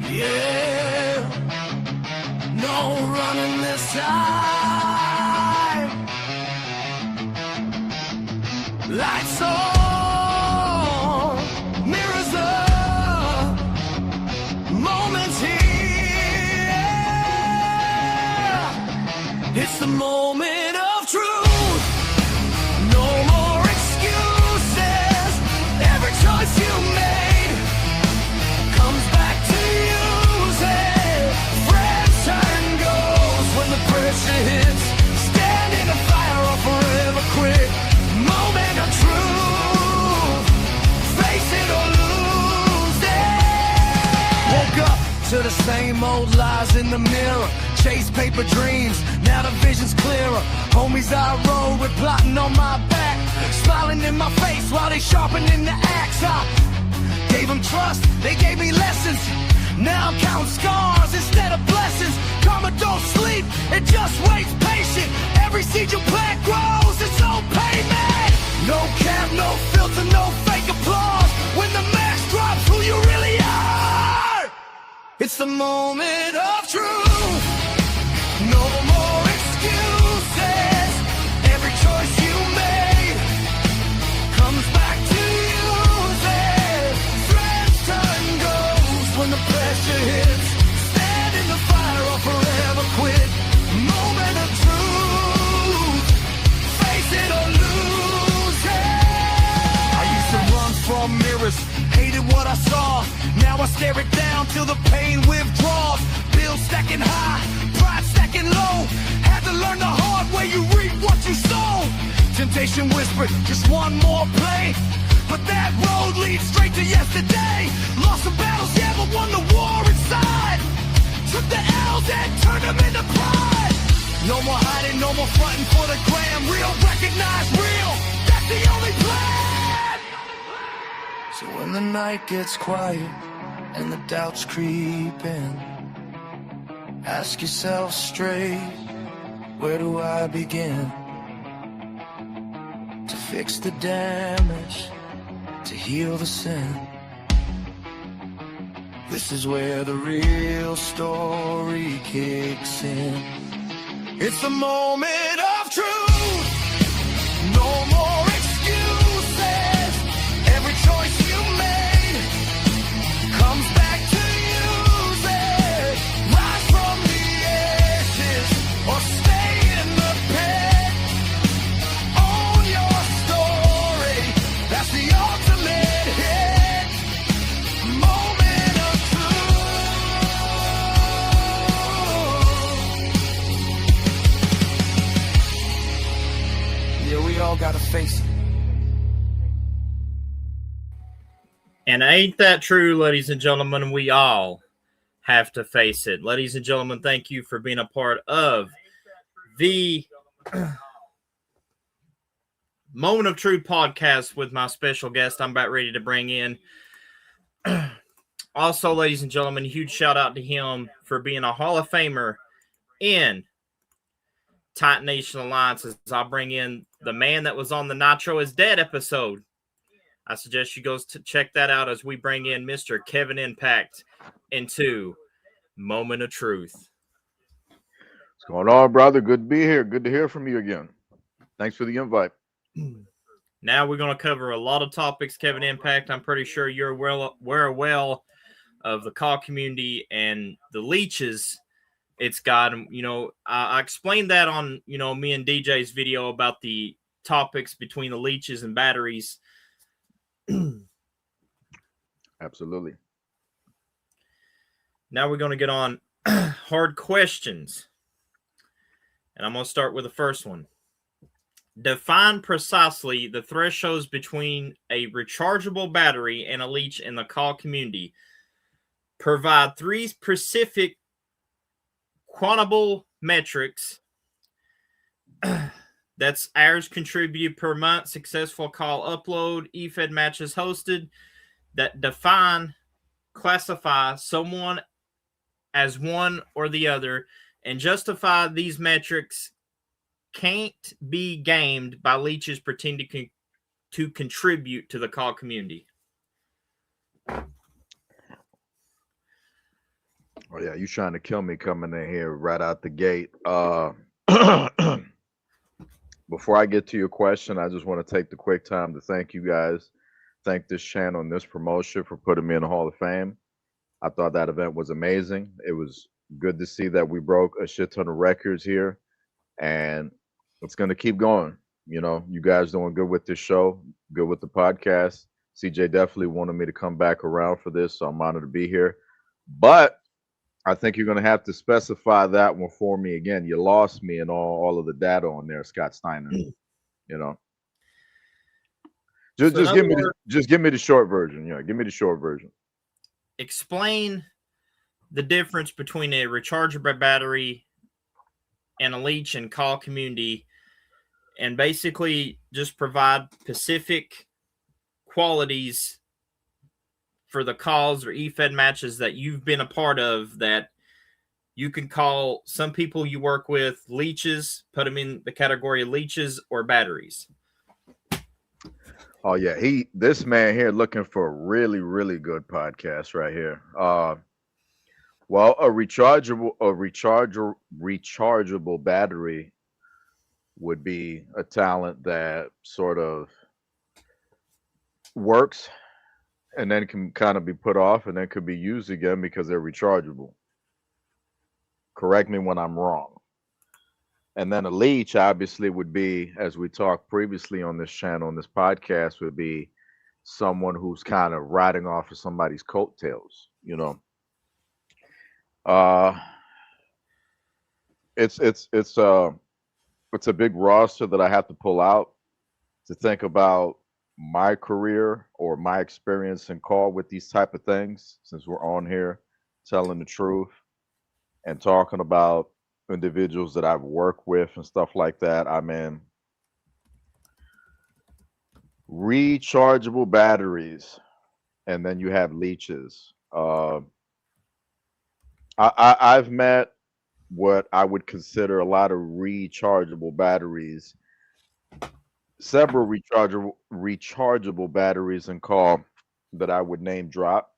Yeah, no running this time. Lights on, mirrors up, moments here. It's the moment of truth. No more excuses. Every choice you made comes back to use it. Friends turn goes when the pressure hits. Stand in the fire or forever quit. Moment of truth. Face it or lose it. Woke up to the same old lies in the mirror. Chase paper dreams, now the vision's clearer. Homies I roll with plotting on my back, smiling in my face while they sharpening the axe. I gave them trust, they gave me lessons. Now I'm counting scars instead of blessings. Karma don't sleep, it just waits patient. Every seed you plant grows, its own payment. No cap, no filter, no fake applause. When the mask drops, who you really are. It's the moment of truth. No more excuses. Every choice you made comes back to use it. Threads turn goes when the pressure hits. Stand in the fire or forever quit. Moment of truth. Face it or lose it. I used to run from mirrors, hated what I saw. Now I stare it down till the pain withdraws. Bills stacking high, pride stacking low. Had to learn the hard way, you reap what you sow. Temptation whispered, just one more play. But that road leads straight to yesterday. Lost some battles, yeah, but won the war inside. Took the L's and turned them into pride. No more hiding, no more fronting for the gram. Real, recognize real, that's the only plan. So when the night gets quiet and the doubts creep in, ask yourself straight, where do I begin? To fix the damage, to heal the sin. This is where the real story kicks in. It's the moment of truth. No more excuses. Every choice you made comes back to use it. Rise from the ashes or stay in the pit. Own your story. That's the ultimate hit. Moment of truth. Yeah, we all gotta face it. And ain't that true, ladies and gentlemen? We all have to face it. Ladies and gentlemen, thank you for being a part of the Moment of Truth podcast with my special guest I'm about ready to bring in. Also, ladies and gentlemen, huge shout out to him for being a Hall of Famer in Titan Nation Alliance as I bring in the man that was on the Nitro is Dead episode. I suggest you go to check that out as we bring in Mr. Kevin Impact into Moment of Truth. What's going on, brother? Good to be here. Good to hear from you again. Thanks for the invite. Now we're going to cover a lot of topics, Kevin Impact. I'm pretty sure you're well of the call community and the leeches it's got. You know, I explained that on, you know, me and DJ's video about the topics between the leeches and batteries. Absolutely. Now we're going to get on hard questions. And I'm going to start with the first one. Define precisely the thresholds between a rechargeable battery and a leech in the call community. Provide 3 specific quantable metrics. That's hours contributed per month, successful call upload, EFED matches hosted, that define, classify someone as one or the other, and justify these metrics can't be gamed by leeches pretending to contribute to the call community. Oh yeah, you trying to kill me coming in here right out the gate. Before I get to your question, I just want to take the quick time to thank you guys, thank this channel and this promotion for putting me in the Hall of Fame. I thought that event was amazing. It was good to see that we broke a shit ton of records here, and it's going to keep going. You know, you guys doing good with this show, good with the podcast. CJ definitely wanted me to come back around for this, so I'm honored to be here. But I think you're going to have to specify that one for me again. You lost me in all of the data on there, Scott Steiner. You know, So in just other give me words, just give me the short version. Yeah, give me the short version. explain the difference between a rechargeable battery and a leech and call community, and basically just provide specific qualities for the calls or EFED matches that you've been a part of that you can call some people you work with leeches, put them in the category of leeches or batteries. Oh yeah, this man here looking for a really good podcast right here. Well, a rechargeable battery would be a talent that sort of works and then can kind of be put off and then could be used again because they're rechargeable. Correct me when I'm wrong. And then a leech obviously would be, as we talked previously on this channel, on this podcast, would be someone who's kind of riding off of somebody's coattails, you know. Uh it's a big roster that I have to pull out to think about my career or my experience in call with these type of things, since we're on here telling the truth and talking about individuals that I've worked with and stuff like that. I mean, rechargeable batteries, and then you have leeches. I've met what I would consider a lot of rechargeable batteries, several rechargeable batteries in call that I would name drop,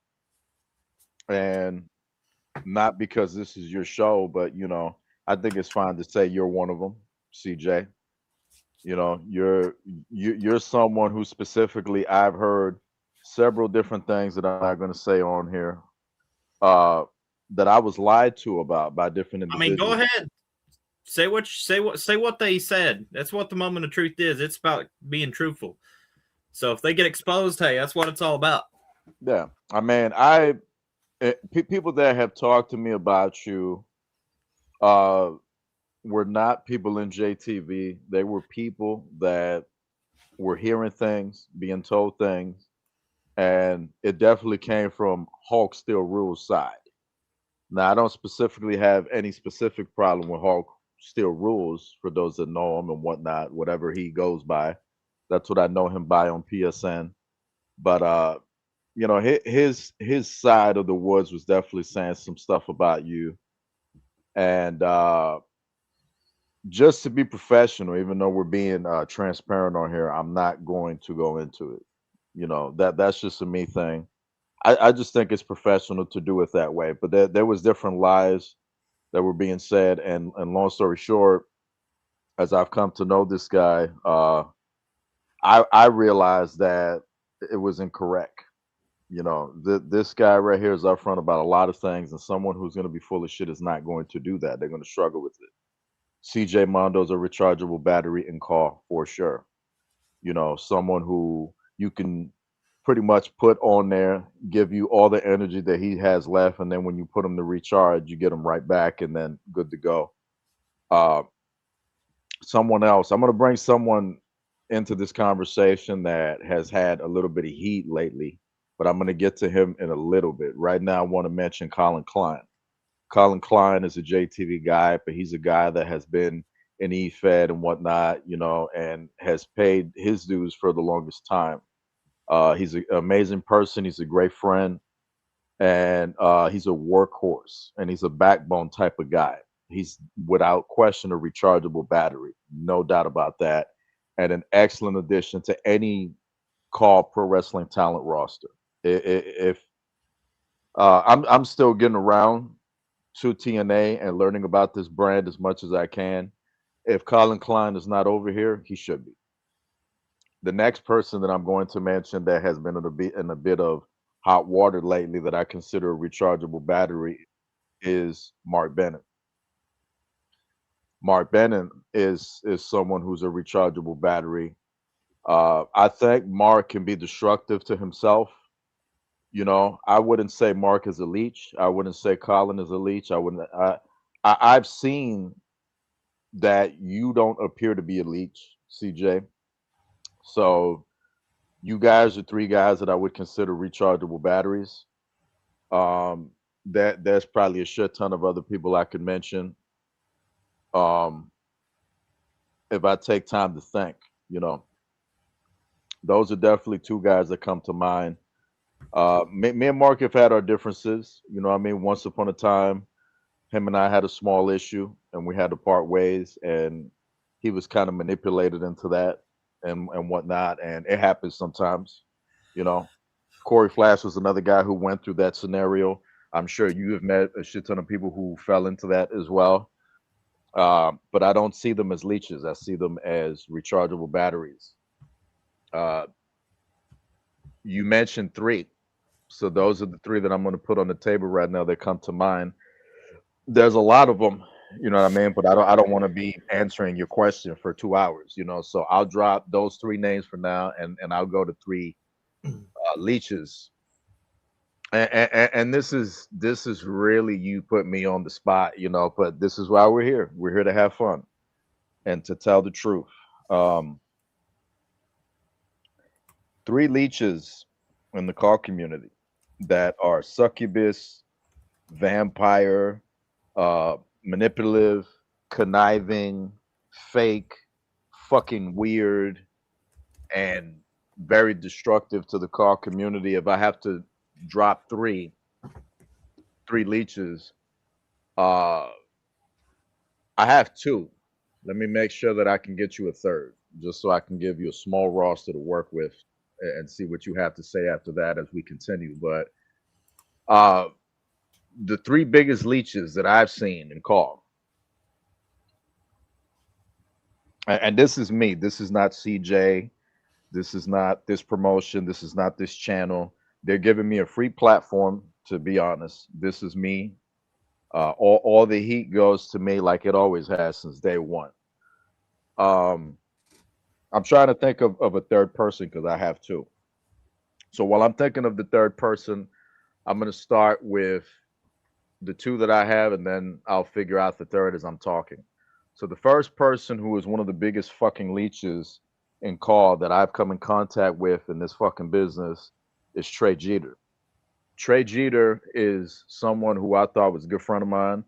and not because this is your show, but you know, I think it's fine to say you're one of them, CJ. You know, you're someone who specifically I've heard several different things that I'm not going to say on here, uh, that I was lied to about by different I mean, go individuals. ahead. Say what they said. That's what the moment of truth is. It's about being truthful. So if they get exposed, hey, that's what it's all about. Yeah, I mean, people that have talked to me about you, uh, were not people in JTV. They were people that were hearing things, being told things, and it definitely came from Hulk Still Rules side. Now, I don't specifically have any specific problem with Hulk Still Rules for those that know him and whatnot, whatever he goes by. That's what I know him by on PSN. But you know, his side of the woods was definitely saying some stuff about you, and just to be professional, even though we're being transparent on here, I'm not going to go into it. You know, that's just a me thing. I just think it's professional to do it that way. But there was different lies that were being said, and long story short, as I've come to know this guy, I realized that it was incorrect. You know, this guy right here is upfront about a lot of things, and someone who's going to be full of shit is not going to do that. They're going to struggle with it. CJ Mondo's a rechargeable battery in call for sure. You know, someone who you can pretty much put on there, give you all the energy that he has left, and then when you put him to recharge, you get him right back, and then good to go. Uh, Someone else, I'm going to bring someone into this conversation that has had a little bit of heat lately, but I'm going to get to him in a little bit. Right now, I want to mention Colin Klein. Colin Klein is a JTV guy, but he's a guy that has been in EFED and whatnot, you know, and has paid his dues for the longest time. He's an amazing person. He's a great friend, and he's a workhorse, and he's a backbone type of guy. He's without question a rechargeable battery, no doubt about that, and an excellent addition to any call pro wrestling talent roster. If I'm still getting around to TNA and learning about this brand as much as I can. If Colin Klein is not over here, he should be. The next person that I'm going to mention that has been in a bit of hot water lately that I consider a rechargeable battery is Mark Bennett. Mark Bennett is someone who's a rechargeable battery. I think Mark can be destructive to himself. You know, I wouldn't say Mark is a leech. I wouldn't say Colin is a leech. I wouldn't. I've seen that you don't appear to be a leech, CJ. So you guys are three guys that I would consider rechargeable batteries. Um, that there's probably a shit ton of other people I could mention. Um, if I take time to think, you know, those are definitely two guys that come to mind. Me and Mark have had our differences. You know, what I mean, once upon a time, him and I had a small issue, and we had to part ways, and he was kind of manipulated into that and whatnot, and it happens sometimes. You know, Corey Flash was another guy who went through that scenario. I'm sure you have met a shit ton of people who fell into that as well. But I don't see them as leeches. I see them as rechargeable batteries. Uh, you mentioned three. So those are the three that I'm going to put on the table right now that come to mind. There's a lot of them, you know what I mean? But I don't want to be answering your question for 2 hours, you know. So I'll drop those three names for now, and I'll go to three leeches. And this is really you put me on the spot, you know. But this is why we're here. We're here to have fun and to tell the truth. Um, Three leeches in the car community that are succubus, vampire, manipulative, conniving, fake, fucking weird, and very destructive to the car community. If I have to drop three leeches, uh, I have two. Let me make sure that I can get you a third, just so I can give you a small roster to work with and see what you have to say after that as we continue. But uh, the three biggest leeches that I've seen in call, and this is me. This is not CJ. This is not this promotion. This is not this channel. They're giving me a free platform. To be honest, this is me. All the heat goes to me like it always has since day one. Um, I'm trying to think of a third person because I have two. So while I'm thinking of the third person, I'm going to start with the two that I have, and then I'll figure out the third as I'm talking. So the first person who is one of the biggest fucking leeches in call that I've come in contact with in this fucking business is Trey Jeter. Trey Jeter is someone who I thought was a good friend of mine.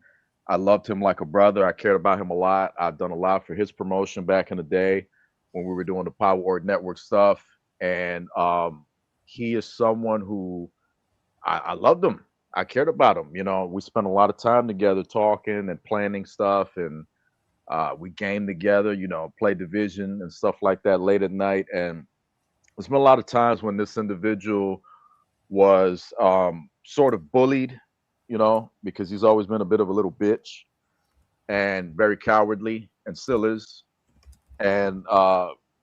I loved him like a brother. I cared about him a lot. I've done a lot for his promotion back in the day when we were doing the Power Word Network stuff. And he is someone who I loved him. I cared about him. You know, we spent a lot of time together talking and planning stuff, and we game together, you know, play division and stuff like that late at night. And there's been a lot of times when this individual was sort of bullied, you know, because he's always been a bit of a little bitch and very cowardly and still is. And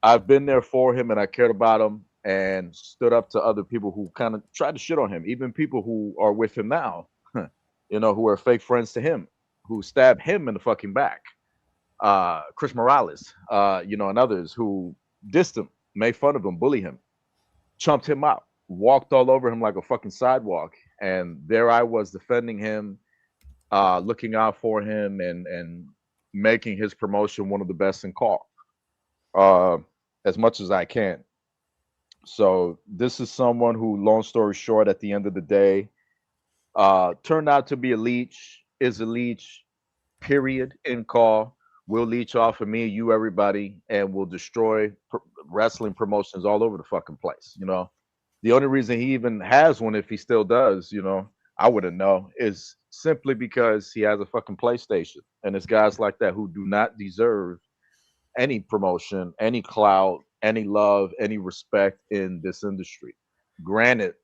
I've been there for him and I cared about him and stood up to other people who kind of tried to shit on him, even people who are with him now, you know, who are fake friends to him, who stabbed him in the fucking back. Chris Morales, you know, and others who dissed him, made fun of him, bullied him, chumped him out, walked all over him like a fucking sidewalk. And there I was defending him, looking out for him, and making his promotion one of the best in call, uh, as much as I can. So this is someone who, long story short, at the end of the day, turned out to be a leech, is a leech, period, in call, will leech off of me, you, everybody, and will destroy wrestling promotions all over the fucking place. You know, the only reason he even has one, if he still does, you know, I wouldn't know, is simply because he has a fucking PlayStation. And it's guys like that who do not deserve any promotion, any clout, any love, any respect in this industry. Granted,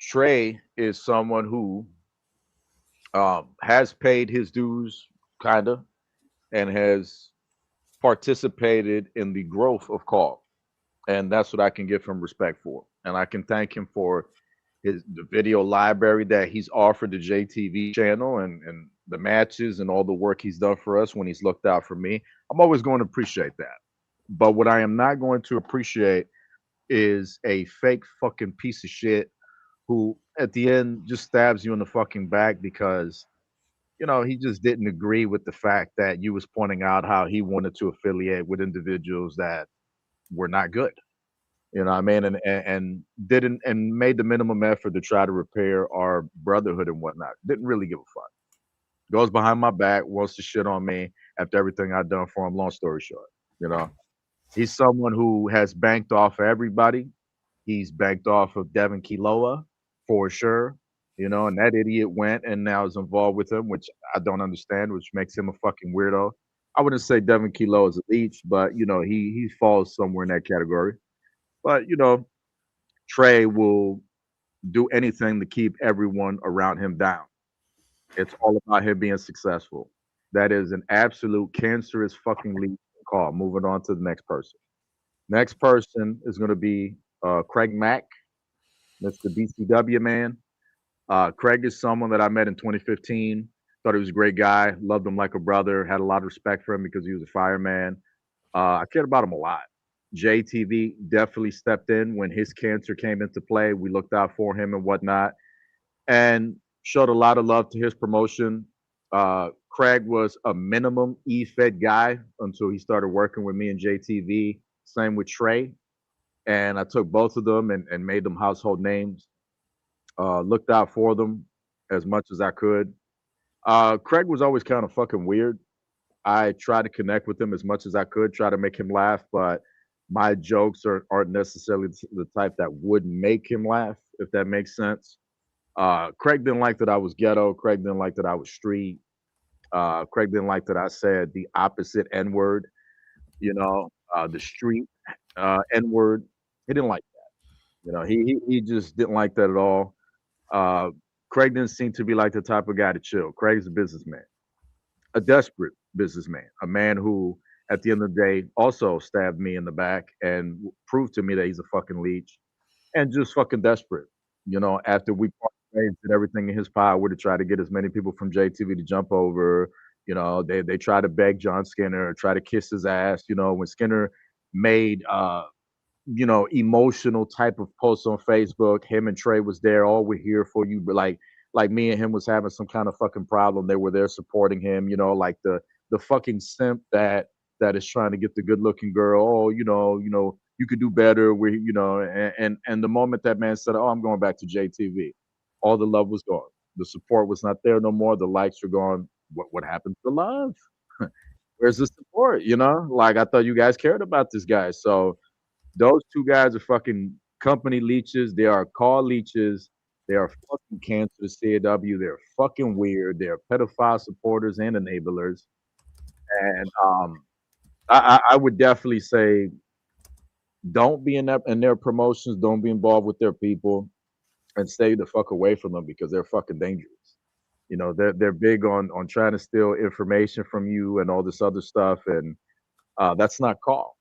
Trey is someone who has paid his dues, kinda, and has participated in the growth of Carl, and that's what I can give him respect for. And I can thank him for the video library that he's offered the JTV channel and the matches and all the work he's done for us when he's looked out for me. I'm always going to appreciate that. But what I am not going to appreciate is a fake fucking piece of shit who at the end just stabs you in the fucking back because he just didn't agree with the fact that you was pointing out how he wanted to affiliate with individuals that were not good. You know what I mean? And didn't and made the minimum effort to try to repair our brotherhood and whatnot. Didn't really give a fuck. Goes behind my back, wants to shit on me after everything I've done for him. Long story short, you know, he's someone who has banked off of everybody. He's banked off of Devin Kiloa for sure. And that idiot went and now is involved with him, which I don't understand, which makes him a fucking weirdo. I wouldn't say Devin Kiloa is a leech, but he falls somewhere in that category. But Trey will do anything to keep everyone around him down. It's all about him being successful. That is an absolute cancerous fucking lead call. Moving on to the next person. Next person is going to be Craig Mack, Mr. BCW man. Craig is someone that I met in 2015. Thought he was a great guy. Loved him like a brother. Had a lot of respect for him because he was a fireman. I cared about him a lot. JTV definitely stepped in when his cancer came into play. We looked out for him and whatnot, and showed a lot of love to his promotion. Craig was a minimum E-Fed guy until he started working with me and JTV. Same with Trey. And I took both of them and made them household names. Looked out for them as much as I could. Craig was always kind of fucking weird. I tried to connect with him as much as I could, try to make him laugh, but my jokes aren't necessarily the type that would make him laugh, if that makes sense. Craig didn't like that I was ghetto. Craig didn't like that I was street. Craig didn't like that I said the opposite N word, the street N word. He didn't like that. He just didn't like that at all. Craig didn't seem to be like the type of guy to chill. Craig's a businessman, a desperate businessman, a man who, at the end of the day, also stabbed me in the back and proved to me that he's a fucking leech and just fucking desperate. After we did everything in his power to try to get as many people from JTV to jump over. They try to beg John Skinner, try to kiss his ass. When Skinner made emotional type of posts on Facebook, him and Trey was there. All we're here for you, but like me and him was having some kind of fucking problem. They were there supporting him. Like the fucking simp that is trying to get the good looking girl. Oh, you could do better. And the moment that man said, "Oh, I'm going back to JTV," all the love was gone. The support was not there no more. The likes were gone. What happened to love? Where's the support? Like I thought you guys cared about this guy. So those two guys are fucking company leeches. They are call leeches. They are fucking cancer to CAW. They're fucking weird. They're pedophile supporters and enablers. And I would definitely say don't be in their promotions. Don't be involved with their people, and stay the fuck away from them because they're fucking dangerous. They're big on trying to steal information from you and all this other stuff, and that's not call.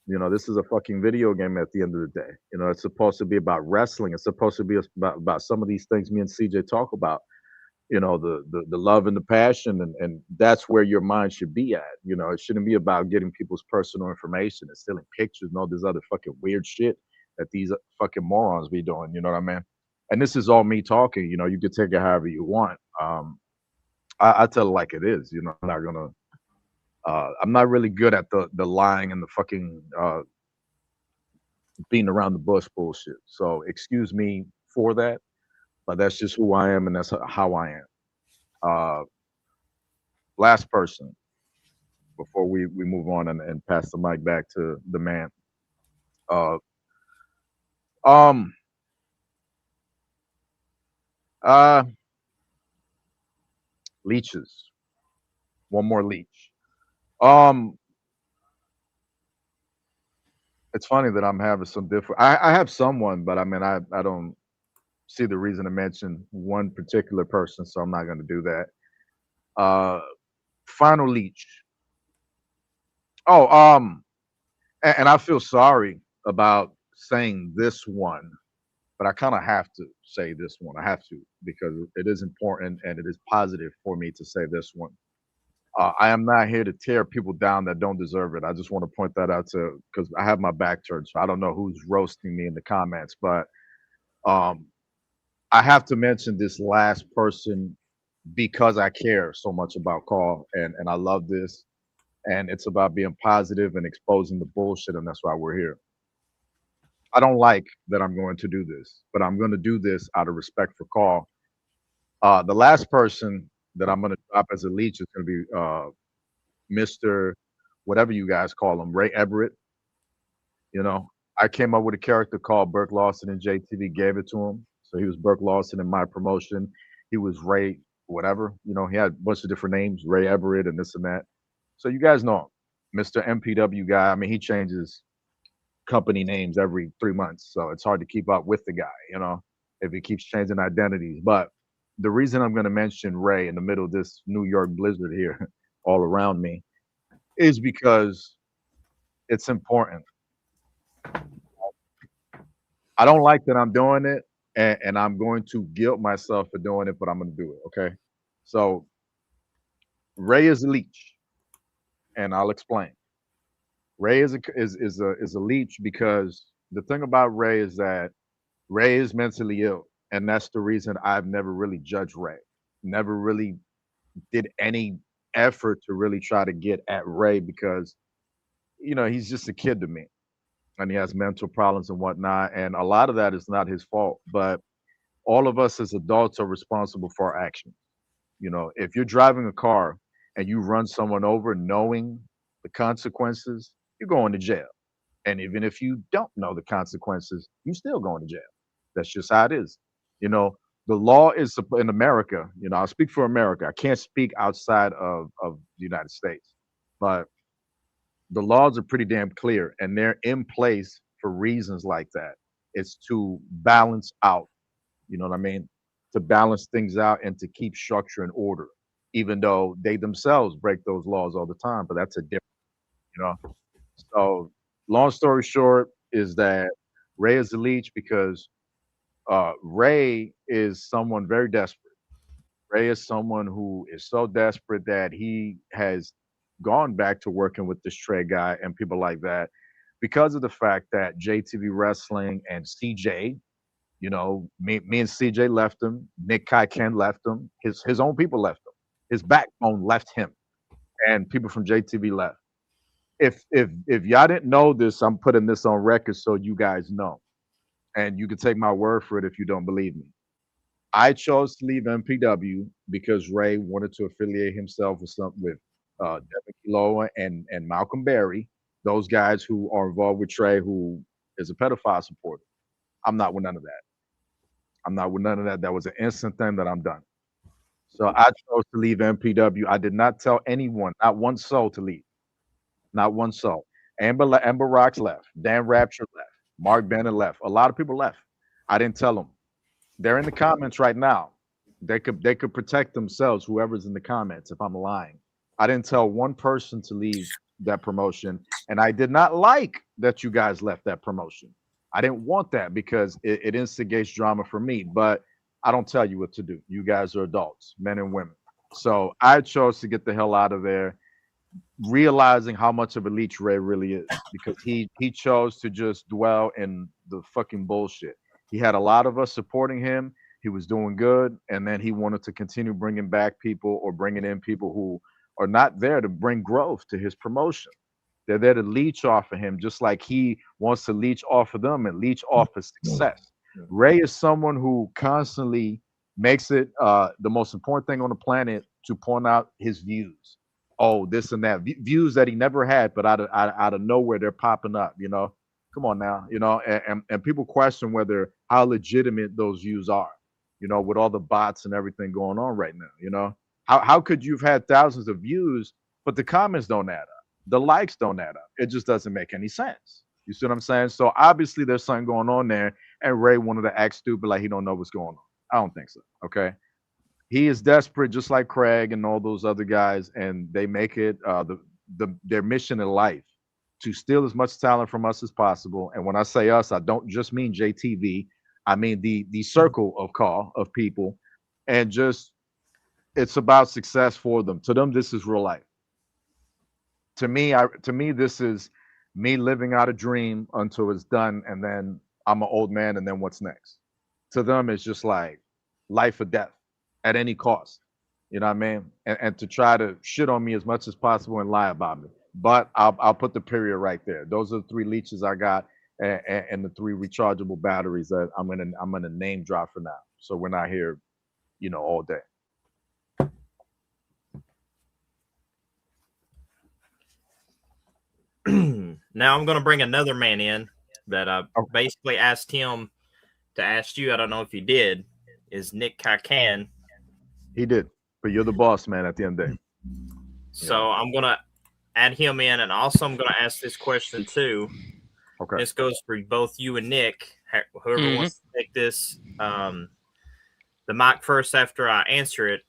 This is a fucking video game at the end of the day. It's supposed to be about wrestling. It's supposed to be about some of these things me and CJ talk about. The love and the passion, and that's where your mind should be at. It shouldn't be about getting people's personal information and stealing pictures and all this other fucking weird shit that these fucking morons be doing. You know what I mean? And this is all me talking. You could take it however you want. I tell it like it is. I'm not gonna. I'm not really good at the lying and the fucking beating around the bush bullshit. So excuse me for that, but that's just who I am and that's how I am. Last person before we move on and pass the mic back to the man. Leeches. One more leech. It's funny that I'm having some different. I have someone, but I mean, I don't see the reason to mention one particular person, so I'm not going to do that. Final Leech. Oh, and I feel sorry about saying this one, but I kind of have to say this one. I have to because it is important and it is positive for me to say this one. I am not here to tear people down that don't deserve it. I just want to point that out to because I have my back turned, so I don't know who's roasting me in the comments, but um, I have to mention this last person because I care so much about Carl and I love this and it's about being positive and exposing the bullshit and that's why we're here. I don't like that I'm going to do this, but I'm going to do this out of respect for Carl. The last person that I'm going to drop as a leech is going to be Mr. whatever you guys call him, Ray Everett. You know, I came up with a character called Burke Lawson and JTV gave it to him. So he was Burke Lawson in my promotion. He was Ray, whatever. You know, he had a bunch of different names, Ray Everett and this and that. So you guys know him, Mr. MPW guy. I mean, he changes company names every 3 months. So it's hard to keep up with the guy, you know, if he keeps changing identities. But the reason I'm going to mention Ray in the middle of this New York blizzard here, all around me, is because it's important. I don't like that I'm doing it, and I'm going to guilt myself for doing it, but I'm going to do it. Okay. So Ray is a leech, and I'll explain. Ray is a leech because the thing about Ray is that Ray is mentally ill, and that's the reason I've never really judged Ray. Never really did any effort to really try to get at Ray because you know he's just a kid to me, and he has mental problems and whatnot, and a lot of that is not his fault. But all of us as adults are responsible for our actions. You know, if you're driving a car and you run someone over knowing the consequences, you're going to jail. And even if you don't know the consequences, you still going to jail. That's just how it is. You know, the law is in America. You know, I'll speak for America. I can't speak outside of the United States, but the laws are pretty damn clear, and they're in place for reasons like that. It's to balance out. You know what I mean? To balance things out and to keep structure and order, even though they themselves break those laws all the time. But that's a different, you know. So, long story short, is that Ray is the leech because Ray is someone very desperate. Ray is someone who is so desperate that he has gone back to working with this Trey guy and people like that because of the fact that JTV Wrestling and CJ, you know, me and CJ left him. Nick Kai Ken left him. His own people left him. His backbone left him, and people from JTV left. If y'all didn't know this, I'm putting this on record so you guys know, and you can take my word for it if you don't believe me. I chose to leave MPW because Ray wanted to affiliate himself with Devin Kiloa and Malcolm Berry, those guys who are involved with Trey, who is a pedophile supporter. I'm not with none of that. I'm not with none of that. That was an instant thing that I'm done. So I chose to leave MPW. I did not tell anyone, not one soul, to leave. Not one soul. Amber Rocks left. Dan Rapture left. Mark Bennett left. A lot of people left. I didn't tell them. They're in the comments right now. They could protect themselves, whoever's in the comments, if I'm lying. I didn't tell one person to leave that promotion, and I did not like that you guys left that promotion. I didn't want that because it instigates drama for me, but I don't tell you what to do. You guys are adults, men and women. So I chose to get the hell out of there, realizing how much of a leech Ray really is because he chose to just dwell in the fucking bullshit. He had a lot of us supporting him. He was doing good, and then he wanted to continue bringing back people or bringing in people who are not there to bring growth to his promotion. They're there to leech off of him, just like he wants to leech off of them and leech off his success. Ray is someone who constantly makes it the most important thing on the planet to point out his views. Oh, this and that. Views that he never had, but out of nowhere, they're popping up, you know? Come on now, you know? And people question whether how legitimate those views are, you know, with all the bots and everything going on right now, you know? How could you've had thousands of views, but the comments don't add up? The likes don't add up. It just doesn't make any sense. You see what I'm saying? So obviously there's something going on there, and Ray wanted to act stupid like he don't know what's going on. I don't think so. Okay, he is desperate, just like Craig and all those other guys, and they make it their mission in life to steal as much talent from us as possible. And when I say us, I don't just mean JTV. I mean the circle of people, and just it's about success for them. To them, this is real life. To me, this is me living out a dream until it's done, and then I'm an old man, and then what's next? To them, it's just like life or death at any cost. You know what I mean? And to try to shit on me as much as possible and lie about me. But I'll put the period right there. Those are the 3 leeches I got, and the 3 rechargeable batteries that I'm gonna name drop for now. So we're not here, all day. Now I'm going to bring another man in that I basically asked him to ask you. I don't know if he did. Is Nick Khan? He did, but you're the boss, man. At the end of the day. So I'm going to add him in, and also I'm going to ask this question too. Okay. This goes for both you and Nick. Whoever wants to take this, the mic first after I answer it.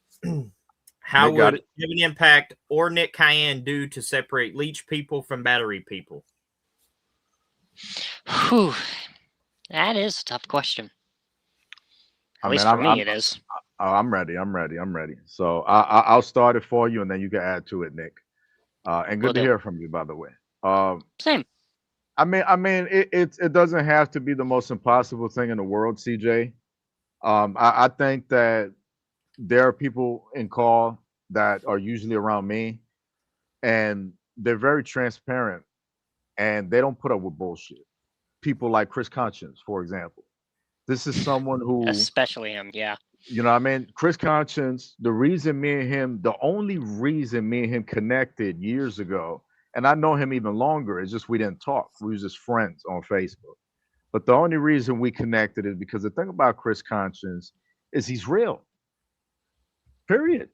How would Kevin Impact or Nick Khan do to separate leech people from battery people? Whew. That is a tough question. At least for me, it is. I'm ready. So I'll start it for you, and then you can add to it, Nick. And good to hear from you, by the way. Same. I mean, it doesn't have to be the most impossible thing in the world, CJ. I think that there are people in call that are usually around me, and they're very transparent, and they don't put up with bullshit. People like Chris Conscience, for example. This is someone who, especially him, yeah. You know what I mean? Chris Conscience, the only reason me and him connected years ago, and I know him even longer, it's just we didn't talk. We was just friends on Facebook. But the only reason we connected is because the thing about Chris Conscience is he's real. Period.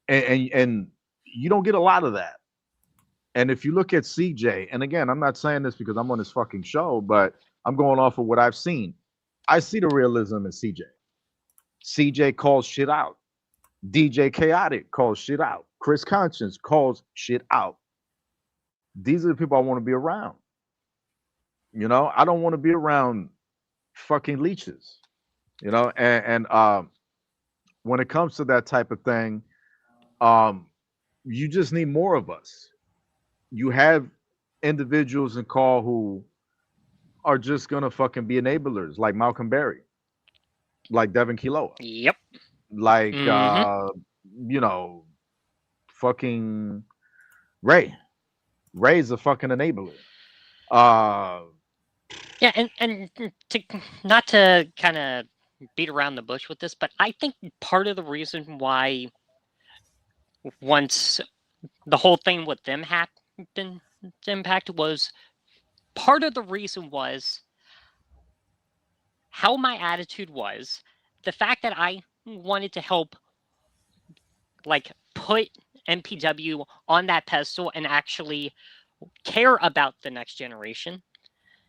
And you don't get a lot of that. And if you look at CJ, and again, I'm not saying this because I'm on this fucking show, but I'm going off of what I've seen. I see the realism in CJ. CJ calls shit out. DJ Chaotic calls shit out. Chris Conscience calls shit out. These are the people I want to be around. I don't want to be around fucking leeches. And when it comes to that type of thing, you just need more of us. You have individuals in call who are just gonna fucking be enablers, like Malcolm Berry, like Devin Kiloa. Yep. Like fucking Ray. Ray's a fucking enabler. Yeah, and to not to kind of beat around the bush with this, but I think part of the reason why once the whole thing with them happened, Impact, was part of the reason was how my attitude was, the fact that I wanted to help like put MPW on that pedestal and actually care about the next generation.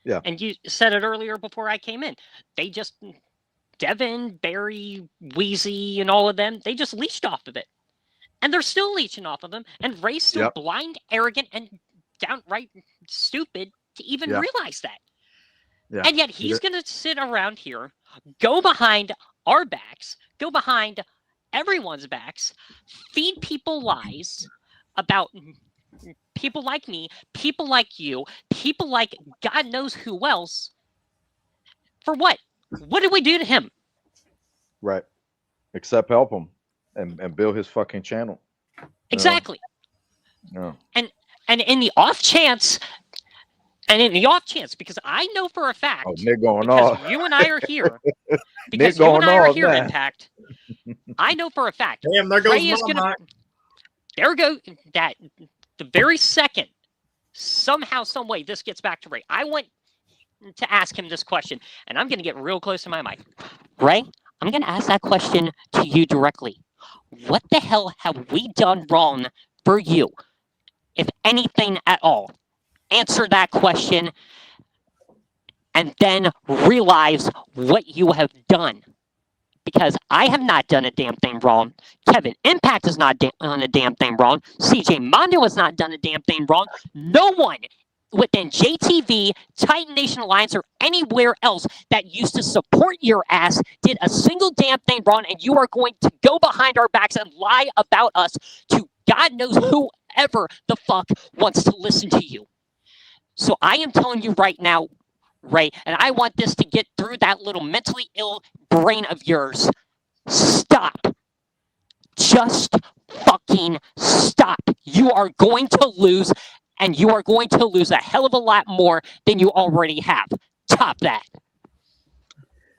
Yeah. And you said it earlier before I came in. They just, Devin, Barry, Wheezy, and all of them, they just leached off of it. And they're still leeching off of them. And Ray's still blind, arrogant, and downright stupid to even realize that. Yeah. And yet he's going to sit around here, go behind our backs, go behind everyone's backs, feed people lies about people like me, people like you, people like God knows who else. For what? What did we do to him? Right. Except help him and build his fucking channel. Exactly. Yeah. And in the off chance, because I know for a fact, Nick going off. You and I are here, because you and I are here, Impact. I know for a fact. Damn, there goes Ray is gonna. There go that. The very second, somehow, some way, this gets back to Ray. I want to ask him this question, and I'm going to get real close to my mic. Ray, I'm going to ask that question to you directly. What the hell have we done wrong for you, if anything at all? Answer that question and then realize what you have done. Because I have not done a damn thing wrong. Kevin Impact has not done a damn thing wrong. CJ Mondo has not done a damn thing wrong. No one within JTV, Titan Nation Alliance, or anywhere else that used to support your ass did a single damn thing wrong, and you are going to go behind our backs and lie about us to God knows whoever the fuck wants to listen to you. So I am telling you right now, Ray, and I want this to get through that little mentally ill brain of yours. Stop. Just fucking stop. You are going to lose, and you are going to lose a hell of a lot more than you already have. Top that.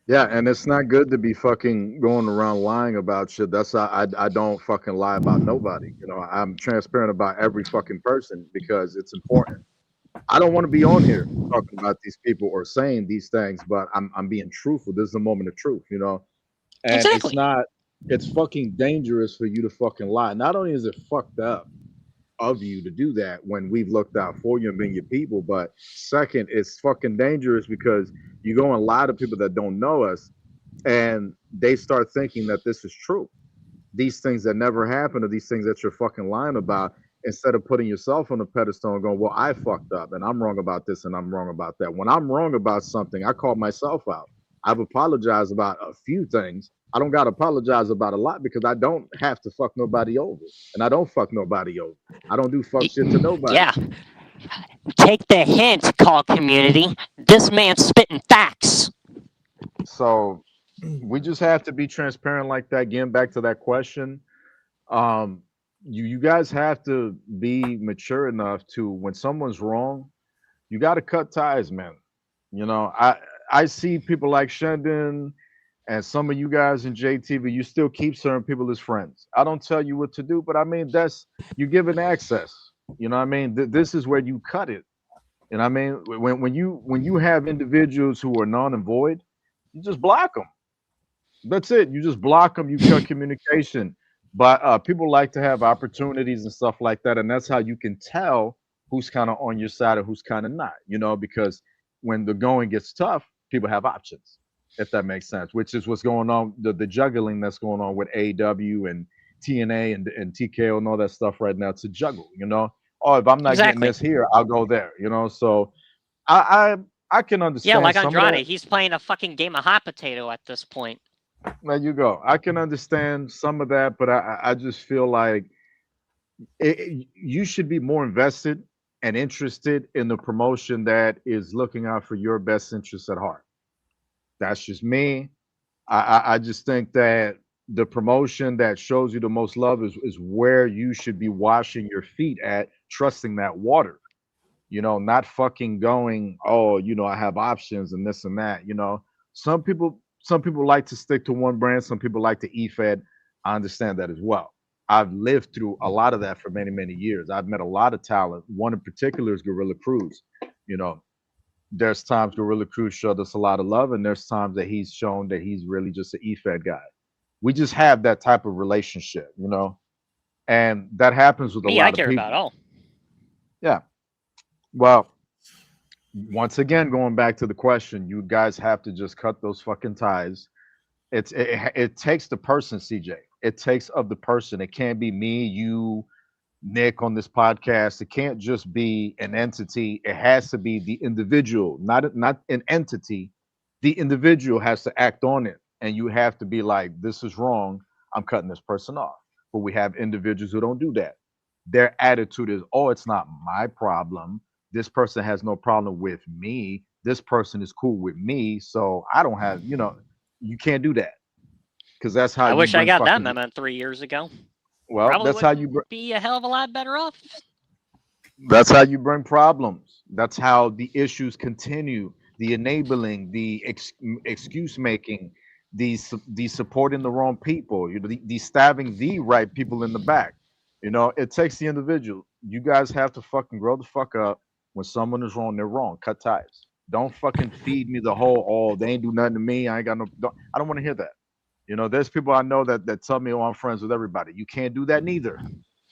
Yeah, and it's not good to be fucking going around lying about shit. That's I don't fucking lie about nobody. You know, I'm transparent about every fucking person because it's important. I don't want to be on here talking about these people or saying these things, but I'm being truthful. This is a moment of truth, you know. And Exactly. it's fucking dangerous for you to fucking lie. Not only is it fucked up of you to do that when we've looked out for you and been your people, but second, it's fucking dangerous because you go and lie to people that don't know us and they start thinking that this is true. These things that never happened or these things that you're fucking lying about, instead of putting yourself on a pedestal and going, well, I fucked up and I'm wrong about this and I'm wrong about that. When I'm wrong about something, I call myself out. I've apologized about a few things. I don't got to apologize about a lot because I don't have to fuck nobody over. And I don't fuck nobody over. I don't do fuck shit to nobody. Yeah. Take the hint, call community. This man's spitting facts. So we just have to be transparent like that. Getting back to that question, you guys have to be mature enough to, when someone's wrong, you got to cut ties, man. You know, I see people like Shendon and some of you guys in JTV, you still keep certain people as friends. I don't tell you what to do, but I mean, that's, you given access. You know what I mean? This is where you cut it. And I mean, when you have individuals who are non and void, you just block them. That's it. You just block them. You cut communication. But people like to have opportunities and stuff like that, and that's how you can tell who's kind of on your side or who's kind of not. You know, because when the going gets tough, people have options, if that makes sense. Which is what's going on, the juggling that's going on with AEW and TNA and TKO and all that stuff right now. To juggle, you know. Oh, if I'm not getting this here, I'll go there. You know, so I can understand. Yeah, like some of Andrade, that. he's playing a fucking game of hot potato at this point. There you go. I can understand some of that, but I just feel like you should be more invested and interested in the promotion that is looking out for your best interests at heart. That's just me. I just think that the promotion that shows you the most love is where you should be washing your feet at, trusting that water. You know, not fucking going, oh, you know, I have options and this and that. You know, some people like to stick to one brand. Some people like to e-fed. I understand that as well. I've lived through a lot of that for many, many years. I've met a lot of talent. One in particular is Gorilla Cruz. You know, there's times Gorilla Cruz showed us a lot of love, and there's times that he's shown that he's really just an e-fed guy. We just have that type of relationship, you know, and that happens with a Me, lot I of care people. about all. Yeah. Well, once again, going back to the question, you guys have to just cut those fucking ties. It takes the person, CJ. It takes of the person. It can't be me, you, Nick on this podcast. It can't just be an entity. It has to be the individual, not an entity. The individual has to act on it, and you have to be like, this is wrong. I'm cutting this person off. But we have individuals who don't do that. Their attitude is, oh, it's not my problem. This person has no problem with me. This person is cool with me. So I don't have, you know, you can't do that. Because that's how I you wish I bring got that fucking, memo 3 years ago. well, Probably that's how you wouldn't be a hell of a lot better off. that's how you bring problems. That's how the issues continue. The enabling, the excuse making, the supporting the wrong people, you know, the stabbing the right people in the back. You know, it takes the individual. You guys have to fucking grow the fuck up. When someone is wrong, they're wrong. Cut ties. Don't fucking feed me the whole, oh, they ain't do nothing to me. I ain't got no, I don't want to hear that. You know, there's people I know that tell me, oh, I'm friends with everybody. You can't do that neither.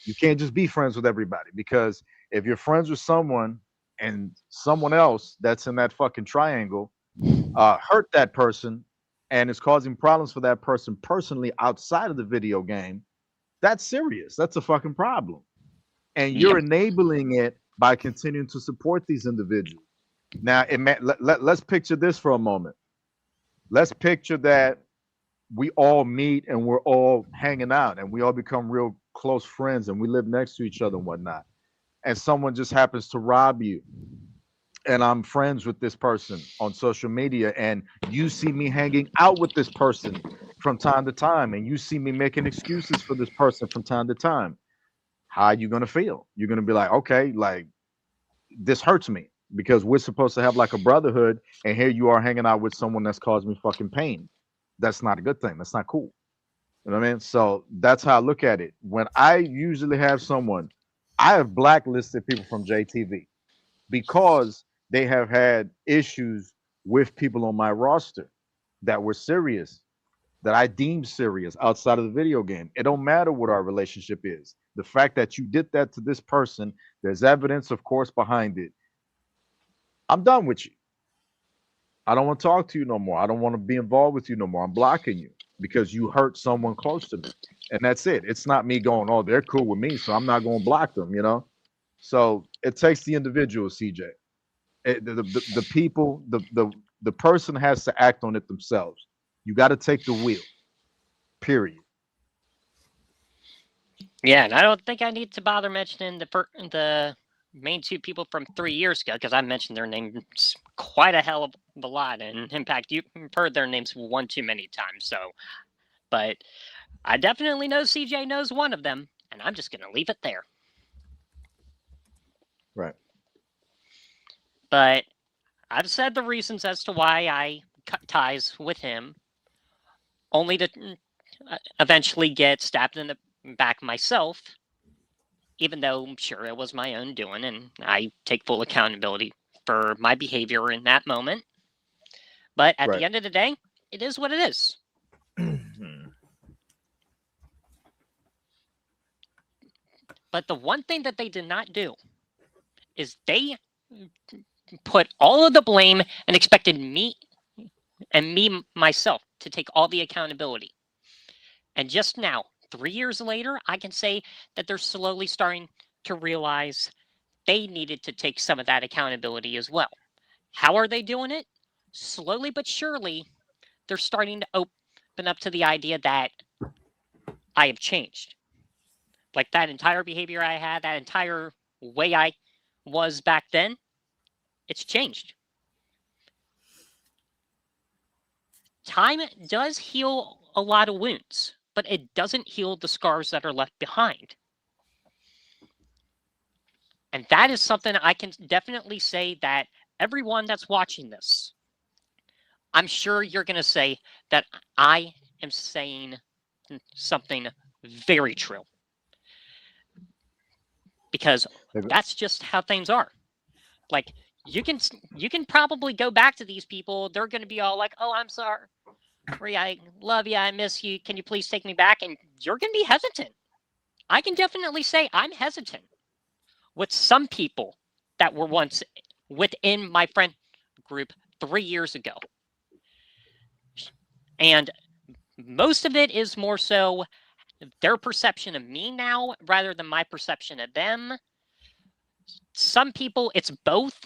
You can't just be friends with everybody, because if you're friends with someone and someone else that's in that fucking triangle, hurt that person and is causing problems for that person personally outside of the video game, that's serious. That's a fucking problem. And you're enabling it by continuing to support these individuals. Now, let's picture this for a moment. Let's picture that we all meet and we're all hanging out and we all become real close friends and we live next to each other and whatnot. And someone just happens to rob you. And I'm friends with this person on social media, and you see me hanging out with this person from time to time, and you see me making excuses for this person from time to time. How are you gonna feel? You're gonna be like, okay, like this hurts me because we're supposed to have like a brotherhood, and here you are hanging out with someone that's caused me fucking pain. That's not a good thing. That's not cool. You know what I mean? So that's how I look at it. When I usually have someone, I have blacklisted people from JTV because they have had issues with people on my roster that were serious, that I deemed serious outside of the video game. It don't matter what our relationship is. The fact that you did that to this person, there's evidence, of course, behind it. I'm done with you. I don't want to talk to you no more. I don't want to be involved with you no more. I'm blocking you because you hurt someone close to me. And that's it. It's not me going, oh, they're cool with me, so I'm not going to block them, you know? So it takes the individual, CJ. The people, the person has to act on it themselves. You got to take the wheel. Period. Yeah, and I don't think I need to bother mentioning the main two people from 3 years ago because I mentioned their names quite a hell of a lot. And in fact, you've heard their names one too many times. So, but I definitely know CJ knows one of them, and I'm just gonna leave it there. Right. But I've said the reasons as to why I cut ties with him, only to eventually get stabbed in the back myself, even though I'm sure it was my own doing, and I take full accountability for my behavior in that moment. But at the end of the day, it is what it is. But the one thing that they did not do is they put all of the blame and expected me myself to take all the accountability. And just now, 3 years later, I can say that they're slowly starting to realize they needed to take some of that accountability as well. How are they doing it? Slowly but surely, they're starting to open up to the idea that I have changed. Like that entire behavior I had, that entire way I was back then, it's changed. Time does heal a lot of wounds, but it doesn't heal the scars that are left behind. And that is something I can definitely say that everyone that's watching this, I'm sure you're going to say that I am saying something very true. Because that's just how things are. Like, you can probably go back to these people. They're going to be all like, oh, I'm sorry. I love you. I miss you. Can you please take me back? And you're going to be hesitant. I can definitely say I'm hesitant with some people that were once within my friend group 3 years ago. And most of it is more so their perception of me now rather than my perception of them. Some people, it's both.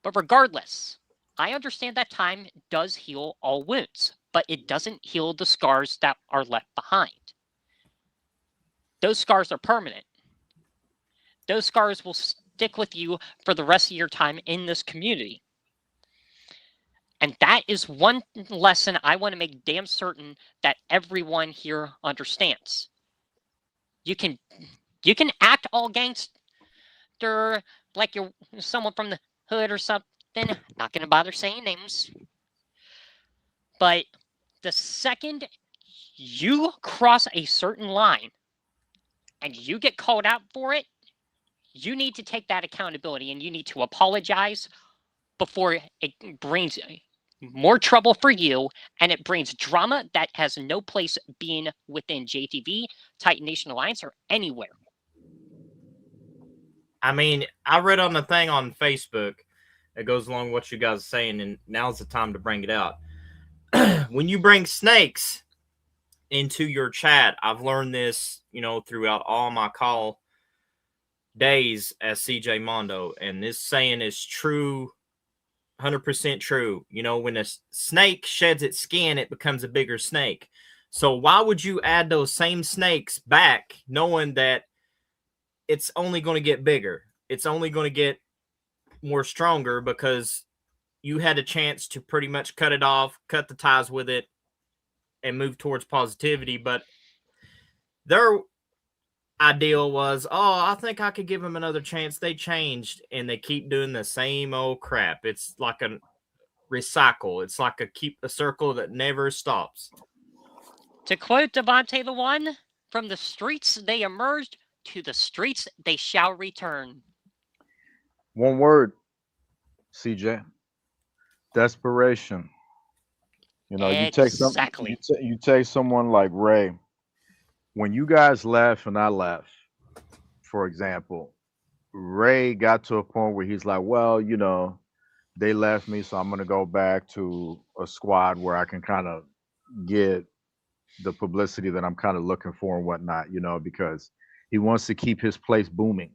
But regardless, I understand that time does heal all wounds, but it doesn't heal the scars that are left behind. Those scars are permanent. Those scars will stick with you for the rest of your time in this community. And that is one lesson I want to make damn certain that everyone here understands. You can act all gangster like you're someone from the hood or something. Not going to bother saying names. But the second you cross a certain line and you get called out for it, you need to take that accountability and you need to apologize before it brings more trouble for you and it brings drama that has no place being within JTV, Titan Nation Alliance, or anywhere. I mean, I read on the thing on Facebook It goes along with what you guys are saying, and now's the time to bring it out. When you bring snakes into your chat, I've learned this, throughout all my call days as CJ Mondo, and this saying is true, 100% true. When a snake sheds its skin, it becomes a bigger snake. So why would you add those same snakes back knowing that it's only going to get bigger? It's only going to get more stronger because you had a chance to pretty much cut it off, cut the ties with it, and move towards positivity. But their ideal was, I think I could give them another chance. They changed, and they keep doing the same old crap. It's like a recycle. It's like a circle that never stops. To quote Devontae the One, from the streets they emerged, to the streets they shall return. One word, CJ. Desperation. You Exactly. you take someone like Ray. When you guys left and I left, for example, Ray got to a point where he's like, well, they left me, so I'm gonna go back to a squad where I can kind of get the publicity that I'm kind of looking for and whatnot, because he wants to keep his place booming.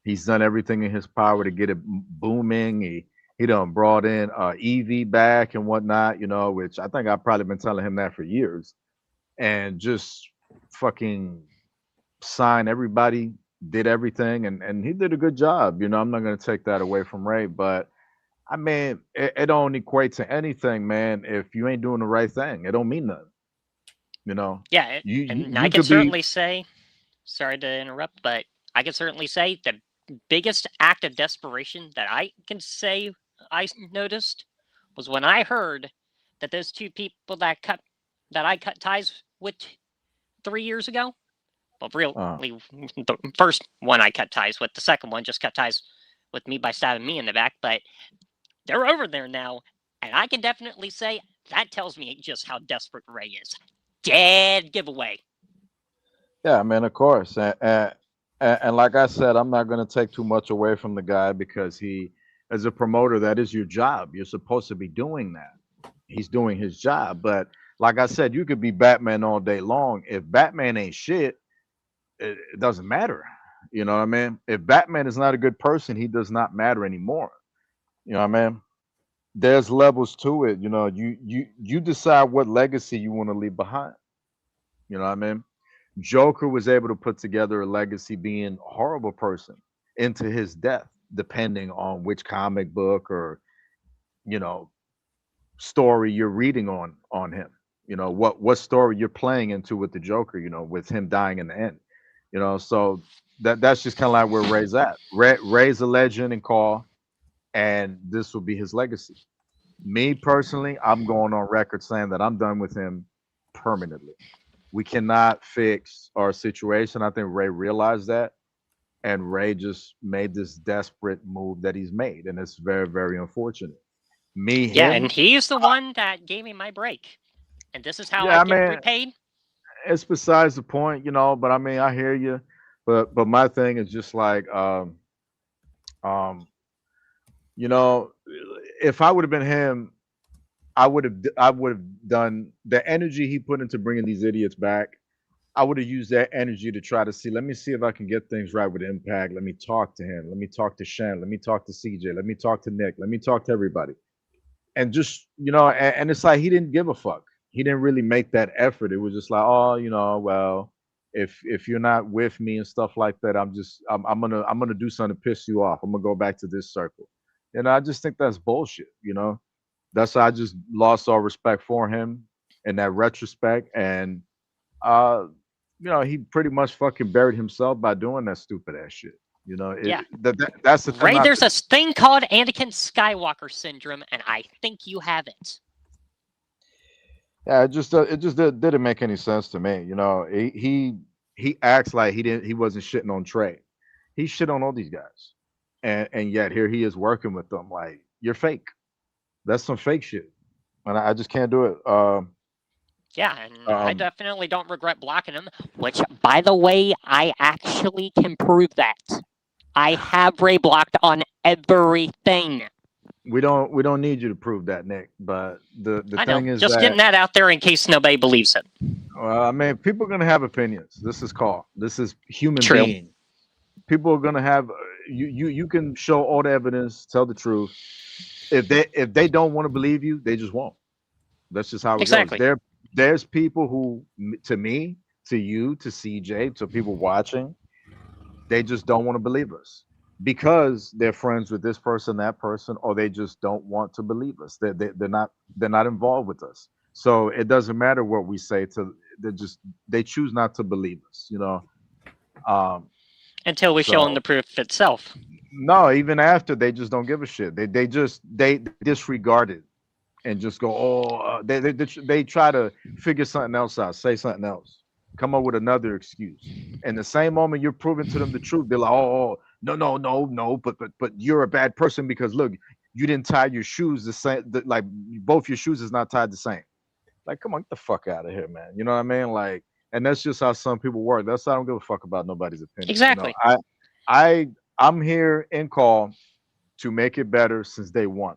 He's done everything in his power to get it booming. He done brought in Evie back and whatnot, which I think I've probably been telling him that for years. And just fucking signed everybody, did everything, and he did a good job. I'm not going to take that away from Ray, but I mean, it don't equate to anything, man. If you ain't doing the right thing, it don't mean nothing. Yeah, you I can could certainly say, sorry to interrupt, but I can certainly say the biggest act of desperation that I can say I noticed was when I heard that those two people that I cut ties with 3 years ago. Well, really, the first one I cut ties with, the second one just cut ties with me by stabbing me in the back, but they're over there now, and I can definitely say that tells me just how desperate Ray is. Dead giveaway. Yeah, man, of course. And like I said, I'm not going to take too much away from the guy because as a promoter, that is your job. You're supposed to be doing that. He's doing his job. But like I said, you could be Batman all day long. If Batman ain't shit, it doesn't matter. You know what I mean? If Batman is not a good person, he does not matter anymore. You know what I mean? There's levels to it. You decide what legacy you want to leave behind. You know what I mean? Joker was able to put together a legacy being a horrible person into his death, depending on which comic book or story you're reading on him. What story you're playing into with the Joker, with him dying in the end. So that's just kind of like where Ray's at. Ray's a legend in call, and this will be his legacy. Me personally, I'm going on record saying that I'm done with him permanently. We cannot fix our situation. I think Ray realized that, and Ray just made this desperate move that he's made, and it's very, very unfortunate. And he's the one that gave me my break, and this is how I get repaid. It's besides the point, But I mean, I hear you, but my thing is just like, if I would have been him, I would have done the energy he put into bringing these idiots back. I would have used that energy to try to let me see if I can get things right with Impact. Let me talk to him. Let me talk to Shen. Let me talk to CJ. Let me talk to Nick. Let me talk to everybody. And just, and it's like he didn't give a fuck. He didn't really make that effort. It was just like, well, if you're not with me and stuff like that, I'm gonna do something to piss you off. I'm gonna go back to this circle. And I just think that's bullshit, That's why I just lost all respect for him in that retrospect. And he pretty much fucking buried himself by doing that stupid ass shit. That's the thing. Ray, there's a thing called Anakin Skywalker syndrome, and I think you have it. Yeah, it just didn't make any sense to me. He acts like he wasn't shitting on Trey. He shit on all these guys, and yet here he is working with them. Like, you're fake. That's some fake shit, and I just can't do it. I definitely don't regret blocking him. Which, by the way, I actually can prove that. I have Ray blocked on everything. We don't need you to prove that, Nick. But the I thing know. is Just that, getting that out there in case nobody believes it. well, I mean, people are gonna have opinions. This is called. This is human True. being. People are gonna have. You can show all the evidence, tell the truth. If they don't want to believe you, they just won't. That's just how it Exactly. goes. There's people who, to me, to you, to CJ, to people watching, they just don't want to believe us because they're friends with this person, that person, or they just don't want to believe us. They're not involved with us. So it doesn't matter what we say to. They choose not to believe us. Um, Until we show them so the proof itself. no, even after they just don't give a shit. They disregard it and just go, oh, they try to figure something else out, say something else, come up with another excuse. And the same moment you're proving to them the truth, they're like, oh, no, but you're a bad person because look, you didn't tie your shoes the same, like both your shoes is not tied the same. Like, come on, get the fuck out of here, man. You know what I mean? Like, and that's just how some people work. That's why I don't give a fuck about nobody's opinion. Exactly. I'm here in call to make it better since day one.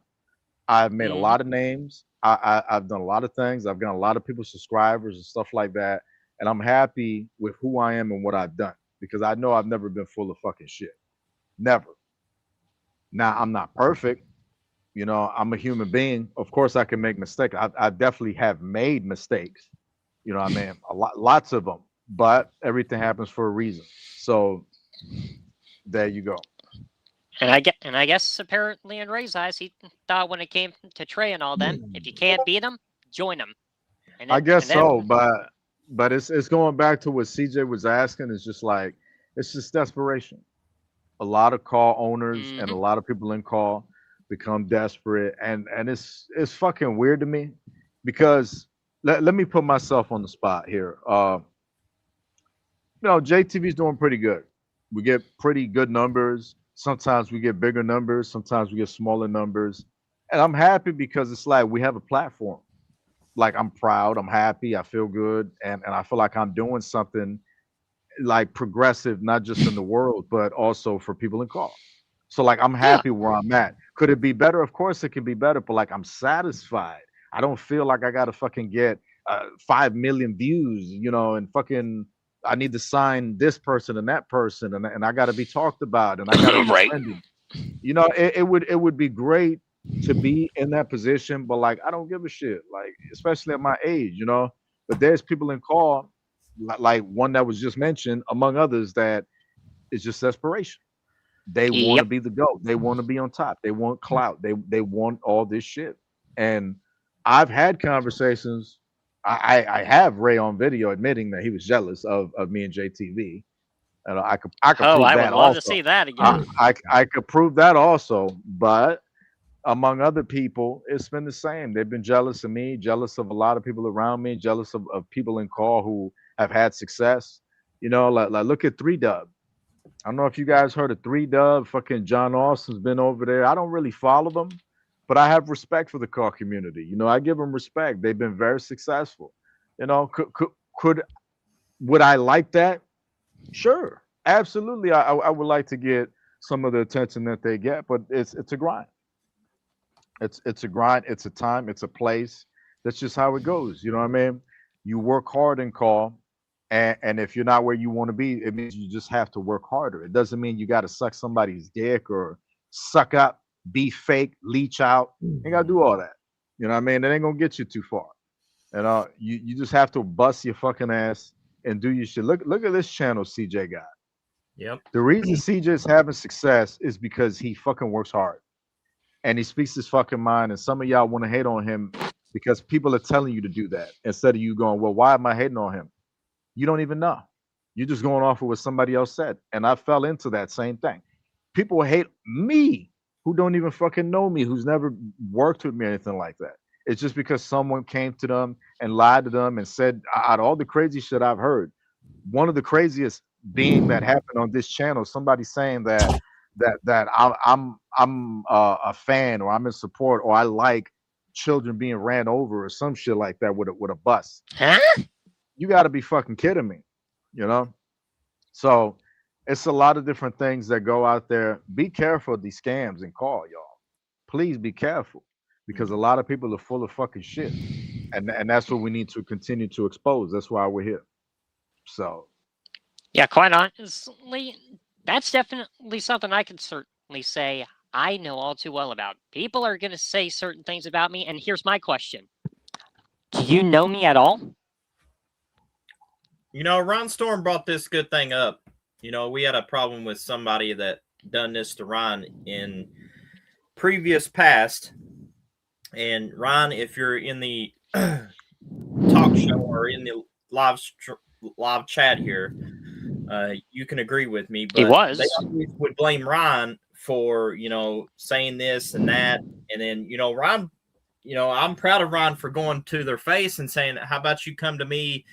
I've made a lot of names. I've done a lot of things. I've gotten a lot of people subscribers and stuff like that. And I'm happy with who I am and what I've done because I know I've never been full of fucking shit. Never. Now I'm not perfect. I'm a human being. Of course, I can make mistakes. I definitely have made mistakes. I mean, lots of them. But everything happens for a reason. So there you go. And I guess apparently in Ray's eyes, he thought when it came to Trey and all them, if you can't beat them, join them. I guess so, but it's going back to what CJ was asking. It's just like it's just desperation. A lot of call owners and a lot of people in call become desperate, and it's fucking weird to me because let me put myself on the spot here. JTV's doing pretty good. We get pretty good numbers. Sometimes we get bigger numbers. Sometimes we get smaller numbers. And I'm happy because it's like we have a platform. Like I'm proud. I'm happy. I feel good. And I feel like I'm doing something like progressive, not just in the world, but also for people in call. So like I'm happy where I'm at. Could it be better? Of course it can be better, but like I'm satisfied. I don't feel like I gotta fucking get 5 million views, and fucking I need to sign this person and that person, and I got to be talked about, and I got to be Right. trending. It would be great to be in that position, but like I don't give a shit, like especially at my age, But there's people in call, like one that was just mentioned, among others, that is just desperation. They want to be the GOAT. They want to be on top. They want clout. They want all this shit. And I've had conversations. I have Ray on video admitting that he was jealous of me and JTV, and I could prove I would that love also. to see that again. I could prove that also, but among other people, it's been the same. They've been jealous of me, jealous of a lot of people around me, jealous of people in call who have had success. Like look at 3Dub. I don't know if you guys heard of 3Dub. Fucking John Austin's been over there. I don't really follow them, but I have respect for the call community. I give them respect. They've been very successful. Would I like that? Sure, absolutely. I would like to get some of the attention that they get, but it's a grind. It's a grind. It's a time. It's a place. That's just how it goes. You know what I mean? You work hard and call, and if you're not where you want to be, it means you just have to work harder. It doesn't mean you got to suck somebody's dick or suck up, be fake, leech out. You ain't gotta do all that. You know what I mean? It ain't gonna get you too far. You just have to bust your fucking ass and do your shit. Look at this channel CJ got. Yep. The reason CJ is having success is because he fucking works hard. And he speaks his fucking mind. And some of y'all want to hate on him because people are telling you to do that instead of you going, well, why am I hating on him? You don't even know. You're just going off of what somebody else said. And I fell into that same thing. People hate me who don't even fucking know me, who's never worked with me or anything like that. It's just because someone came to them and lied to them and said, out of all the crazy shit I've heard, one of the craziest being that happened on this channel, somebody saying that I'm a fan or I'm in support or I like children being ran over or some shit like that with a bus. Huh? You got to be fucking kidding me, So it's a lot of different things that go out there. Be careful of these scams and call, y'all. please be careful because a lot of people are full of fucking shit, and that's what we need to continue to expose. That's why we're here. So Yeah, quite honestly, that's definitely something I can certainly say I know all too well about. People are going to say certain things about me, and here's my question. Do you know me at all? You know, Ron Storm brought this good thing up. You know, we had a problem with somebody that done this to Ron in previous past. And Ron, if you're in the talk show or in the live chat here, you can agree with me. But He was. They always would blame Ron for, you know, saying this and that. And then, you know, Ron, you know, I'm proud of Ron for going to their face and saying, how about you come to me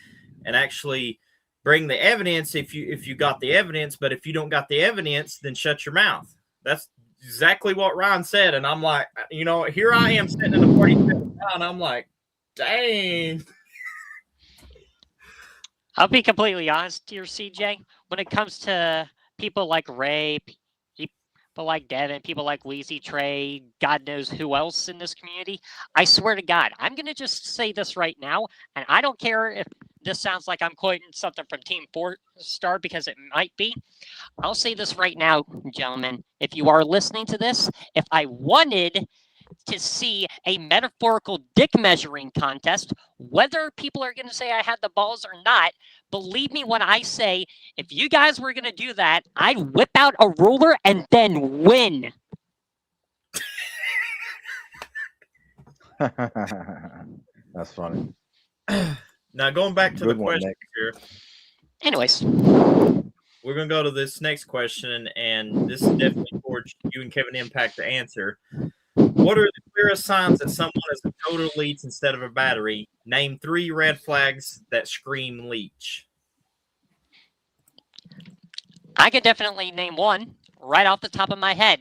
and actually bring the evidence if you got the evidence, but if you don't got the evidence, then shut your mouth. That's exactly what Ron said. And I'm like, you know, here I am sitting in a 47 pound. I'm like, dang. I'll be completely honest here, CJ. When it comes to people like Ray, people like Devin, people like Wheezy, Trey, God knows who else in this community, I swear to God, I'm going to just say this right now, and I don't care if this sounds like I'm quoting something from Team 4-Star because it might be. I'll say this right now, gentlemen. If you are listening to this, if I wanted to see a metaphorical dick measuring contest, whether people are going to say I had the balls or not, believe me when I say, if you guys were going to do that, I'd whip out a ruler and then win. That's funny. Now, going back to Good the one, question Nick. here, Anyways, we're going to go to this next question, and this is definitely for you and Kevin Impact to answer. What are the clearest signs that someone is a total leech instead of a battery? Name 3 red flags that scream leech. I could definitely name one right off the top of my head.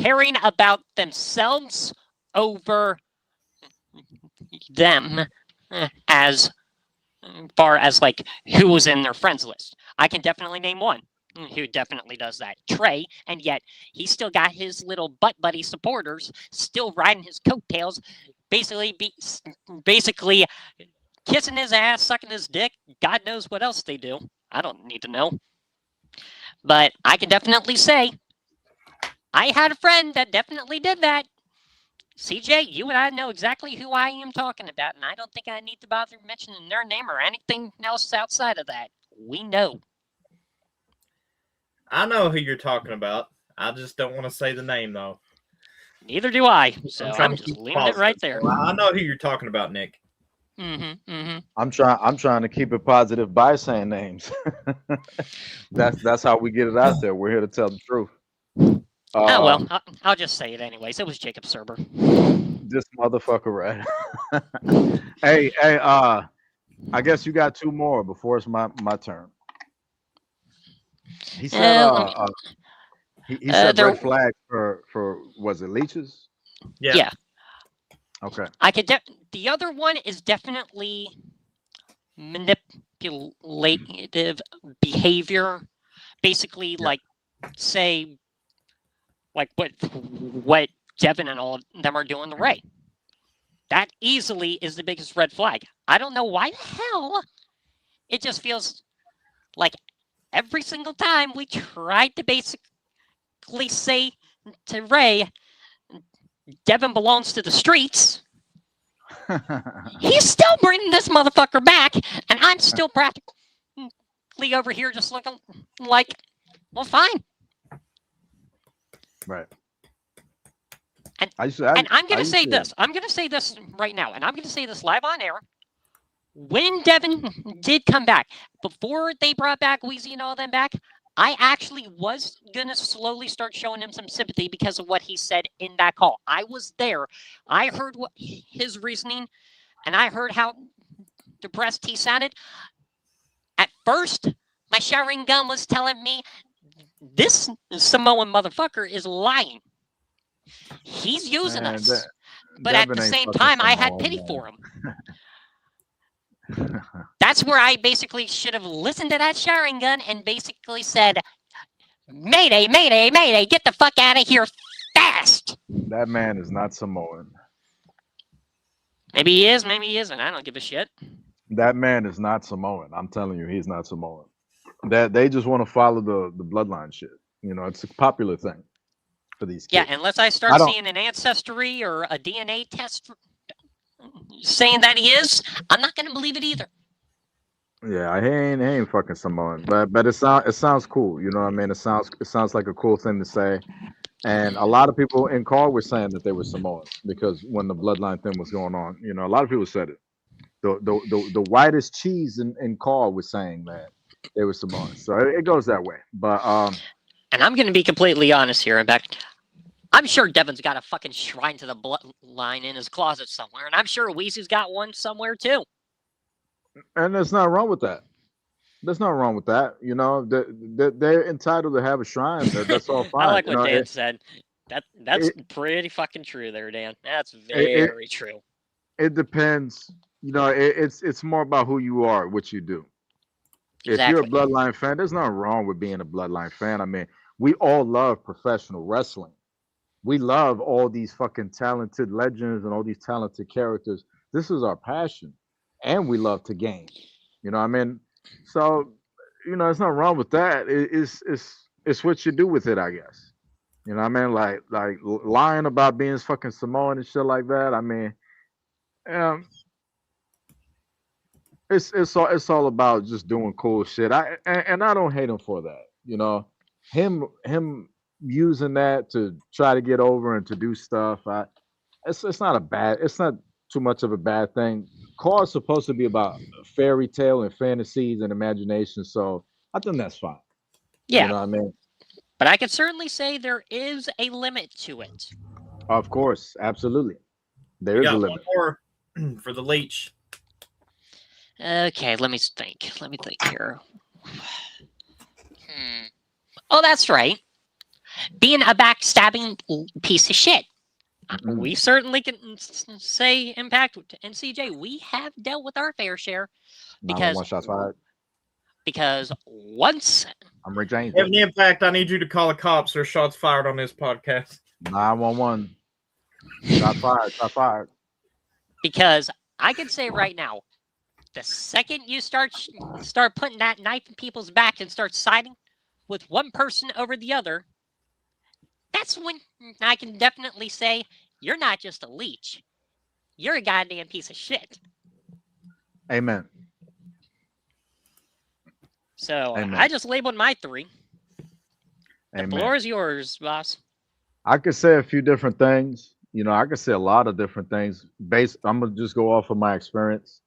Caring about themselves over them as far as like who was in their friends list. I can definitely name one who definitely does that. Trey, and yet he still got his little butt buddy supporters still riding his coattails, basically kissing his ass, sucking his dick. God knows what else they do. I don't need to know. But I can definitely say I had a friend that definitely did that. CJ, you and I know exactly who I am talking about, and I don't think I need to bother mentioning their name or anything else outside of that. We know. I know who you're talking about. I just don't want to say the name, though. Neither do I. So trying I'm to just keep leaving it right there. Well, I know who you're talking about, Nick. I'm trying to keep it positive by saying names. That's how we get it out there. We're here to tell the truth. Oh well, I'll just say it anyways. It was Jacob Serber. This motherfucker, right? Hey, I guess you got 2 more before it's my turn. He said he said red flag for was it leeches? Yeah. Okay. I could the other one is definitely manipulative behavior. Basically, like say like what Devin and all of them are doing to Ray. That easily is the biggest red flag. I don't know why the hell it just feels like every single time we tried to basically say to Ray, Devin belongs to the streets, he's still bringing this motherfucker back, and I'm still practically over here just looking like, well, fine. Right. And I'm going to say this. I'm going to say this right now, and I'm going to say this live on air. When Devin did come back, before they brought back Wheezy and all them back, I actually was going to slowly start showing him some sympathy because of what he said in that call. I was there. I heard what his reasoning, and I heard how depressed he sounded. At first, my showering gun was telling me this Samoan motherfucker is lying. He's using us. But at the same time, I had pity for him. That's where I basically should have listened to that showering gun and basically said, Mayday, Mayday, Mayday, get the fuck out of here fast. That man is not Samoan. Maybe he is, maybe he isn't. I don't give a shit. That man is not Samoan. I'm telling you, he's not Samoan. That they just want to follow the bloodline shit. You know, it's a popular thing for these kids. Yeah, unless I start seeing an ancestry or a DNA test saying that he is, I'm not going to believe it either. Yeah, he ain't fucking Samoan, but it sounds cool. You know what I mean? It sounds like a cool thing to say. And a lot of people in Call were saying that they were Samoan because when the bloodline thing was going on, you know, a lot of people said it. The whitest cheese in Call was saying that they were Samoan. So it goes that way. But and I'm going to be completely honest here. In fact, I'm sure Devin's got a fucking shrine to the bloodline in his closet somewhere, and I'm sure Weezy's got one somewhere too. And there's nothing wrong with that. There's nothing wrong with that. You know, they're entitled to have a shrine. That's all fine. I like what Dan said. That's pretty fucking true there, Dan. That's very true. It depends. You know, it's more about who you are, what you do. Exactly. If you're a Bloodline fan, there's nothing wrong with being a Bloodline fan. I mean, we all love professional wrestling. We love all these fucking talented legends and all these talented characters. This is our passion. And we love to game. You know what I mean? So, you know, it's not wrong with that. It's what you do with it, I guess. You know what I mean? Like lying about being fucking Samoan and shit like that. I mean, it's all about just doing cool shit. I don't hate him for that. You know, him using that to try to get over and to do stuff. It's not too much of a bad thing. Car is supposed to be about fairy tale and fantasies and imagination, so I think that's fine. Yeah, you know what I mean. But I can certainly say there is a limit to it. Of course, absolutely, there is a limit. One more for the leech. Okay, let me think here. Oh, that's right. Being a backstabbing piece of shit. Mm-hmm. We certainly can say Impact and CJ. We have dealt with our fair share because once I'm Rick James. Kevin Impact, I need you to call the cops. There's shots fired on this podcast. 911. Shot fired. Shot fired. Because I can say right now, the second you start putting that knife in people's back and start siding with one person over the other, that's when I can definitely say you're not just a leech. You're a goddamn piece of shit. Amen. So Amen. I just labeled my 3. The floor is yours, boss. I could say a few different things. You know, I could say a lot of different things. I'm gonna just go off of my experience.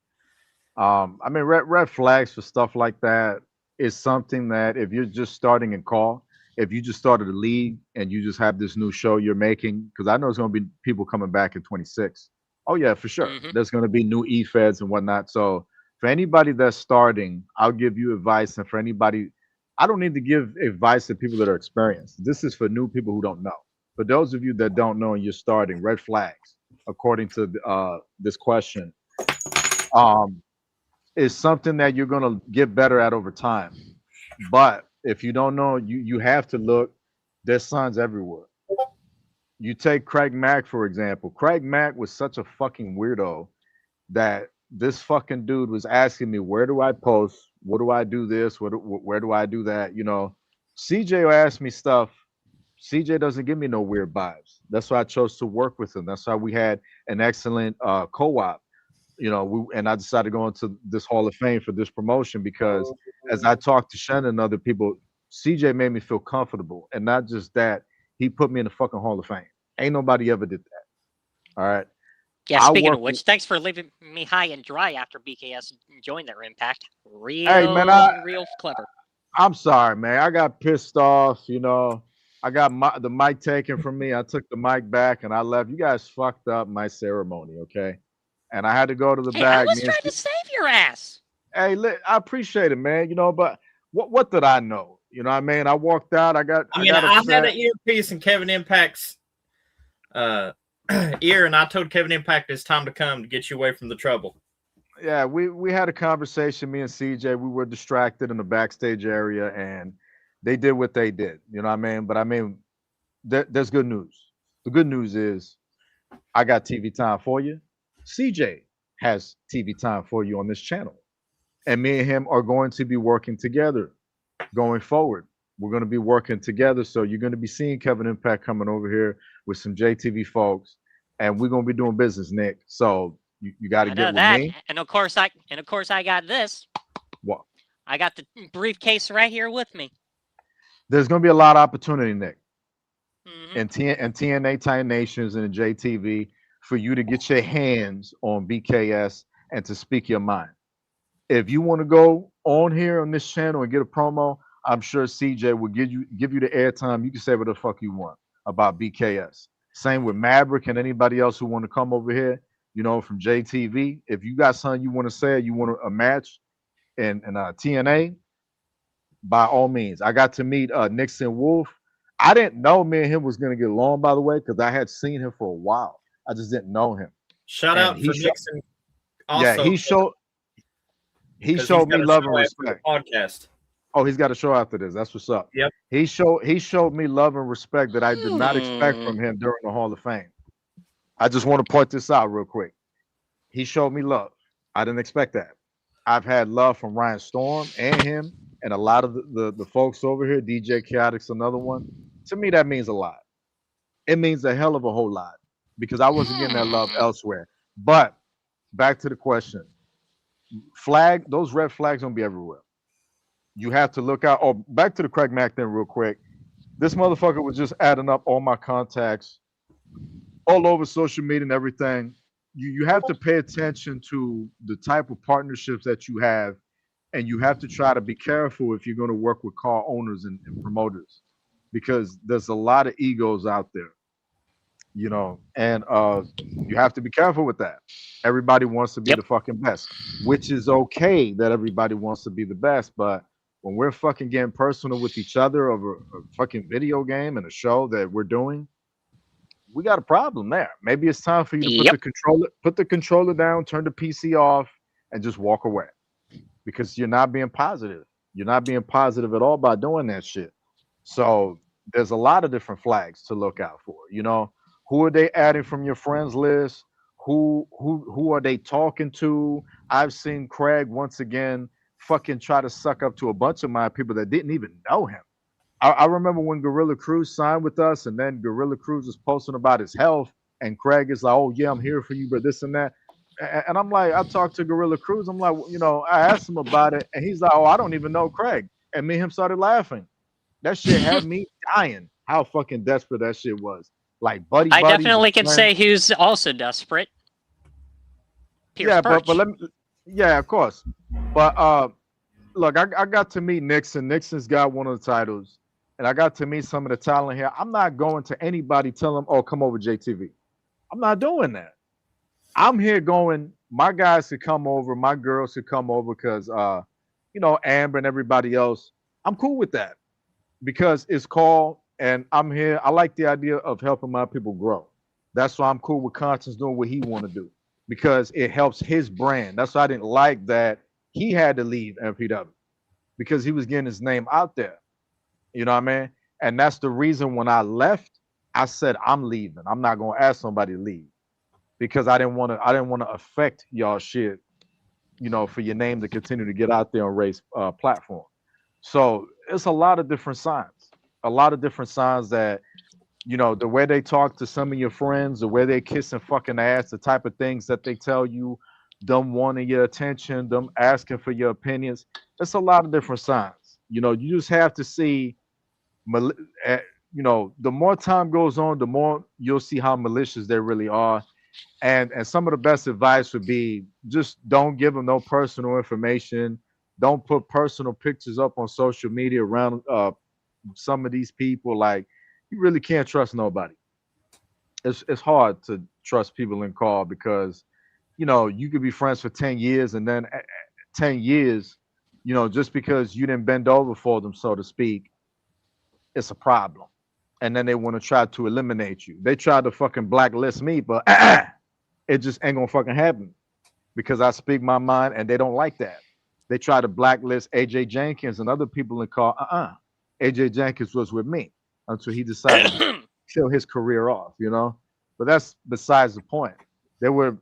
I mean, red flags for stuff like that is something that if you're just starting in Call, if you just started a league and you just have this new show you're making, because I know there's going to be people coming back in 26. Oh, yeah, for sure. Mm-hmm. There's going to be new E-Feds and whatnot. So for anybody that's starting, I'll give you advice. And for anybody, I don't need to give advice to people that are experienced. This is for new people who don't know. For those of you that don't know and you're starting, red flags, according to this question, is something that you're going to get better at over time. But if you don't know, you have to look. There's signs everywhere. You take Craig Mack, for example. Craig Mack was such a fucking weirdo that this fucking dude was asking me, where do I post? What do I do this? Where do I do that? You know, CJ will ask me stuff. CJ doesn't give me no weird vibes. That's why I chose to work with him. That's why we had an excellent co-op. You know, and I decided to go into this Hall of Fame for this promotion because as I talked to Shannon and other people, CJ made me feel comfortable. And not just that, he put me in the fucking Hall of Fame. Ain't nobody ever did that. All right. Yeah, speaking of which, thanks for leaving me high and dry after BKS joined their Impact. Real clever. I'm sorry, man. I got pissed off, you know. I got the mic taken from me. I took the mic back and I left. You guys fucked up my ceremony, okay? And I had to go to the back. I was trying to save your ass. Hey, I appreciate it, man. You know, but what did I know? You know what I mean? I walked out. I had an earpiece in Kevin Impact's ear, and I told Kevin Impact it's time to come to get you away from the trouble. Yeah, we had a conversation, me and CJ. We were distracted in the backstage area, and they did what they did. You know what I mean? But I mean, there's good news. The good news is I got TV time for you. CJ has TV time for you on this channel. And me and him are going to be working together going forward. We're going to be working together. So you're going to be seeing Kevin Impact coming over here with some JTV folks. And we're going to be doing business, Nick. So you got to I get know with that. me. And of course I got this. What? I got the briefcase right here with me. There's going to be a lot of opportunity, Nick, Mhm. and TNA Titan Nations and the JTV for you to get your hands on BKS and to speak your mind. If you want to go on here on this channel and get a promo, I'm sure CJ will give you the airtime. You can say whatever the fuck you want about BKS. Same with Maverick and anybody else who want to come over here, you know, from JTV. If you got something you want to say, you want a match in TNA, by all means. I got to meet Nixon Wolf. I didn't know me and him was gonna get along, by the way, because I had seen him for a while. I just didn't know him. Shout And out he for sho- Nixon. Yeah, Also, he showed 'cause showed he's me got a love show and after the respect. podcast. Oh, he's got a show after this. That's what's up. Yep. He showed me love and respect that I did not expect from him during the Hall of Fame. I just want to point this out real quick. He showed me love. I didn't expect that. I've had love from Ryan Storm and him and a lot of the folks over here. DJ Chaotic's another one. To me, that means a lot. It means a hell of a whole lot because I wasn't getting that love elsewhere. But back to the question. Those red flags gonna be everywhere. You have to look out. Oh, back to the Craig Mack thing real quick. This motherfucker was just adding up all my contacts all over social media and everything. You have to pay attention to the type of partnerships that you have, and you have to try to be careful if you're going to work with car owners and promoters, because there's a lot of egos out there, you know, and you have to be careful with that. Everybody wants to be Yep. the fucking best, which is okay that everybody wants to be the best, but when we're fucking getting personal with each other over a fucking video game and a show that we're doing, we got a problem there. Maybe it's time for you to Yep. put the controller down, turn the PC off, and just walk away. Because you're not being positive. You're not being positive at all by doing that shit. So there's a lot of different flags to look out for. You know, who are they adding from your friends list? Who are they talking to? I've seen Craig once again fucking try to suck up to a bunch of my people that didn't even know him. I remember when Gorilla Cruz signed with us, and then Gorilla Cruz was posting about his health, and Craig is like, "Oh yeah, I'm here for you," but this and that. And I'm like, I talked to Gorilla Cruz. I'm like, you know, I asked him about it, and he's like, "Oh, I don't even know Craig." And me and him started laughing. That shit had me dying. How fucking desperate that shit was. Like, buddy. I definitely can say who's also desperate. Pierce Yeah, Birch. but let me. Yeah, of course. But look, I got to meet Nixon. Nixon's got one of the titles. And I got to meet some of the talent here. I'm not going to anybody tell them, "Oh, come over JTV." I'm not doing that. I'm here going, my guys could come over, my girls could come over because, you know, Amber and everybody else. I'm cool with that because it's called, and I'm here. I like the idea of helping my people grow. That's why I'm cool with Conscience doing what he want to do because it helps his brand. That's why I didn't like that he had to leave MPW because he was getting his name out there. You know what I mean? And that's the reason when I left, I said I'm leaving. I'm not gonna ask somebody to leave because I didn't want to affect y'all shit, you know, for your name to continue to get out there on race platform. So it's a lot of different signs. That, you know, the way they talk to some of your friends, the way they kiss and fucking ass, the type of things that they tell you, them wanting your attention, them asking for your opinions. It's a lot of different signs. You know, you just have to see. You know, the more time goes on, the more you'll see how malicious they really are. And some of the best advice would be just don't give them no personal information. Don't put personal pictures up on social media around some of these people. Like, you really can't trust nobody. It's hard to trust people in call because, you know, you could be friends for 10 years and then 10 years, you know, just because you didn't bend over for them, so to speak, it's a problem. And then they want to try to eliminate you. They tried to fucking blacklist me, but it just ain't gonna fucking happen because I speak my mind and they don't like that. They tried to blacklist AJ Jenkins and other people in call. AJ Jenkins was with me until he decided kill his career off, you know. But that's besides the point. There were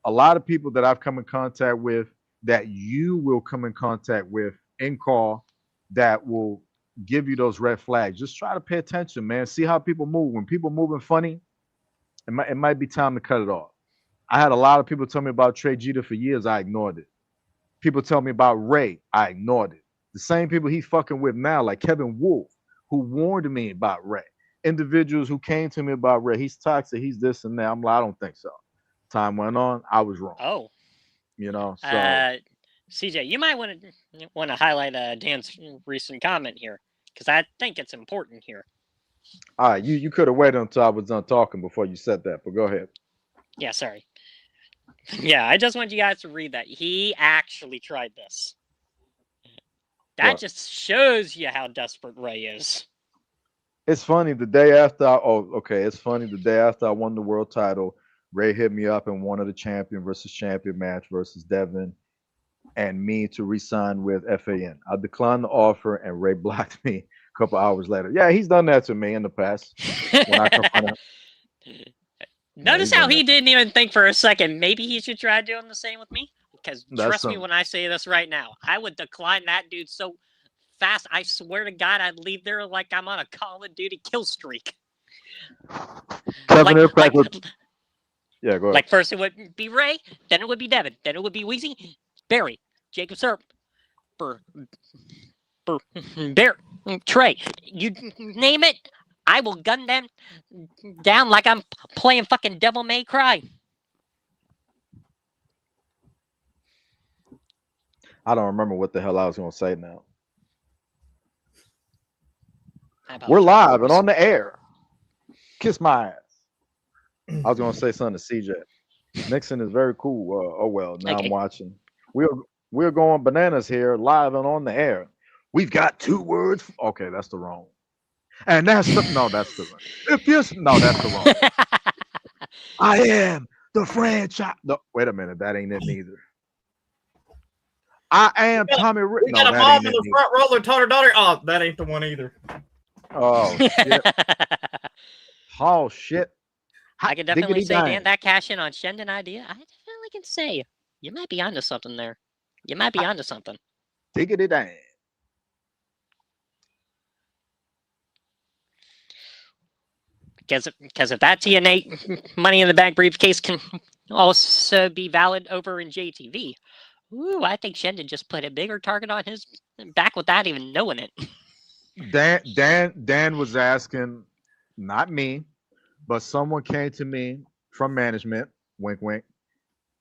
a lot of people that I've come in contact with that you will come in contact with in call that will give you those red flags. Just try to pay attention, man. See how people move. When people moving funny, it might be time to cut it off. I had a lot of people tell me about Trey Jeter for years. I ignored it. People tell me about Ray. I ignored it. The same people he's fucking with now, like Kevin Wolf, who warned me about Ray. Individuals who came to me about Ray. He's toxic. He's this and that. I'm like, I don't think so. Time went on. I was wrong. Oh, You know, so CJ, you might want to highlight Dan's recent comment here because I think it's important here. all right, you could have waited until I was done talking before you said that, but go ahead. Yeah, sorry. Yeah, I just want you guys to read that. He actually tried this. That What? just shows you how desperate Ray is. It's funny the day after it's funny the day after I won the world title, Ray hit me up and wanted a champion versus champion match versus Devin and me to re-sign with FAN. I declined the offer and Ray blocked me a couple hours later. Yeah, he's done that to me in the past. When I confronted him. Notice he's how done he that. didn't even think for a second. Maybe he should try doing the same with me. Because That's trust me some- when I say this right now, I would decline that dude so fast. I swear to God, I'd leave there like I'm on a Call of Duty kill streak. Kevin Impact like, would- Yeah, go ahead. like first it would be Ray, then it would be Devin, then it would be Weezy, Barry, Jacob Serp, Bear, Trey. You name it, I will gun them down like I'm playing fucking Devil May Cry. I don't remember what the hell I was gonna say now. I We're apologize. live and on the air. Kiss my ass. I was gonna say something to CJ. Nixon is very cool. Oh well, now Okay. I'm watching. We're going bananas here, live and on the air. We've got 2 words. Okay, that's the wrong. And that's the no, that's the wrong. If you no, that's the wrong. I am the franchise. No, wait a minute, that ain't it neither. I am Tommy Rick. We No, got a that mom ain't in it the front row, daughter, daughter. Oh, that ain't the one either. neither. Oh shit. Oh shit. I can definitely Diggity say, dang. Dan, that cash in on Shendon idea, I definitely can say you might be onto something there. You might be onto something. Diggity dang. Because if that TNA Money in the Bank briefcase can also be valid over in JTV, ooh, I think Shendon just put a bigger target on his back without even knowing it. Dan was asking, not me, but someone came to me from management, wink wink,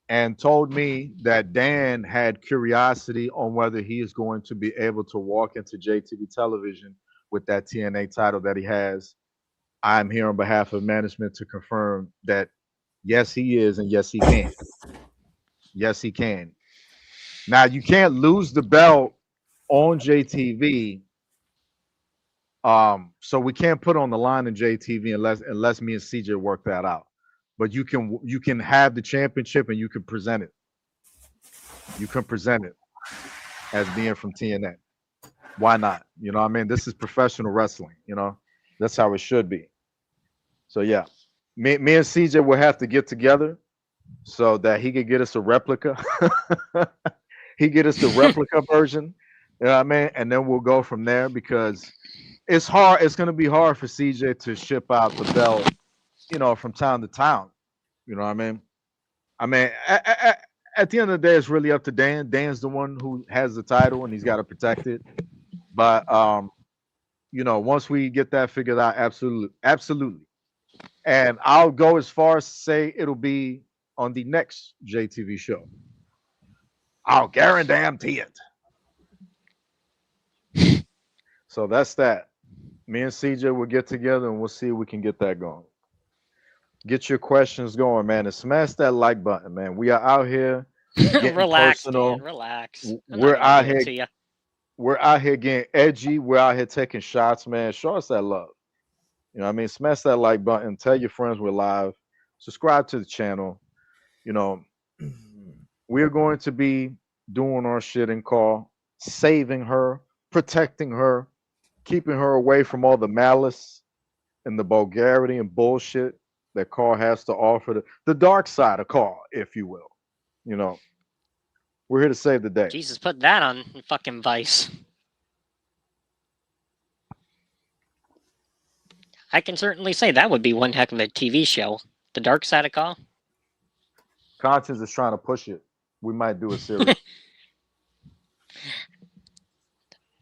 and told me that Dan had curiosity on whether he is going to be able to walk into JTV television with that TNA title that he has. I'm here on behalf of management to confirm that yes, he is, and yes, he can. Yes, he can. Now you can't lose the belt on JTV. So we can't put on the line in JTV unless me and CJ work that out. But you can have the championship and you can present it. You can present it as being from TNA. Why not? You know what I mean? This is professional wrestling, you know. That's how it should be. So yeah. Me and CJ will have to get together so that he could get us a replica. He get us the replica version. You know what I mean? And then we'll go from there because it's hard. It's going to be hard for CJ to ship out the belt, you know, from town to town. You know what I mean? I mean, at the end of the day, it's really up to Dan. Dan's the one who has the title and he's got to protect it. But you know, once we get that figured out, absolutely. And I'll go as far as to say it'll be on the next JTV show. I'll guarantee it. So that's that. Me and CJ will get together and we'll see if we can get that going. Get your questions going, man, and smash that like button, man. We are out here. Getting Relax, personal. Dan, relax. I'm We're not gonna out do it here- to ya. We're out here getting edgy. We're out here taking shots, man. Show us that love. You know what I mean? Smash that like button. Tell your friends we're live. Subscribe to the channel. You know, we're going to be doing our shit in call, saving her, protecting her, keeping her away from all the malice. and the vulgarity and bullshit that Carl has to offer, the dark side of Carl, if you will. You know, we're here to save the day. Jesus, put that on fucking Vice. I can certainly say that would be one heck of a TV show. The Dark Side of Carl. Conscience is trying to push it. We might do a series.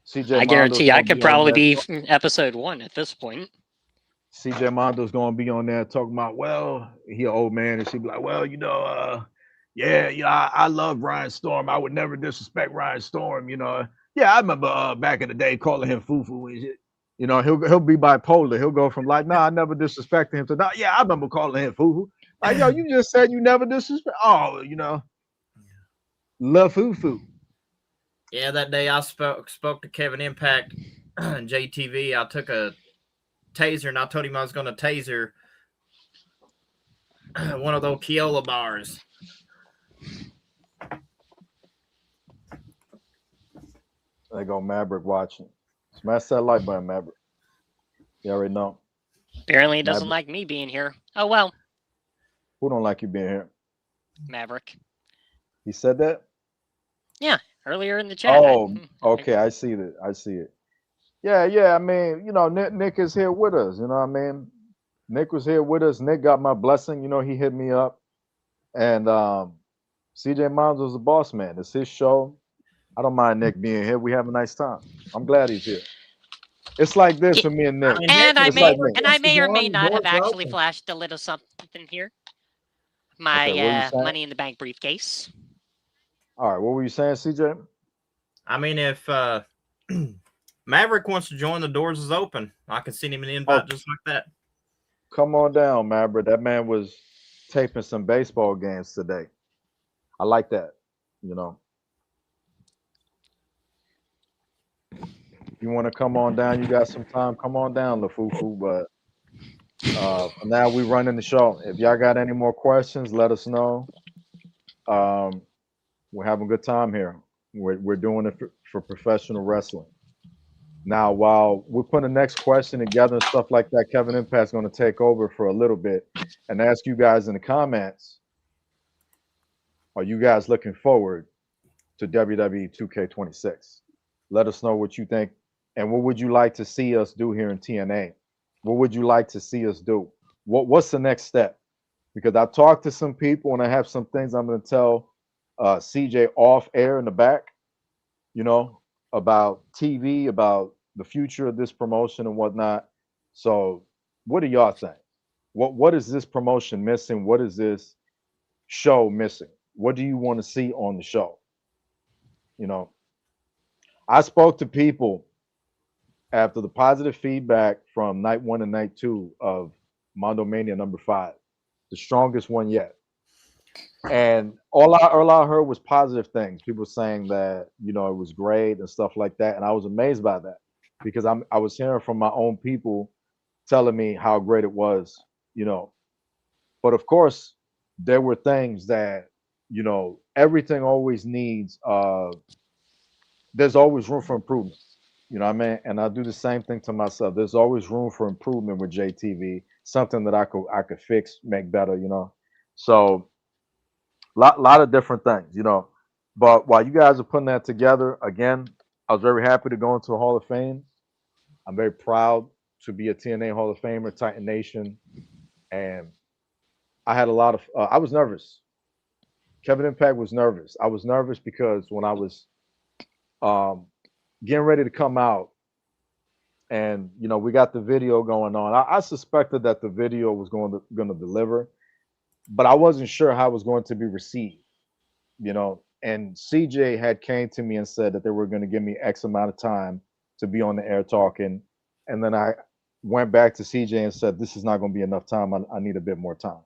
CJ I Mondo's guarantee I gonna could on probably there. be episode 1 at this point. CJ Mondo's gonna be on there talking about, well, he an old man, and she be like, well, I love Ryan Storm. I would never disrespect Ryan Storm. Yeah, I remember back in the day calling him foo-foo and shit. He'll be bipolar. He'll go from like, nah, I never disrespected him to, nah, yeah, I remember calling him foo-foo. Like, yo, you just said you never disrespect. Oh, love foo-foo. Yeah, that day I spoke to Kevin Impact and JTV. I took a taser and I told him I was going to taser one of those Keola bars. There go Maverick watching. Smash that like button, Maverick. You already know. Apparently he doesn't Maverick. like me being here. Oh well, Who don't like you being here? Maverick. He said that? Earlier in the chat. Oh, okay. I see it. I see it. Yeah. I mean, Nick is here with us. You know what I mean? Nick was here with us. Nick got my blessing. He hit me up. And CJ Miles was the boss man. It's his show. I don't mind Nick being here. We have a nice time. I'm glad he's here. It's like this for me and Nick. And I It's may, like me. and I may or may Doors not have actually open. flashed a little something here. My Okay, what were you saying? Money in the Bank briefcase. All right, what were you saying, CJ? I mean, if Maverick wants to join, the doors is open. I can send him an invite just like that. Come on down, Maverick. That man was taping some baseball games today. I like that. You want to come on down? You got some time? Come on down, LaFufu. But for now, we running the show. If y'all got any more questions, let us know. We're having a good time here. We're doing it for professional wrestling. Now, while we're putting the next question together and stuff like that, Kevin Impact's going to take over for a little bit and ask you guys in the comments, are you guys looking forward to WWE 2K26? Let us know what you think. And what would you like to see us do here in TNA? What would you like to see us do? What's the next step? Because I talked to some people and I have some things I'm going to tell CJ off air in the back, about TV, about the future of this promotion and whatnot. So what do y'all think? What is this promotion missing? What is this show missing? What do you want to see on the show? I spoke to people after the positive feedback from night 1 and night 2 of Mondo Mania number 5, the strongest one yet. And all I heard was positive things. People saying that, it was great and stuff like that. And I was amazed by that because I was hearing from my own people telling me how great it was, But of course, there were things that, everything always needs, there's always room for improvement. You know what I mean? And I do the same thing to myself. There's always room for improvement with JTV, something that I could fix, make better, So lot of different things, But while you guys are putting that together, again, I was very happy to go into a Hall of Fame. I'm very proud to be a TNA Hall of Famer, Titan Nation. And I had a lot of, I was nervous. Kevin Impact was nervous. I was nervous because when I was getting ready to come out and, we got the video going on, I suspected that the video was going to deliver, but I wasn't sure how it was going to be received, and CJ had came to me and said that they were going to give me X amount of time to be on the air talking. And then I went back to CJ and said, this is not going to be enough time. I need a bit more time.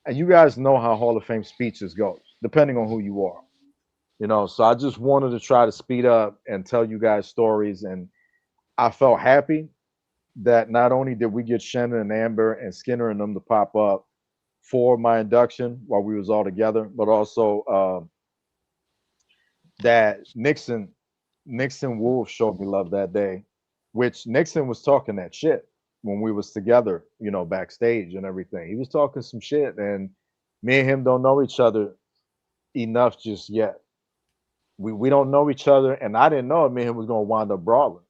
And you guys know how Hall of Fame speeches go, depending on who you are, so I just wanted to try to speed up and tell you guys stories. And I felt happy that not only did we get Shannon and Amber and Skinner and them to pop up for my induction while we was all together, but also that Nixon Wolf showed me love that day, which Nixon was talking that shit. when we was together, backstage and everything. He was talking some shit, and me and him don't know each other enough just yet. We don't know each other, and I didn't know me and him was gonna wind up brawling.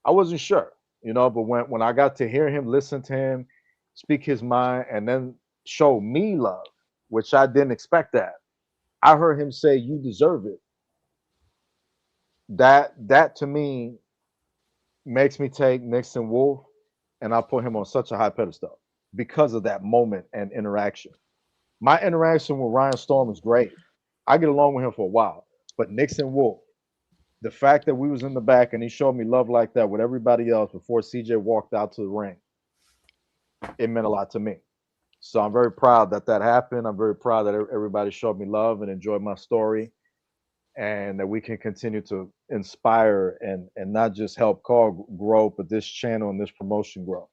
I wasn't sure, but when I got to hear him, listen to him speak his mind, and then show me love, which I didn't expect that. I heard him say, "You deserve it." That to me makes me take Nixon Wolf, and I put him on such a high pedestal because of that moment and interaction. My interaction with Ryan Storm is great. I get along with him for a while, but Nixon Wolf, the fact that we was in the back and he showed me love like that with everybody else before CJ walked out to the ring, it meant a lot to me. So I'm very proud that happened. I'm very proud that everybody showed me love and enjoyed my story, and that we can continue to inspire and not just help Carl grow, but this channel and this promotion grow.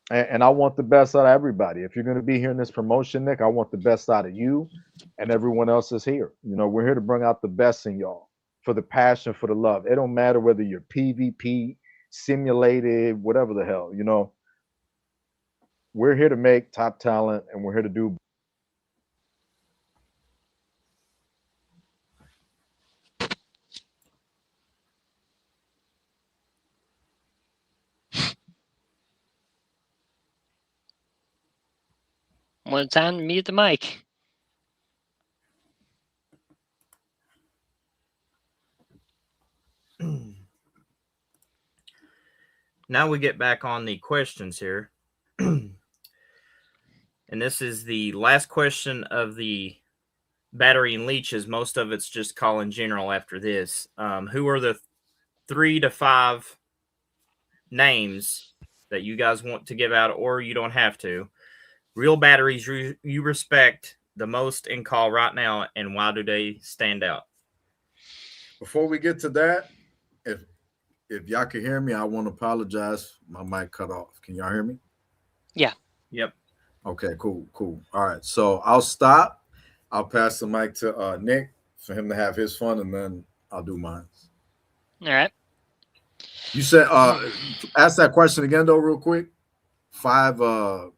And I want the best out of everybody. If you're going to be here in this promotion, Nick, I want the best out of you and everyone else is here. We're here to bring out the best in y'all, for the passion, for the love. It don't matter whether you're PvP, simulated, whatever the hell, We're here to make top talent, and we're here to do. One time to mute the mic. Now we get back on the questions here. And this is the last question of the Battery and Leeches. Most of it's just call in general after this. Who are the 3 to 5 names that you guys want to give out, or you don't have to? Real batteries you respect the most in call right now, and why do they stand out? Before we get to that, if y'all can hear me, I want to apologize. My mic cut off. Can y'all hear me? Yeah. Yep. Okay, cool. All right, so I'll stop. I'll pass the mic to Nick for him to have his fun, and then I'll do mine. All right. You said, ask that question again, though, real quick. 5, what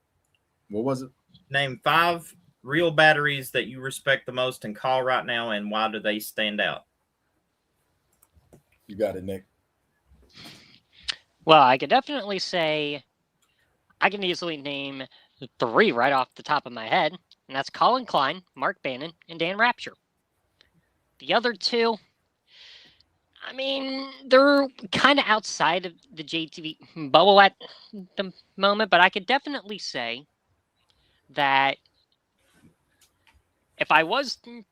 was it? Name 5 real batteries that you respect the most in call right now, and why do they stand out? You got it, Nick. Well, I could definitely say I can easily name 3 right off the top of my head, and that's Colin Klein, Mark Bannon, and Dan Rapture. The other 2, I mean, they're kind of outside of the JTV bubble at the moment, but I could definitely say that if I was to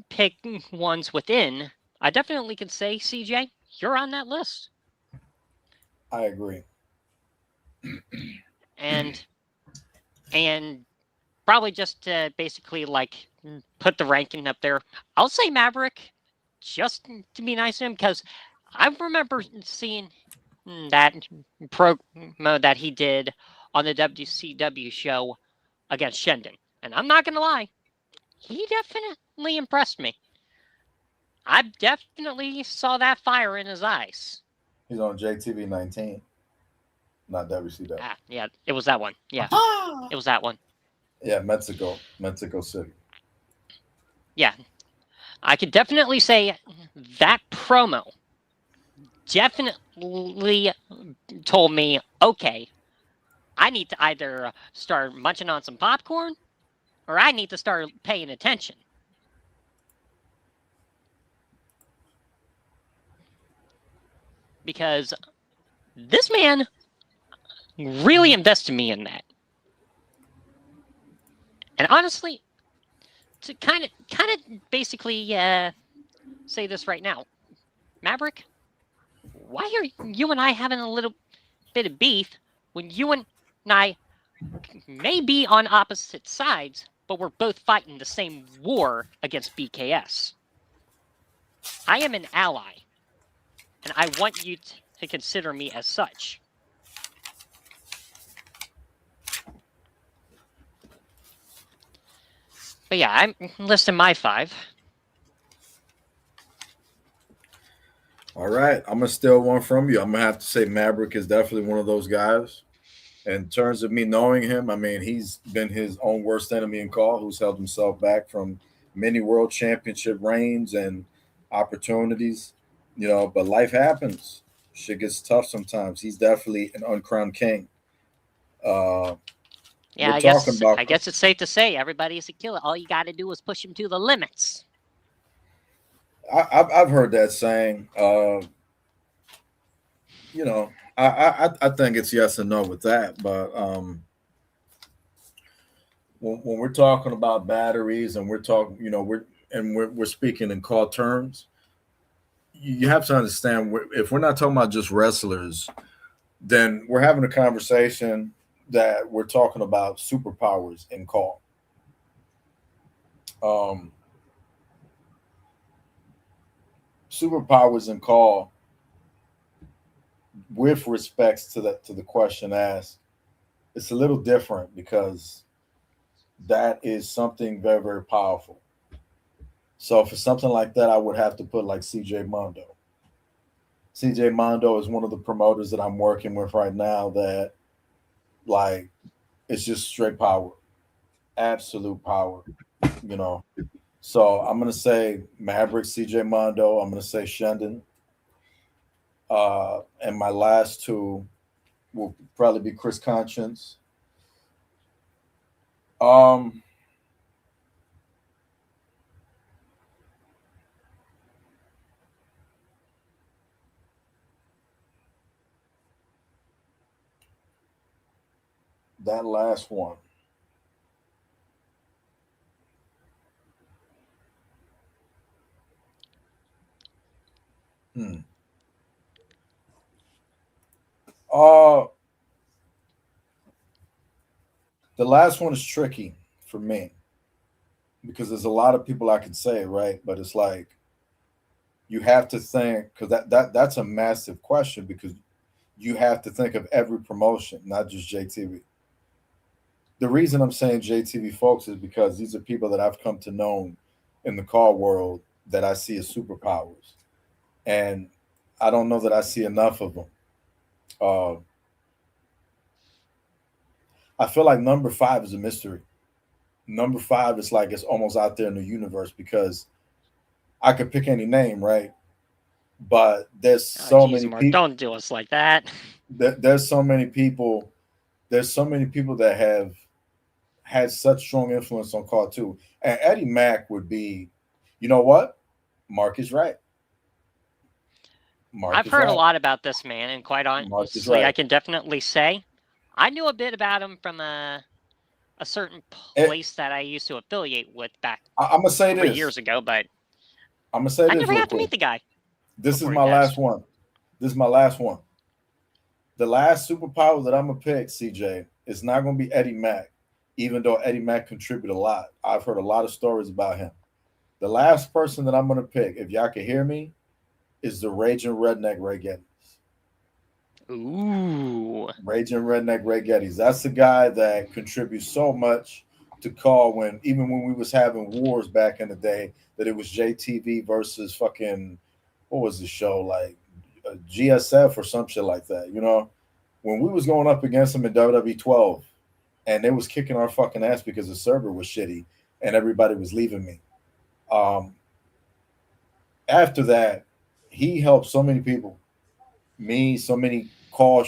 pick ones within, I definitely could say, CJ, you're on that list. I agree. And probably just to basically like put the ranking up there, I'll say Maverick, just to be nice to him, because I remember seeing that promo that he did on the WCW show against Shendon. And I'm not going to lie, he definitely impressed me. I definitely saw that fire in his eyes. He's on JTV 19, not WCW. Yeah, it was that one. Yeah, it was that one. Yeah, Mexico City. Yeah, I could definitely say that promo definitely told me, okay, I need to either start munching on some popcorn or I need to start paying attention. Because this man really invested me in that. And honestly, to kind of basically say this right now, Maverick, why are you and I having a little bit of beef when you and I may be on opposite sides, but we're both fighting the same war against BKS? I am an ally, and I want you to consider me as such. But yeah, I'm listing my 5. All right, I'm going to steal one from you. I'm going to have to say Maverick is definitely one of those guys. In terms of me knowing him, I mean, he's been his own worst enemy in call, who's held himself back from many world championship reigns and opportunities, but life happens. Shit gets tough sometimes. He's definitely an uncrowned king. Yeah, I guess it's safe to say everybody's a killer. All you got to do is push him to the limits. I've heard that saying. I think it's yes and no with that, but when we're talking about batteries and we're talking, we're speaking in call terms, you have to understand if we're not talking about just wrestlers, then we're having a conversation that we're talking about superpowers in call. Superpowers in call, with respects to the question asked, it's a little different because that is something very, very powerful. So for something like that, I would have to put like CJ Mondo. CJ Mondo is one of the promoters that I'm working with right now that, like, it's just straight power, absolute power, So I'm going to say Maverick, CJ Mondo. I'm going to say Shendon. And my last two will probably be Chris Conscience. That last one. The last one is tricky for me because there's a lot of people I could say, right? But it's like you have to think, because that's a massive question, because you have to think of every promotion, not just JTV. The reason I'm saying JTV folks is because these are people that I've come to know in the call world that I see as superpowers. And I don't know that I see enough of them. I feel like number 5 is a mystery. Number 5 is like it's almost out there in the universe because I could pick any name, right? But there's many people. Don't do us like that. There's so many people. There's so many people that have had such strong influence on call too. And Eddie Mack would be, you know what? Mark is right. I've heard a lot about this man, and quite honestly, I can definitely say I knew a bit about him from a certain place that I used to affiliate with back. I'm gonna say 3 years ago, but I'm gonna say I never got to meet the guy. This is my last one. This is my last one. The last superpower that I'm gonna pick, CJ, is not gonna be Eddie Mack, even though Eddie Mack contributed a lot. I've heard a lot of stories about him. The last person that I'm gonna pick, if y'all can hear me, is the Raging Redneck Ray Geddes. Ooh. Raging Redneck Ray Geddes. That's the guy that contributes so much to call even when we was having wars back in the day, that it was JTV versus fucking, what was the show, like GSF or some shit like that, when we was going up against them in WWE 12 and they was kicking our fucking ass because the server was shitty and everybody was leaving me. After that, he helped so many people, so many call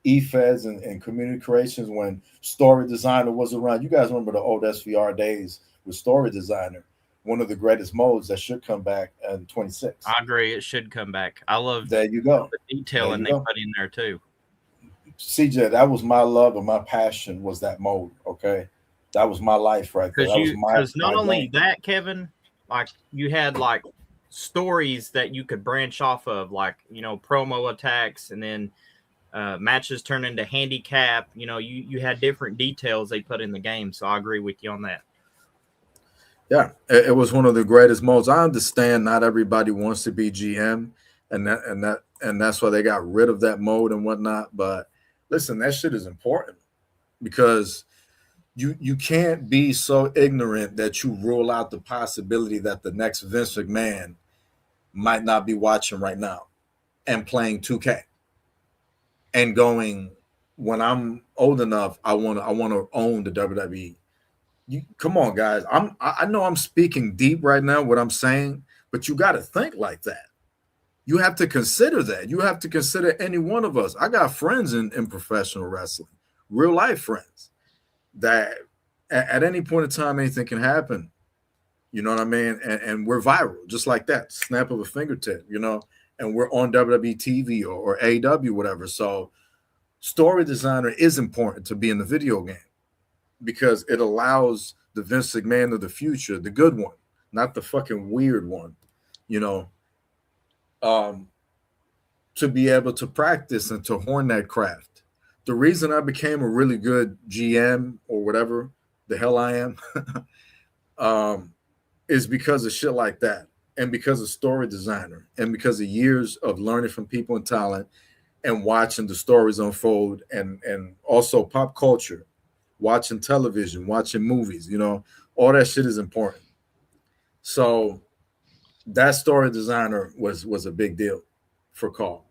E-Feds and community creations when Story Designer was around. You guys remember the old SVR days with Story Designer, one of the greatest modes that should come back in 26. I agree. It should come back. I love there you go. The detailing they put in there too. CJ, that was my love and my passion was that mode. Okay. That was my life right there. Because not only that, Kevin, like you had like stories that you could branch off of, like, promo attacks, and then matches turn into handicap. You had different details they put in the game. So I agree with you on that. Yeah, it was one of the greatest modes. I understand not everybody wants to be GM, and that's why they got rid of that mode and whatnot. But listen, that shit is important because you can't be so ignorant that you rule out the possibility that the next Vince McMahon might not be watching right now and playing 2K and going, when I'm old enough, I want to own the WWE. Come on, guys. I know I'm speaking deep right now, what I'm saying, but you got to think like that. You have to consider that. You have to consider any one of us. I got friends in professional wrestling, real life friends, that at any point in time, anything can happen. You know what I mean? And we're viral, just like that, snap of a fingertip, you know, and we're on WWE TV or AEW, whatever. So story designer is important to be in the video game because it allows the Vince McMahon of the future, the good one, not the fucking weird one, you know, to be able to practice and to hone that craft. The reason I became a really good GM or whatever the hell I am is because of shit like that, and because of story designer, and because of years of learning from people and talent and watching the stories unfold, and also pop culture, watching television, watching movies, you know, all that shit is important. So that story designer was a big deal for Carl.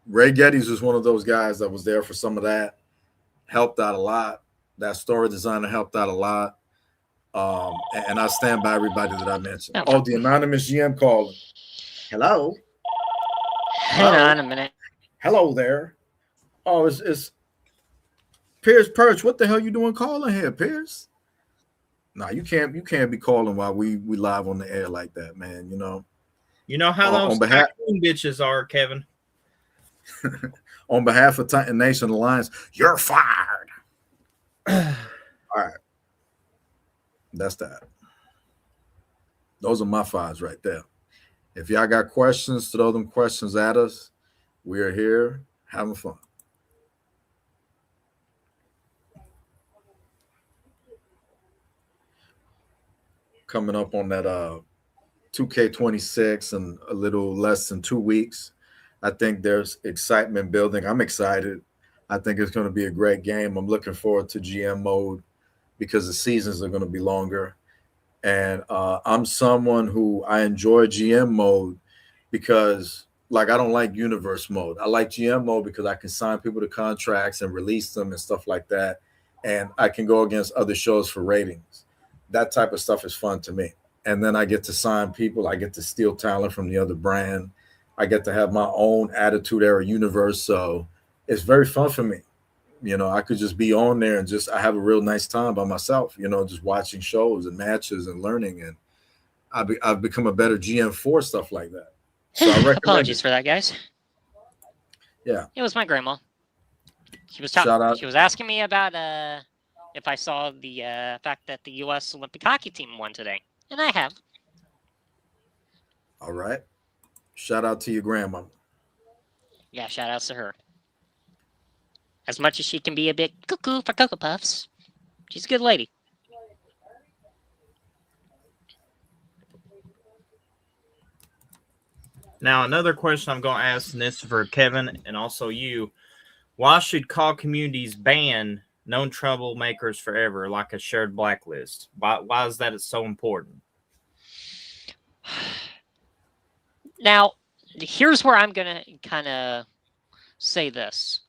Ray Geddes was one of those guys that was there for some of that, helped out a lot. That story designer helped out a lot. And I stand by everybody that I mentioned. Oh, the anonymous GM calling. Hello. Hang on a minute. Hello there. Oh, it's Pierce Perch. What the hell you doing calling here, Pierce? Nah, you can't be calling while we live on the air like that, man. You know. You know how those bitches are, Kevin. On behalf of Titan Nation Alliance, you're fired. All right. That's that. Those are my fives right there. If y'all got questions, throw them questions at us. We are here having fun. Coming up on that 2K26 in a little less than 2 weeks. I think there's excitement building. I'm excited. I think it's going to be a great game. I'm looking forward to GM mode because the seasons are going to be longer. And I'm someone who I enjoy GM mode because, like, I don't like universe mode. I like GM mode because I can sign people to contracts and release them and stuff like that. And I can go against other shows for ratings. That type of stuff is fun to me. And then I get to sign people. I get to steal talent from the other brand. I get to have my own Attitude Era universe. So it's very fun for me. You know, I could just be on there and I have a real nice time by myself, you know, just watching shows and matches and learning. And I've become a better GM for stuff like that. So I recommend Apologies for that, guys. Yeah. It was my grandma. She was talking. She was asking me about if I saw the fact that the U.S. Olympic hockey team won today, and I have. All right. Shout out to your grandma. Yeah, shout outs to her. As much as she can be a bit cuckoo for Cocoa Puffs, she's a good lady. Now, another question I'm going to ask, and this is for Kevin and also you. Why should COD communities ban known troublemakers forever, like a shared blacklist? Why is that so important? Now, here's where I'm going to kind of say this.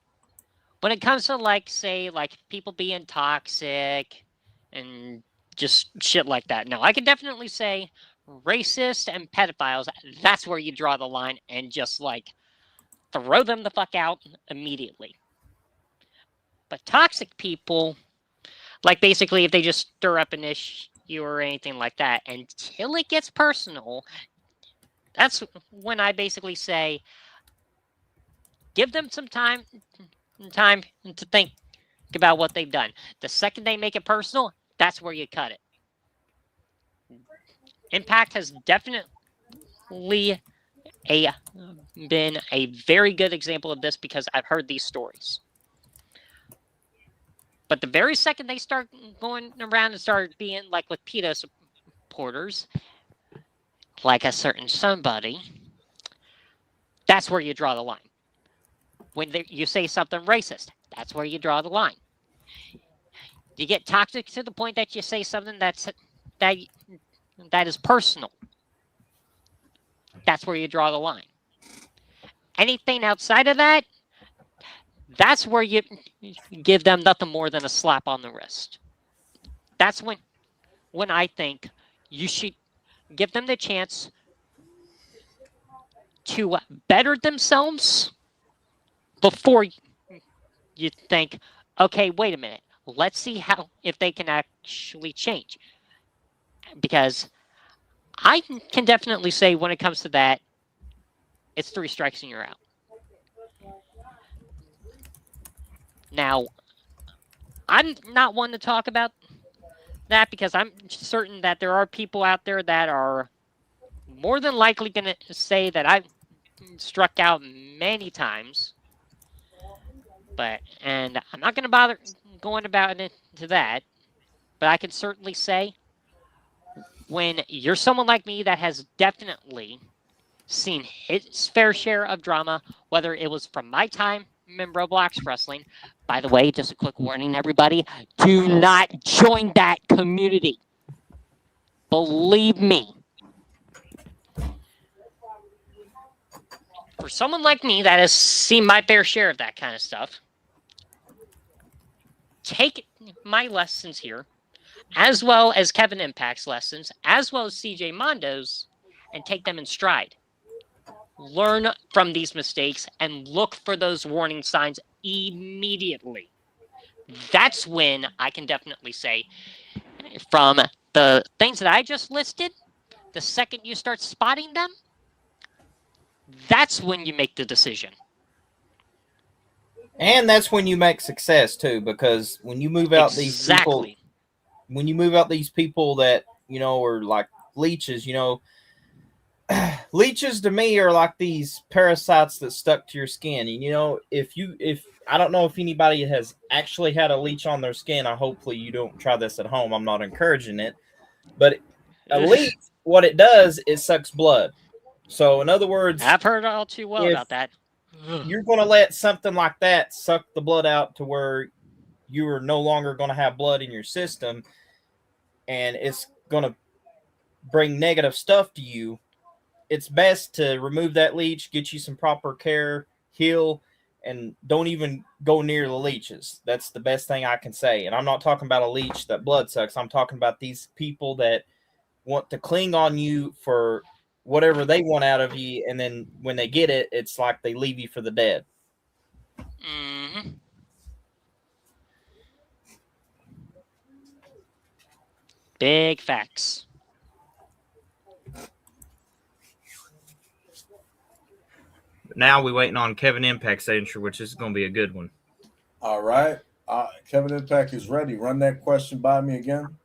When it comes to, like, say, like, people being toxic and just shit like that. Now, I can definitely say racist and pedophiles, that's where you draw the line and just, like, throw them the fuck out immediately. But toxic people, like, basically if they just stir up an issue or anything like that, until it gets personal, that's when I basically say, give them some time to think about what they've done. The second they make it personal, that's where you cut it. Impact has definitely been a very good example of this because I've heard these stories. But the very second they start going around and start being like with PETA supporters, like a certain somebody, that's where you draw the line. When you say something racist, that's where you draw the line. You get toxic to the point that you say something that is personal. That's where you draw the line. Anything outside of that, that's where you give them nothing more than a slap on the wrist. That's when I think you should give them the chance to better themselves before you think, okay, wait a minute, let's see if they can actually change. Because I can definitely say when it comes to that, it's 3 strikes and you're out. Now, I'm not one to talk about that because I'm certain that there are people out there that are more than likely going to say that I've struck out many times. And I'm not going to bother going about into that. But I can certainly say when you're someone like me that has definitely seen his fair share of drama, whether it was from my time in Roblox Wrestling. By the way, just a quick warning, everybody, do not join that community. Believe me. For someone like me that has seen my fair share of that kind of stuff, take my lessons here, as well as Kevin Impact's lessons, as well as CJ Mondo's, and take them in stride. Learn from these mistakes and look for those warning signs immediately. That's when I can definitely say, from the things that I just listed, the second you start spotting them, that's when you make the decision. And that's when you make success too, because when you move out these people, when you move out these people that, you know, are like leeches, you know, leeches to me are like these parasites that stuck to your skin. And, you know, if I don't know if anybody has actually had a leech on their skin, hopefully you don't try this at home. I'm not encouraging it, but a leech, what it does, it sucks blood. So in other words, I've heard all too well about that. You're going to let something like that suck the blood out to where you are no longer going to have blood in your system, and it's going to bring negative stuff to you. It's best to remove that leech, get you some proper care, heal, and don't even go near the leeches. That's the best thing I can say. And I'm not talking about a leech that blood sucks. I'm talking about these people that want to cling on you for whatever they want out of you, and then when they get it, it's like they leave you for the dead. Mm-hmm. Big facts. Now we're waiting on Kevin Impact's answer, which is going to be a good one. All right. Kevin Impact is ready. Run that question by me again.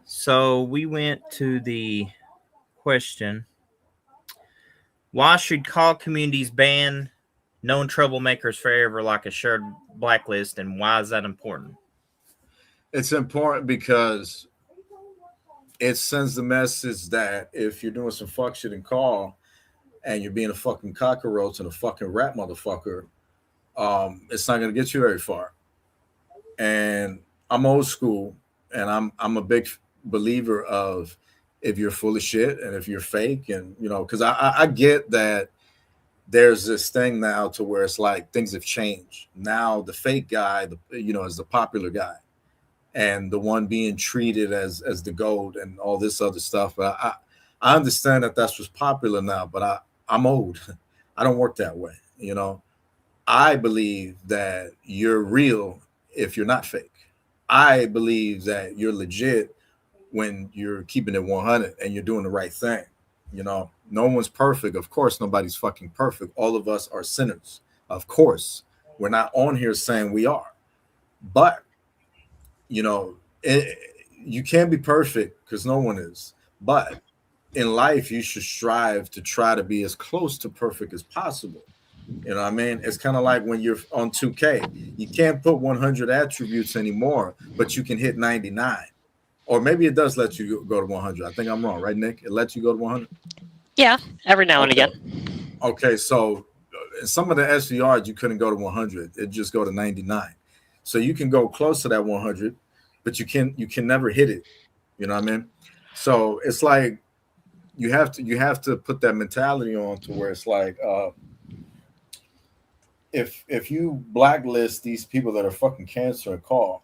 So we went to the question, why should call communities ban known troublemakers forever like a shared blacklist, and why is that important? It's important because it sends the message that if you're doing some fuck shit in call and you're being a fucking cockroach and a fucking rat motherfucker, it's not going to get you very far. And I'm old school, and I'm a big believer of if you're full of shit and if you're fake, and you know, because I get that there's this thing now to where it's like things have changed. Now the fake guy, is the popular guy, and the one being treated as the gold and all this other stuff. But I understand that that's what's popular now, but I'm old. I don't work that way. You know, I believe that you're real if you're not fake. I believe that you're legit when you're keeping it 100 and you're doing the right thing. You know, no one's perfect. Of course, nobody's fucking perfect. All of us are sinners. Of course, we're not on here saying we are. But, you know, you can't be perfect because no one is. But in life, you should strive to try to be as close to perfect as possible. You know what I mean? It's kind of like when you're on 2K. You can't put 100 attributes anymore, but you can hit 99. Or maybe it does let you go to 100. I think I'm wrong, right, Nick? It lets you go to 100? Yeah, every now and again. Okay, so some of the SVRs, you couldn't go to 100. It just go to 99. So you can go close to that 100, but you can never hit it. You know what I mean? So it's like you have to put that mentality on to where it's like, if you blacklist these people that are fucking cancer and call,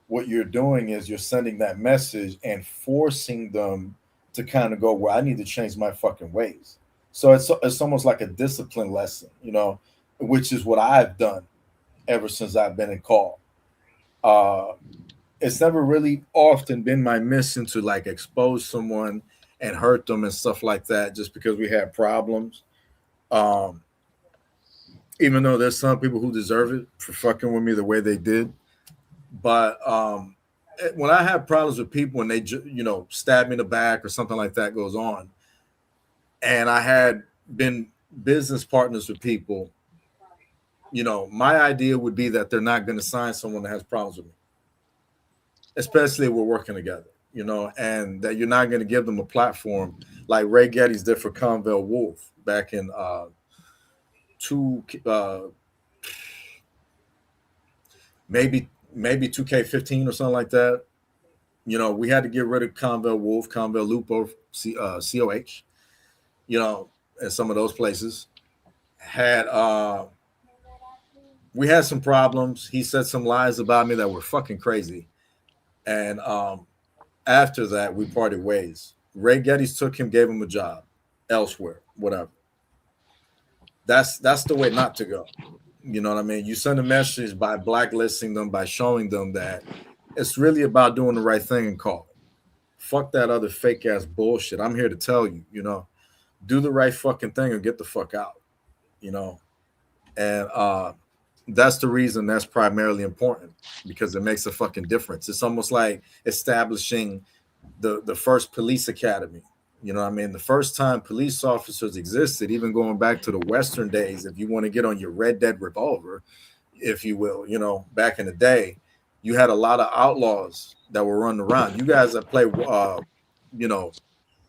what you're doing is you're sending that message and forcing them to kind of go, well, I need to change my fucking ways. So it's almost like a discipline lesson, you know, which is what I've done ever since I've been in call. It's never really often been my mission to like expose someone and hurt them and stuff like that just because we had problems. Even though there's some people who deserve it for fucking with me the way they did. But when I have problems with people and they, you know, stab me in the back or something like that goes on, and I had been business partners with people, you know, my idea would be that they're not going to sign someone that has problems with me, especially if we're working together, you know, and that you're not going to give them a platform like Ray Geddes did for Conville Wolf back in maybe 2K15 or something like that. You know, we had to get rid of Conville Wolf, Conville Lupo, COH, you know, and some of those places. We had some problems. He said some lies about me that were fucking crazy. And after that, we parted ways. Ray Geddes took him, gave him a job elsewhere, whatever. That's the way not to go. You know what I mean? You send a message by blacklisting them, by showing them that it's really about doing the right thing and call. Fuck that other fake ass bullshit. I'm here to tell you, you know, do the right fucking thing or get the fuck out, you know? And that's the reason that's primarily important, because it makes a fucking difference. It's almost like establishing the first police academy. You know what I mean? The first time police officers existed, even going back to the Western days, if you want to get on your Red Dead revolver, if you will, you know, back in the day, you had a lot of outlaws that were running around. You guys that play, you know,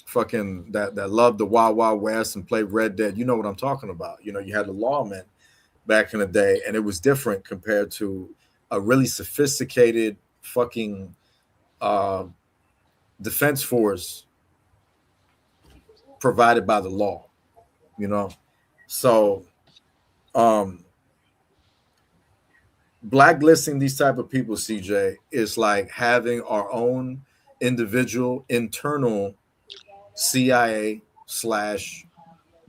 fucking that loved the Wild Wild West and played Red Dead, you know what I'm talking about. You know, you had the lawmen back in the day, and it was different compared to a really sophisticated fucking defense force provided by the law, you know. So blacklisting these type of people, CJ, is like having our own individual internal CIA / you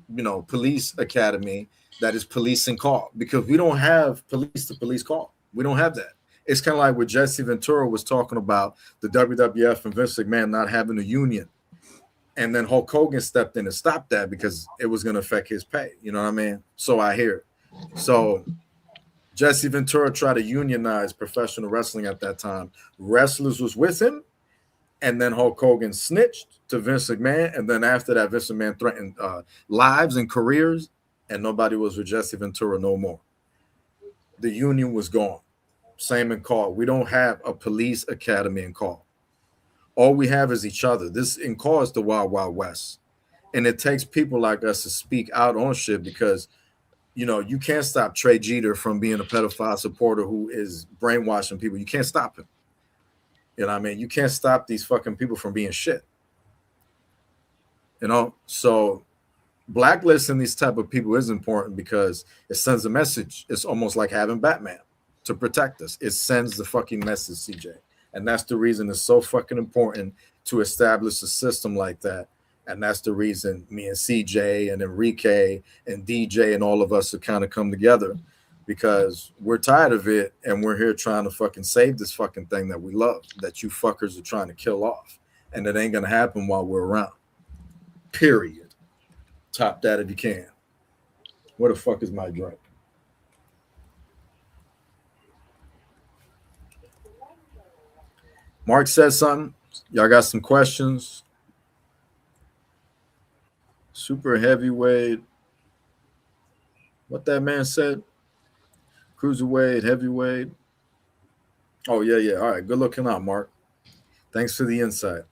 know, police academy that is policing call, because we don't have police to police call. We don't have that. It's kind of like what Jesse Ventura was talking about, the WWF and Vince McMahon not having a union. And then Hulk Hogan stepped in and stopped that because it was going to affect his pay. You know what I mean? So I hear. So Jesse Ventura tried to unionize professional wrestling at that time. Wrestlers was with him. And then Hulk Hogan snitched to Vince McMahon. And then after that, Vince McMahon threatened lives and careers. And nobody was with Jesse Ventura no more. The union was gone. Same in call. We don't have a police academy in call. All we have is each other. This in call is the Wild Wild West. And it takes people like us to speak out on shit, because, you know, you can't stop Trey Jeter from being a pedophile supporter who is brainwashing people. You can't stop him. You know what I mean? You can't stop these fucking people from being shit. You know? So blacklisting these type of people is important because it sends a message. It's almost like having Batman to protect us. It sends the fucking message, CJ. And that's the reason it's so fucking important to establish a system like that. And that's the reason me and CJ and Enrique and DJ and all of us have kind of come together, because we're tired of it and we're here trying to fucking save this fucking thing that we love, that you fuckers are trying to kill off. And it ain't going to happen while we're around. Period. Top that if you can. Where the fuck is my drink? Mark says something. Y'all got some questions? Super heavyweight. What that man said? Cruiserweight, heavyweight. Oh, yeah. All right. Good looking out, Mark. Thanks for the insight.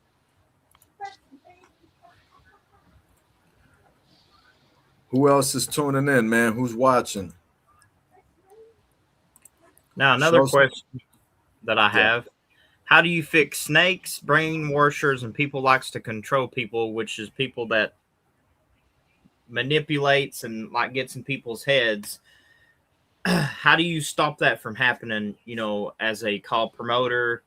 Who else is tuning in, man? Who's watching? Now, another question that I have. how do you fix snakes, brainwashers, and people likes to control people, which is people that manipulates and like gets in people's heads? How do you stop that from happening, you know, as a call promoter,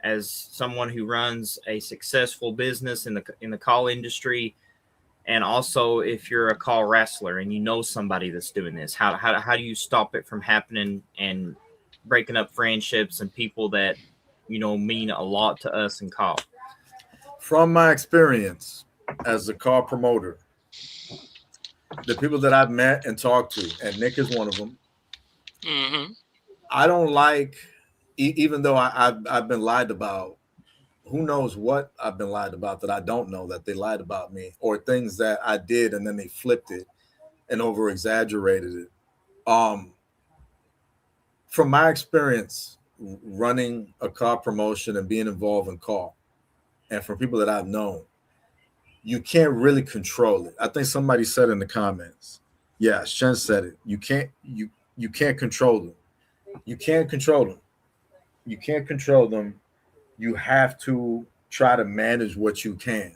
as someone who runs a successful business in the call industry, and also if you're a call wrestler and you know somebody that's doing this? How do you stop it from happening and breaking up friendships and people that, you know, mean a lot to us in call? From my experience as a call promoter, the people that I've met and talked to, and Nick is one of them, I don't like, even though I've been lied about, who knows what I've been lied about that I don't know that they lied about me, or things that I did and then they flipped it and over exaggerated it. From my experience running a call promotion and being involved in call, and from people that I've known, you can't really control it. I think somebody said in the comments, yeah, Shen said it. You can't control them. You can't control them. You can't control them. You have to try to manage what you can.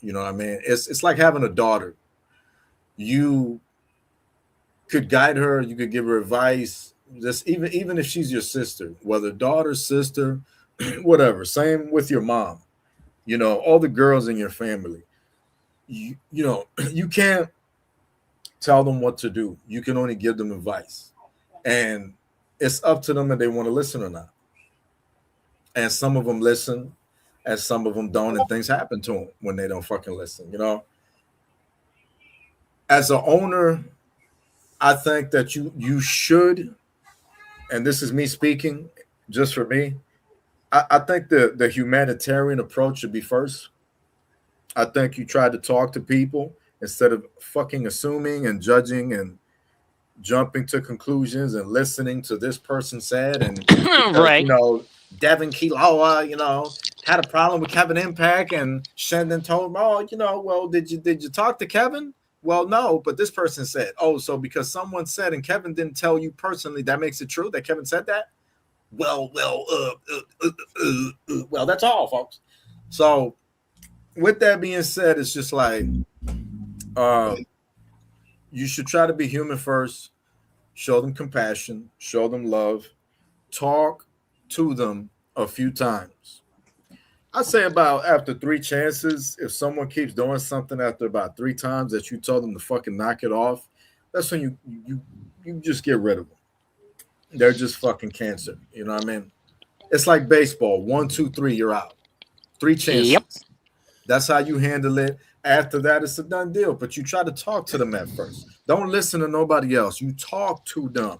You know what I mean? It's like having a daughter. You could guide her, you could give her advice. Just even if she's your sister, whether daughter, sister, whatever. Same with your mom. You know, all the girls in your family. You know, you can't tell them what to do. You can only give them advice. And it's up to them if they want to listen or not. And some of them listen and some of them don't, and things happen to them when they don't fucking listen, you know? As an owner, I think that you should, and this is me speaking just for me, I think the humanitarian approach should be first. I think you try to talk to people instead of fucking assuming and judging and jumping to conclusions and listening to this person said, and right. You know, Devin Kilawa, you know, had a problem with Kevin Impact, and Shendon told him, oh, you know, well, did you talk to Kevin? Well, no, but this person said, oh, so because someone said and Kevin didn't tell you personally, that makes it true that Kevin said that? Well, that's all, folks. So with that being said, it's just like you should try to be human first, show them compassion, show them love, talk to them a few times. I'd say about after 3 chances, if someone keeps doing something after about 3 times that you told them to fucking knock it off, that's when you just get rid of them. They're just fucking cancer. You know what I mean? It's like baseball. 1, 2, 3, you're out. 3 chances. Yep. That's how you handle it. After that, it's a done deal. But you try to talk to them at first. Don't listen to nobody else. You talk to them.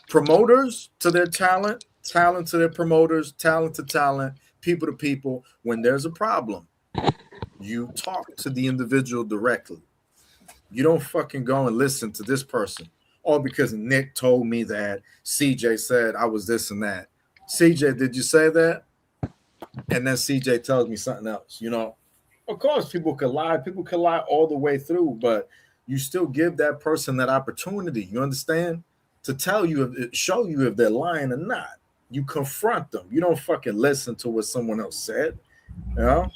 Promoters to their talent, talent to their promoters, talent to talent, people to people. When there's a problem, you talk to the individual directly. You don't fucking go and listen to this person. Or because Nick told me that, CJ said I was this and that. CJ, did you say that? And then CJ tells me something else. You know, of course, people could lie. People could lie all the way through, but you still give that person that opportunity. You understand? To tell you, show you if they're lying or not. You confront them. You don't fucking listen to what someone else said. You know?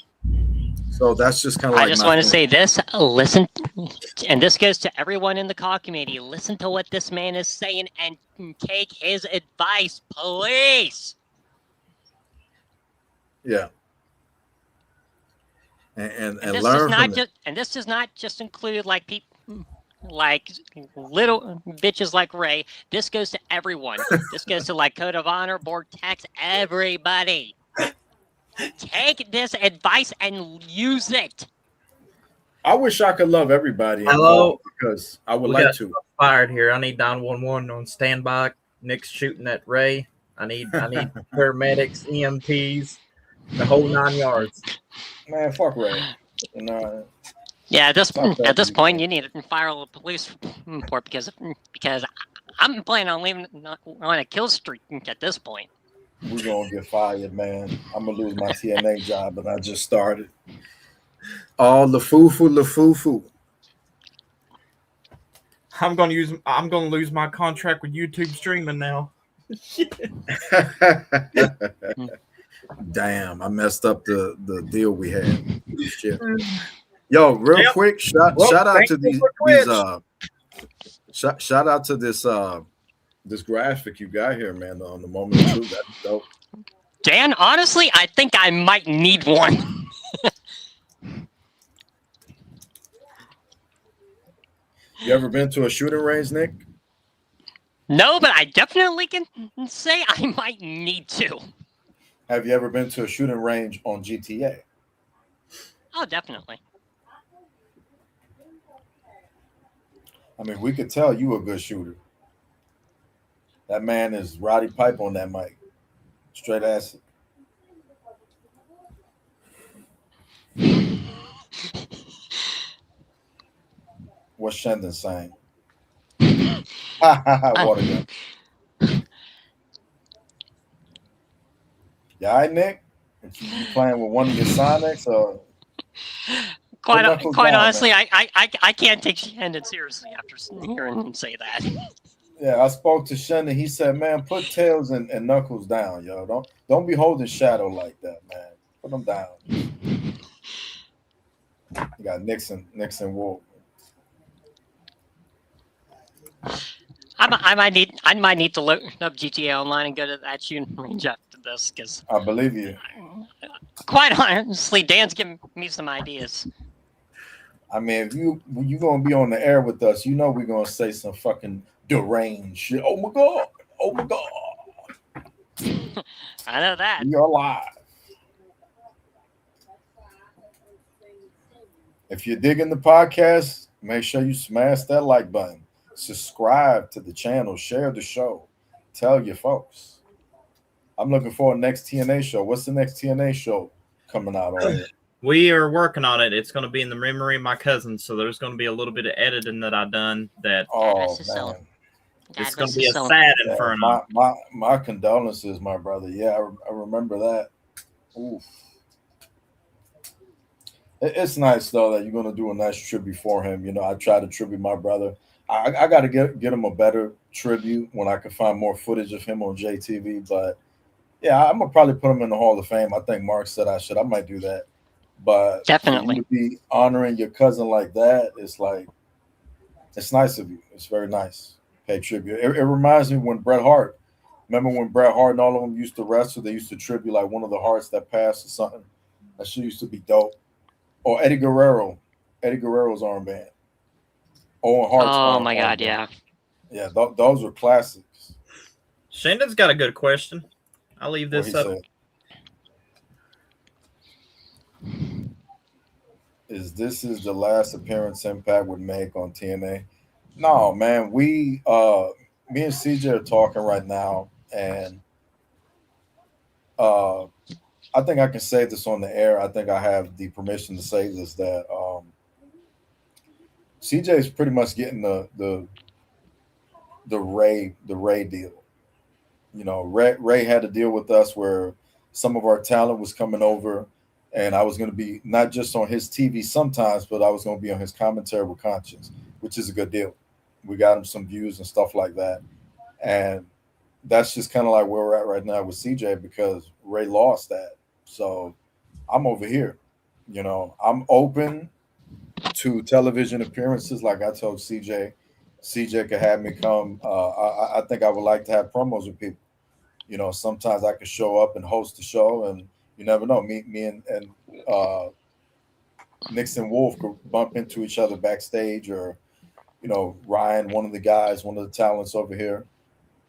So that's just kind of like I just want to say this. Listen, and this goes to everyone in the call community. Listen to what this man is saying and take his advice, please. Yeah. And this learn does not from just, and this does not just include like people like little bitches like Ray. This goes to everyone. This goes to like Code of Honor, Vortex, everybody. Take this advice and use it. I wish I could love everybody. Hello? Because I would like to. Fired here. I need 911 on standby. Nick's shooting at Ray. I need paramedics, EMTs, the whole 9 yards. Man, fuck Ray. You know, yeah, at this point, you need to file a police report because I'm planning on leaving on a kill streak at this point. We're gonna get fired, man. I'm gonna lose my TNA job, but I just started. Oh, LaFufu. I'm gonna lose my contract with YouTube streaming now. Damn, I messed up the deal we had. Shit. Yo, real Yep. quick, shout out to these shout out to this graphic you got here, man, on the moment of truth. That's dope. Dan, honestly, I think I might need one. You ever been to a shooting range, Nick? No, but I definitely can say I might need to. Have you ever been to a shooting range on GTA? Oh, definitely. I mean, we could tell you a good shooter. That man is Roddy Pipe on that mic. Straight acid. What's Shendon saying? Water gun. Yeah, all right, Nick? You playing with one of your Sonics or Quite knuckles down, honestly, I can't take Shandon seriously after hearing him say that. Yeah, I spoke to Shendon. He said, "Man, put Tails and Knuckles down, yo. Don't be holding Shadow like that, man. Put them down." You got Nixon Wolf. I might need to look up GTA Online and go to that shooting range after this, because I believe you. quite honestly, Dan's giving me some ideas. I mean, if you gonna be on the air with us, you know we're gonna say some fucking deranged shit. Oh my god! Oh my god! I know that. You're alive. If you're digging the podcast, make sure you smash that like button. Subscribe to the channel. Share the show. Tell your folks. I'm looking for a next TNA show. What's the next TNA show coming out on here? We are working on it. It's going to be in the memory of my cousin, so there's going to be a little bit of editing that I've done that Oh That's so- man. it's going to be a sad Yeah, inferno. my condolences, my brother. Yeah, I remember that. Oof. It's nice though that you're gonna do a nice tribute for him. You know, I try to tribute my brother. I got to get him a better tribute when I can find more footage of him on JTV. But yeah, I'm gonna probably put him in the Hall of Fame. I think Mark said I should. I might do that. But Definitely. for you to be honoring your cousin like that, it's nice of you. It's very nice. Pay tribute. It reminds me when Bret Hart. Remember when Bret Hart and all of them used to wrestle? They used to tribute like one of the Harts that passed or something. That shit used to be dope. Or Eddie Guerrero's armband. Owen Hart's Oh my god, armband. yeah. Yeah, those were classics. Shandon's got a good question. I'll leave What this he up. said. This is the last appearance Impact would make on TNA? No, man. Me and CJ are talking right now, and I think I can say this on the air. I think I have the permission to say this, that CJ is pretty much getting the Ray deal. You know, Ray had a deal with us where some of our talent was coming over, and I was going to be not just on his TV sometimes, but I was going to be on his commentary with Conscience, which is a good deal. We got him some views and stuff like that, and that's just kind of like where we're at right now with CJ because Ray lost that. So I'm over here. You know, I'm open to television appearances. Like I told CJ could have me come. I think I would like to have promos with people. You know, sometimes I could show up and host the show, and you never know. Me and Nixon Wolf could bump into each other backstage, or you know, Ryan, one of the guys, one of the talents over here,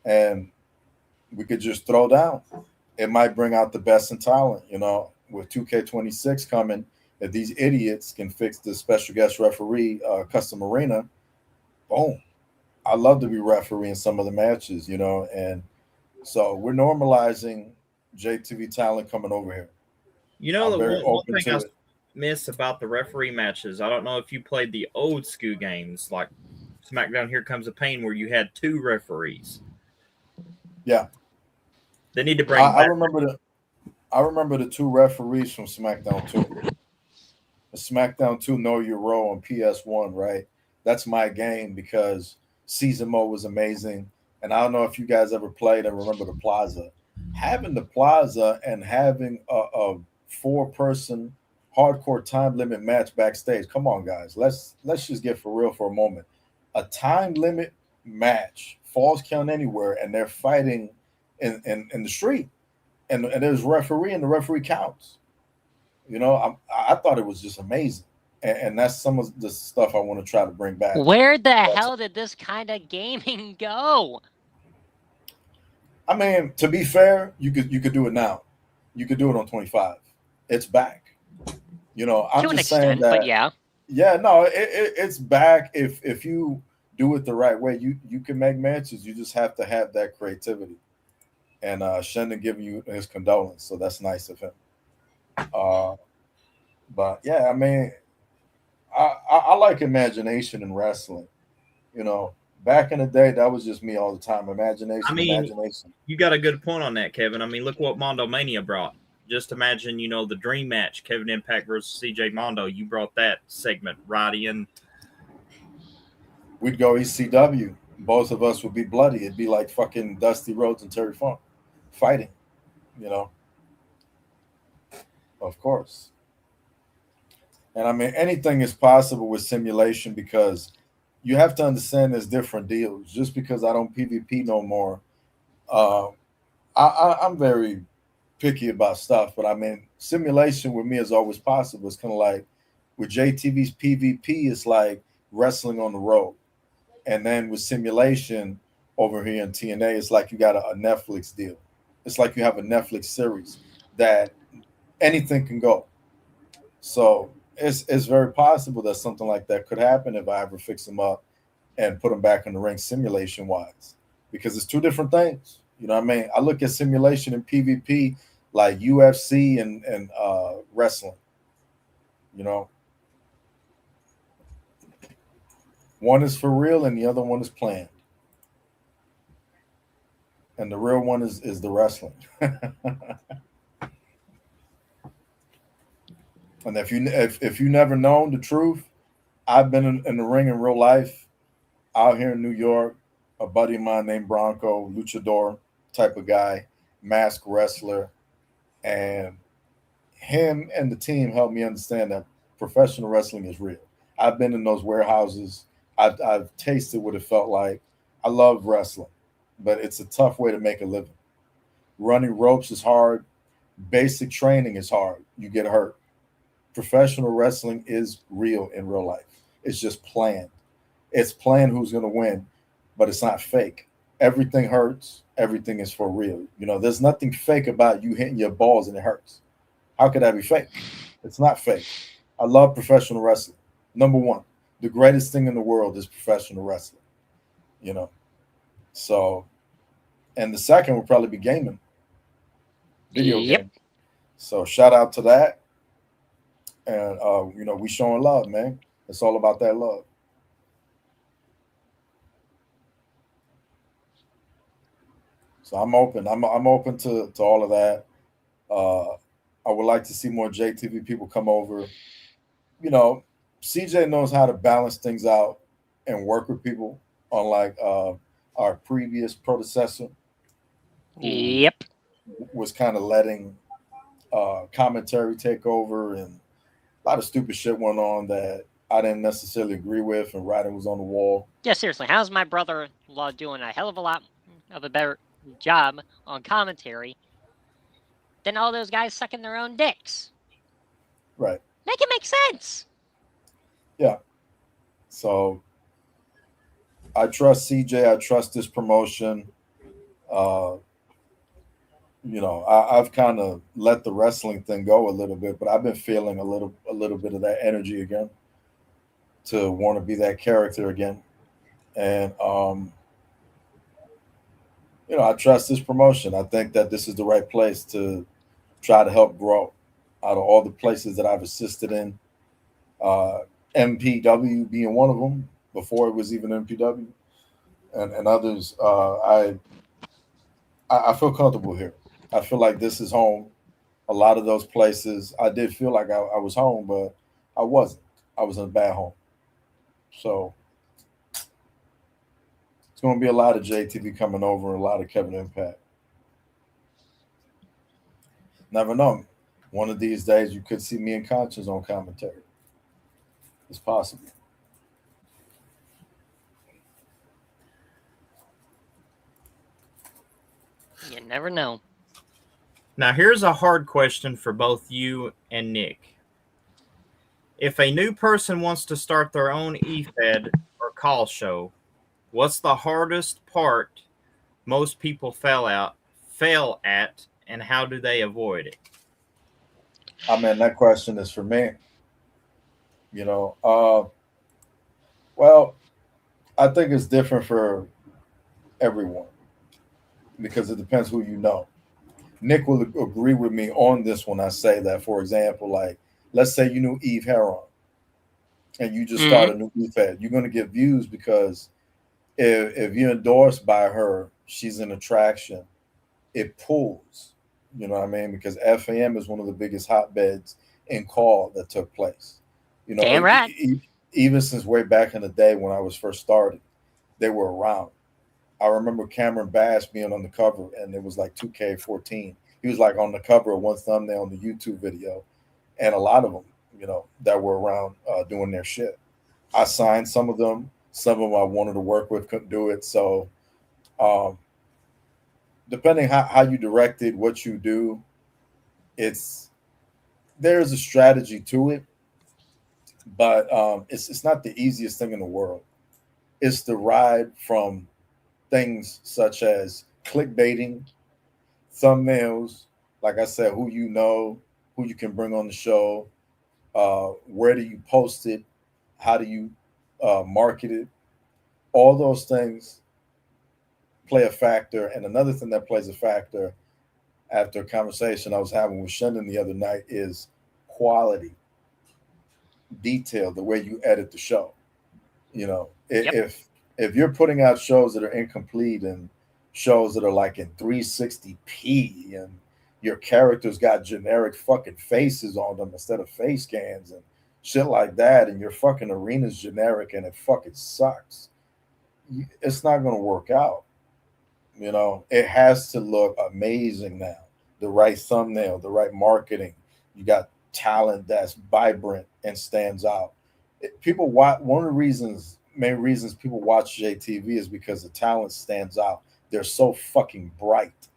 and we could just throw down. It might bring out the best in talent, you know, with 2K26 coming. If these idiots can fix the special guest referee custom arena, boom. I love to be refereeing some of the matches, you know, and so we're normalizing JTV talent coming over here. You know, I'm the very one open thing to I it. miss about the referee matches, I don't know if you played the old school games like SmackDown Here Comes the Pain, where you had two referees. Yeah. They need to bring I back. remember the two referees from SmackDown 2. The SmackDown 2 Know Your Role on PS1, right? That's my game because season mode was amazing. And I don't know if you guys ever played and remember the Plaza. having the plaza and having a 4-person hardcore time limit match backstage. Come on, guys. Let's just get for real for a moment. A time limit match, Falls Count Anywhere, and they're fighting in the street, and there's referee, and the referee counts. I thought it was just amazing, and that's some of the stuff I want to try to bring back. Where the hell did this kind of gaming go? I mean, to be fair, you could do it now. You could do it on 25. It's back. I'm To an just saying extent, that. but yeah. Yeah, no, it's back. If you do it the right way, you can make matches. You just have to have that creativity. And Shendon giving you his condolence, so that's nice of him. But yeah, I mean, I like imagination in wrestling. Back in the day, that was just me all the time. Imagination, imagination. You got a good point on that, Kevin. I mean, look what Mondo Mania brought. Just imagine, the dream match, Kevin Impact versus CJ Mondo. You brought that segment right in. We'd go ECW. Both of us would be bloody. It'd be like fucking Dusty Rhodes and Terry Funk fighting, Of course. And I mean, anything is possible with simulation because you have to understand there's different deals. Just because I don't PvP no more, I'm very picky about stuff. But I mean, simulation with me is always possible. It's kind of like with JTV's PvP, it's like wrestling on the road. And then with simulation over here in TNA, it's like you got a Netflix deal. It's like you have a Netflix series that anything can go. So it's very possible that something like that could happen if I ever fix them up and put them back in the ring simulation wise, because it's two different things. You know what I mean? I look at simulation and PvP like UFC and wrestling. One is for real and the other one is planned. And the real one is the wrestling. And if you never known the truth, I've been in the ring in real life out here in New York. A buddy of mine named Bronco, luchador type of guy, mask wrestler, and him and the team helped me understand that professional wrestling is real. I've been in those warehouses. I've tasted what it felt like. I love wrestling, but it's a tough way to make a living. Running ropes is hard. Basic training is hard. You get hurt. Professional wrestling is real in real life. It's just planned. It's planned who's going to win, but it's not fake. Everything hurts. Everything is for real. There's nothing fake about you hitting your balls and it hurts. How could that be fake? It's not fake. I love professional wrestling. Number one, the greatest thing in the world is professional wrestling. So, and the second would probably be gaming. Video game. So shout out to that. And we showing love, man. It's all about that love. So I'm open. I'm open to all of that. I would like to see more JTV people come over. CJ knows how to balance things out and work with people, unlike our previous predecessor. Yep. Was kind of letting commentary take over, and a lot of stupid shit went on that I didn't necessarily agree with, and writing was on the wall. Yeah, seriously, how's my brother-in-law doing a hell of a lot of a better job on commentary than all those guys sucking their own dicks? Right. Make it make sense. Yeah. So I trust CJ. I trust this promotion. I've kind of let the wrestling thing go a little bit, but I've been feeling a little bit of that energy again to want to be that character again. And, I trust this promotion. I think that this is the right place to try to help grow out of all the places that I've assisted in. MPW being one of them before it was even MPW, and others. I feel comfortable here. I feel like this is home. A lot of those places, I did feel like I was home, but I wasn't. I was in a bad home. So it's going to be a lot of JTV coming over, a lot of Kevin Impact. Never know. One of these days, you could see me and Conscience on commentary. It's possible. You never know. Now, here's a hard question for both you and Nick. If a new person wants to start their own eFed or call show, what's the hardest part most people fail at, and how do they avoid it? I mean, that question is for me. You know, well, I think it's different for everyone because it depends who you know. Nick will agree with me on this when I say that, for example, like, let's say you knew Eve Heron and you just start a new eFed. You're going to get views because if you're endorsed by her, she's an attraction. It pulls, you know what I mean? Because FAM is one of the biggest hotbeds in call that took place. You know, Damn right. Even since way back in the day when I was first started, they were around. I remember Cameron Bass being on the cover, and it was like 2K14. He was like on the cover of one thumbnail on the YouTube video, and a lot of them, you know, that were around doing their shit. I signed some of them. Some of them I wanted to work with couldn't do it. So, depending how you direct it, what you do, there's a strategy to it, but it's not the easiest thing in the world. It's the ride from things such as clickbaiting, thumbnails, like I said, who you know, who you can bring on the show, where do you post it, how do you market it, all those things play a factor. And another thing that plays a factor after a conversation I was having with Shendon the other night is quality, detail, the way you edit the show. You know, if you're putting out shows that are incomplete and shows that are like in 360p and your characters got generic fucking faces on them instead of face scans and shit like that, and your fucking arena's generic and it fucking sucks, it's not going to work out. You know, it has to look amazing now. The right thumbnail, the right marketing. You got talent that's vibrant and stands out. People watch. One of the main reasons people watch JTV is because the talent stands out. They're so fucking bright,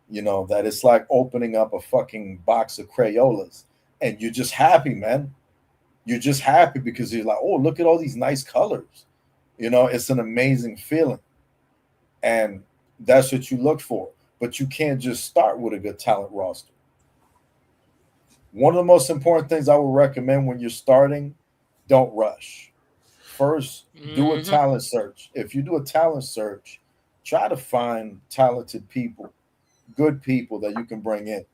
you know, that it's like opening up a fucking box of Crayolas and you're just happy, man. You're just happy because you're like, oh, look at all these nice colors. You know, it's an amazing feeling. And that's what you look for. But you can't just start with a good talent roster. One of the most important things I would recommend when you're starting, don't rush. First, do a talent search. If you do a talent search, try to find talented people, good people that you can bring in.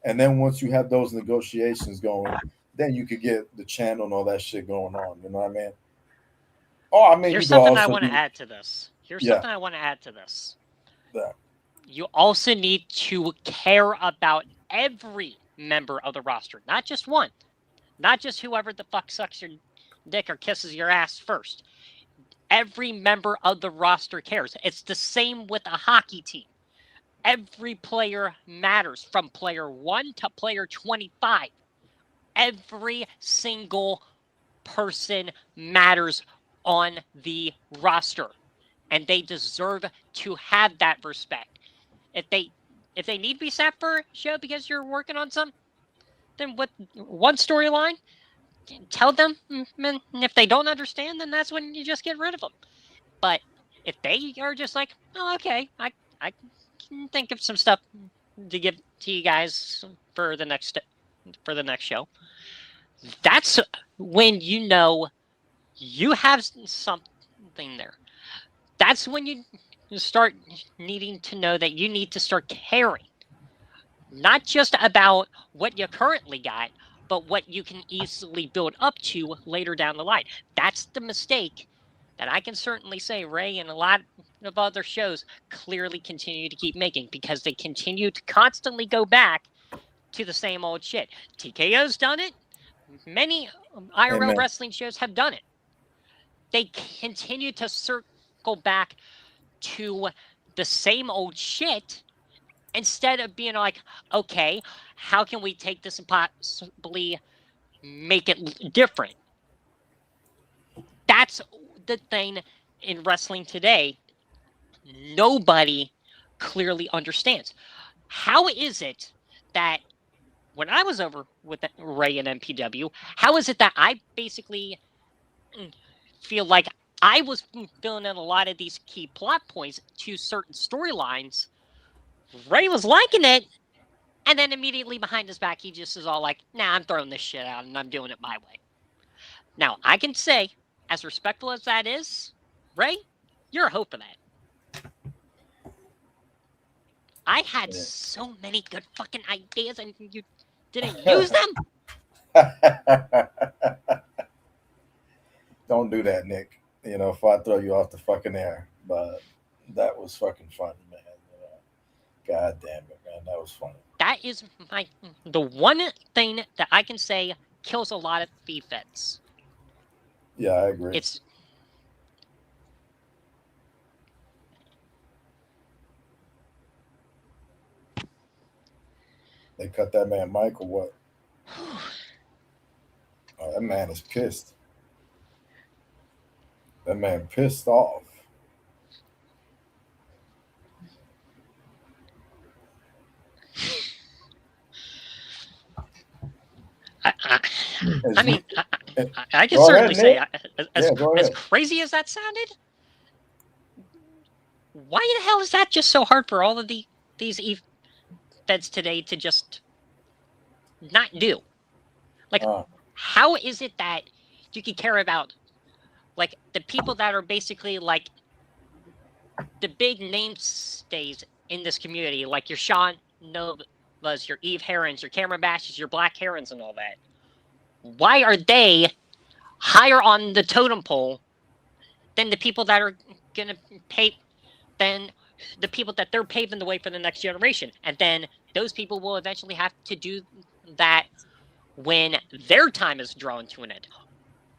And then once you have those negotiations going, then you could get the channel and all that shit going on. You know what I mean? Oh, I mean, here's something I want to add to this. Yeah. You also need to care about every member of the roster, not just one, not just whoever the fuck sucks your dick or kisses your ass first. Every member of the roster cares. It's the same with a hockey team. Every player matters, from player 1 to player 25. Every single person matters on the roster, and they deserve to have that respect. If they need to be sat for a show because you're working on some, then with one storyline, tell them, and if they don't understand, then that's when you just get rid of them. But if they are just like, oh, okay, I can think of some stuff to give to you guys for the next show, that's when you know you have something there. That's when you start needing to know that you need to start caring, not just about what you currently got, but what you can easily build up to later down the line. That's the mistake that I can certainly say Ray and a lot of other shows clearly continue to keep making, because they continue to constantly go back to the same old shit. TKO's done it. Many IRL wrestling shows have done it. They continue to circle back to the same old shit instead of being like, okay, how can we take this and possibly make it different? That's the thing in wrestling today. Nobody clearly understands. How is it that when I was over with Ray and MPW, how is it that I basically feel like I was filling in a lot of these key plot points to certain storylines? Ray was liking it, and then immediately behind his back, he just is all like, nah, I'm throwing this shit out and I'm doing it my way. Now, I can say, as respectful as that is, Ray, you're a hope of that. I had so many good fucking ideas and you didn't use them? Don't do that, Nick. You know, if I throw you off the fucking air. But that was fucking funny, man. God damn it, man. That was funny. That is the one thing that I can say kills a lot of FEFETs. Yeah, I agree. It's They cut that man Mike or what? Oh, that man is pissed. That man pissed off. I mean, I can Go certainly say, ahead, as crazy as that sounded, why the hell is that just so hard for all of these feds today to just not do? Like, how is it that you can care about, like, the people that are basically, like, the big mainstays in this community, like your Sean Novas, your Eve Herons, your Cameron Bashes, your Black Herons, and all that? Why are they higher on the totem pole than the people that are going to pay, than the people that they're paving the way for the next generation? And then those people will eventually have to do that when their time is drawn to an end.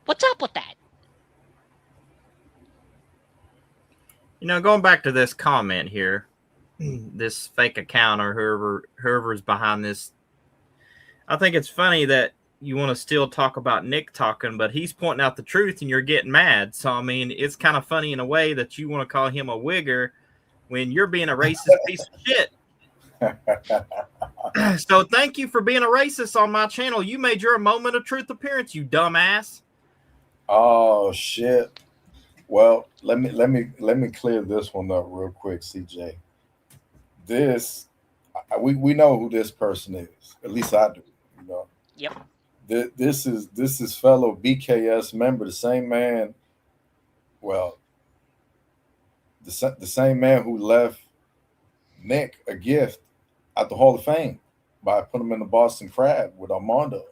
What's up with that? You know, going back to this comment here, this fake account or whoever's behind this, I think it's funny that you want to still talk about Nick talking, but he's pointing out the truth and you're getting mad. So, I mean, it's kind of funny in a way that you want to call him a wigger when you're being a racist piece of shit. So thank you for being a racist on my channel. You made your moment of truth appearance, you dumbass. Oh shit. Well, let me clear this one up real quick, CJ. This we know who this person is. At least I do. You know. Yep. This is fellow BKS member, the same man. Well, the same man who left Nick a gift at the Hall of Fame by putting him in the Boston Crab with Armando.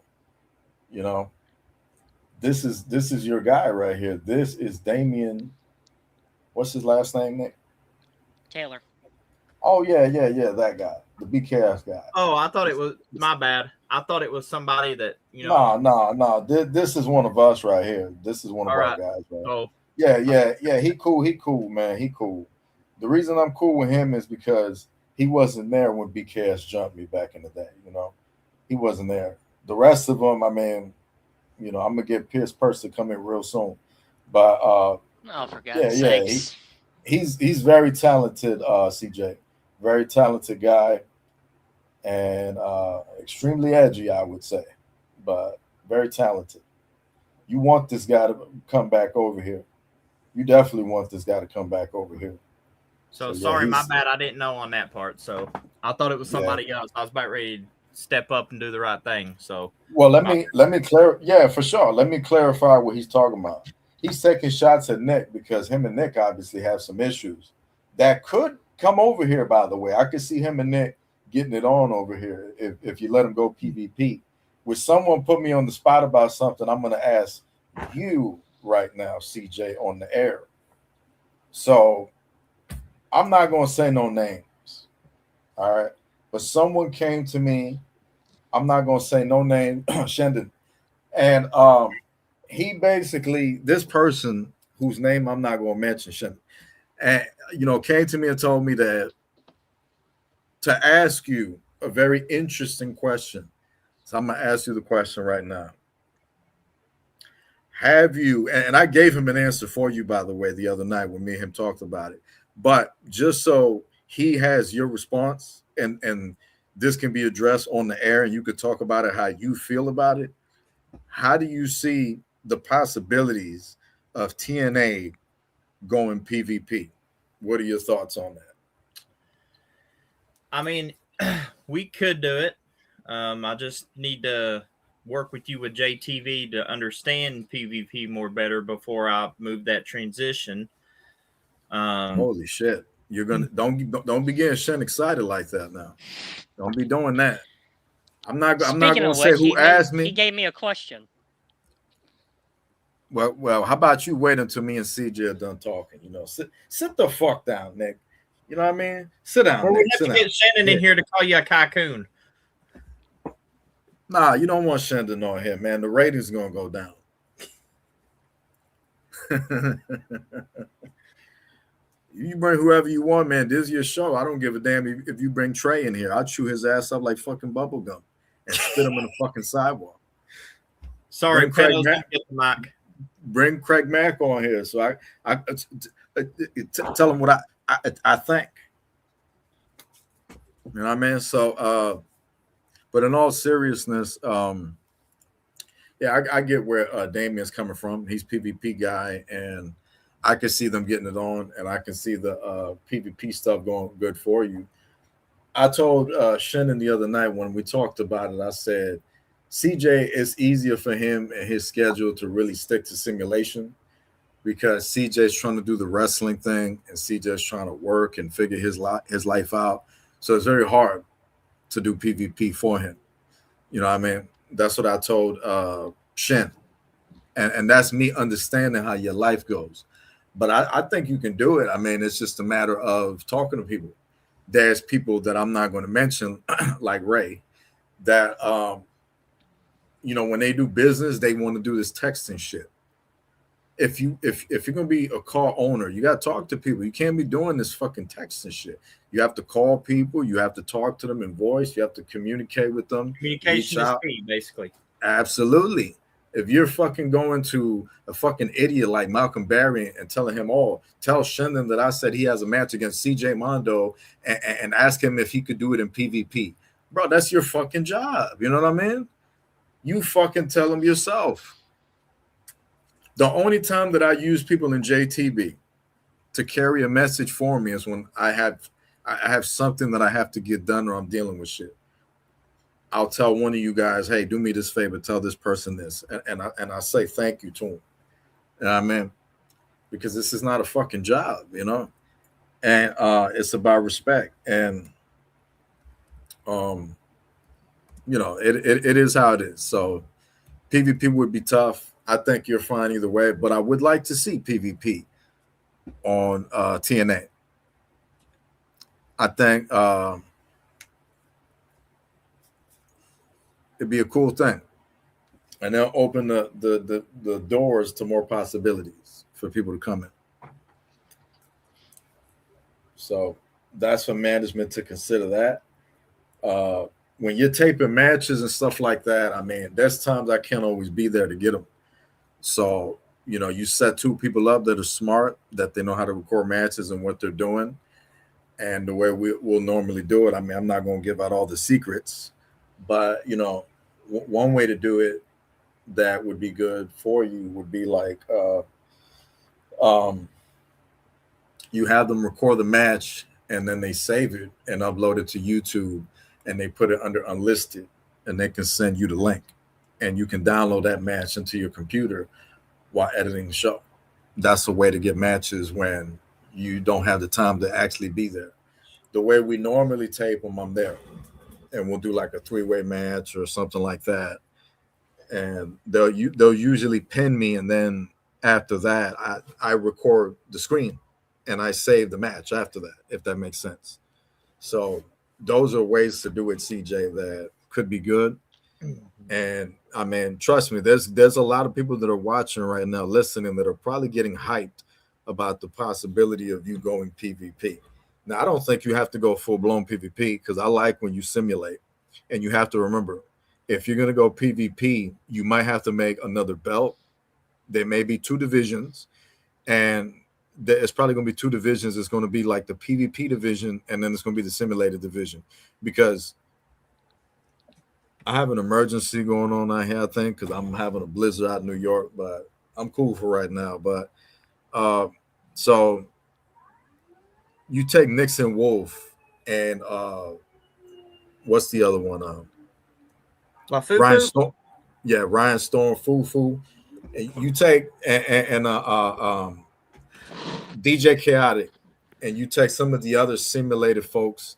You know, this is your guy right here. This is Damian. What's his last name, Nick? Taylor. Oh yeah, that guy, the BKS guy. Oh, I thought it was my bad. I thought it was somebody that, you know. No. This is one of us right here. This is one of our guys. Right? Oh. Yeah. He cool, man. He cool. The reason I'm cool with him is because he wasn't there when BKS jumped me back in the day. You know, he wasn't there. The rest of them, I mean, you know, I'm gonna get Pierce Purse to come in real soon. But oh, for God's sakes. He's very talented, CJ. Very talented guy, and extremely edgy, I would say, but very talented. You want this guy to come back over here. You definitely want this guy to come back over here. So sorry, my bad. I didn't know on that part. So I thought it was somebody else. I was about ready to step up and do the right thing. So well, let me clarify. Yeah, for sure. Let me clarify what he's talking about. He's taking shots at Nick because him and Nick obviously have some issues that could come over here. By the way, I could see him and Nick getting it on over here if you let him go PvP. Would someone put me on the spot about something? I'm going to ask you right now, CJ, on the air. So I'm not going to say no names. All right. But someone came to me. I'm not going to say no name, Shendon. And he basically, this person whose name I'm not going to mention, Shendon, and, you know, came to me and told me that to ask you a very interesting question. So I'm gonna ask you the question right now. Have you, and I gave him an answer for you, by the way, the other night when me and him talked about it. But just so he has your response and this can be addressed on the air and you could talk about it how you feel about it. How do you see the possibilities of TNA going PvP? What are your thoughts on that? I mean, we could do it. I just need to work with you with JTV to understand PvP more better before I move that transition. Holy shit! You're gonna don't be getting Shen excited like that now. Don't be doing that. I'm not Speaking going to of say which, who asked me. he gave me a question. Well, how about you wait until me and CJ are done talking? You know, sit the fuck down, Nick. You know what I mean? Sit down. Well, Nick. we have Sit to down. get Shannon in here to call you a cocoon. Nah, you don't want Shen to know here, man. The ratings gonna go down. You bring whoever you want, man. This is your show. I don't give a damn if you bring Trey in here. I'll chew his ass up like fucking bubble gum and spit him in the fucking sidewalk. Sorry, Bring Craig Pedos, Mack. get the mic. Bring Craig Mack on here, so I tell him what I think. You know what I mean? So, but in all seriousness, yeah, I get where Damien's coming from. He's PvP guy, and I can see them getting it on, and I can see the PvP stuff going good for you. I told Shannon the other night when we talked about it, I said, CJ, it's easier for him and his schedule to really stick to simulation because CJ's trying to do the wrestling thing and CJ's trying to work and figure his life out. So it's very hard to do PvP for him. You know what I mean? That's what I told Shen. And that's me understanding how your life goes. But I think you can do it. I mean, it's just a matter of talking to people. There's people that I'm not going to mention, like Ray, that, you know, when they do business, they want to do this texting shit. If you're going to be a car owner, you got to talk to people. You can't be doing this fucking texting shit. You have to call people. You have to talk to them in voice. You have to communicate with them. Communication is key, basically. Absolutely. If you're fucking going to a fucking idiot like Malcolm Barry and telling him, oh, tell Shendon that I said he has a match against CJ Mondo and ask him if he could do it in PvP. Bro, that's your fucking job. You know what I mean? You fucking tell him yourself. The only time that I use people in JTB to carry a message for me is when I have something that I have to get done or I'm dealing with shit. I'll tell one of you guys, hey, do me this favor, tell this person this. And I say thank you to him. You know what I mean? Because this is not a fucking job, you know? And it's about respect. And, you know, it is how it is. So PvP would be tough. I think you're fine either way. But I would like to see PvP on TNA. I think it'd be a cool thing, and they'll open the doors to more possibilities for people to come in. So that's for management to consider that. When you're taping matches and stuff like that, I mean, there's times I can't always be there to get them. So, you know, you set two people up that are smart, that they know how to record matches and what they're doing. And the way we'll normally do it, I mean, I'm not going to give out all the secrets, but, you know, one way to do it that would be good for you would be like you have them record the match and then they save it and upload it to YouTube and they put it under unlisted and they can send you the link and you can download that match into your computer while editing the show. That's a way to get matches when you don't have the time to actually be there. The way we normally tape them, I'm there. And we'll do like a 3-way match or something like that. And they'll usually pin me. And then after that, I record the screen and I save the match after that, if that makes sense. So those are ways to do it, CJ, that could be good. And I mean, trust me, there's a lot of people that are watching right now, listening, that are probably getting hyped about the possibility of you going PvP. Now, I don't think you have to go full blown PvP because I like when you simulate, and you have to remember if you're going to go PvP, you might have to make another belt. There may be 2 divisions, and it's probably going to be 2 divisions. It's going to be like the PvP division, and then it's going to be the simulated division, because I have an emergency going on out here, I think, because I'm having a blizzard out in New York, but I'm cool for right now. But so you take Nixon Wolf and what's the other one? Ryan Storm. Yeah, Ryan Storm, Fufu. And you take and DJ Chaotic, and you take some of the other simulated folks,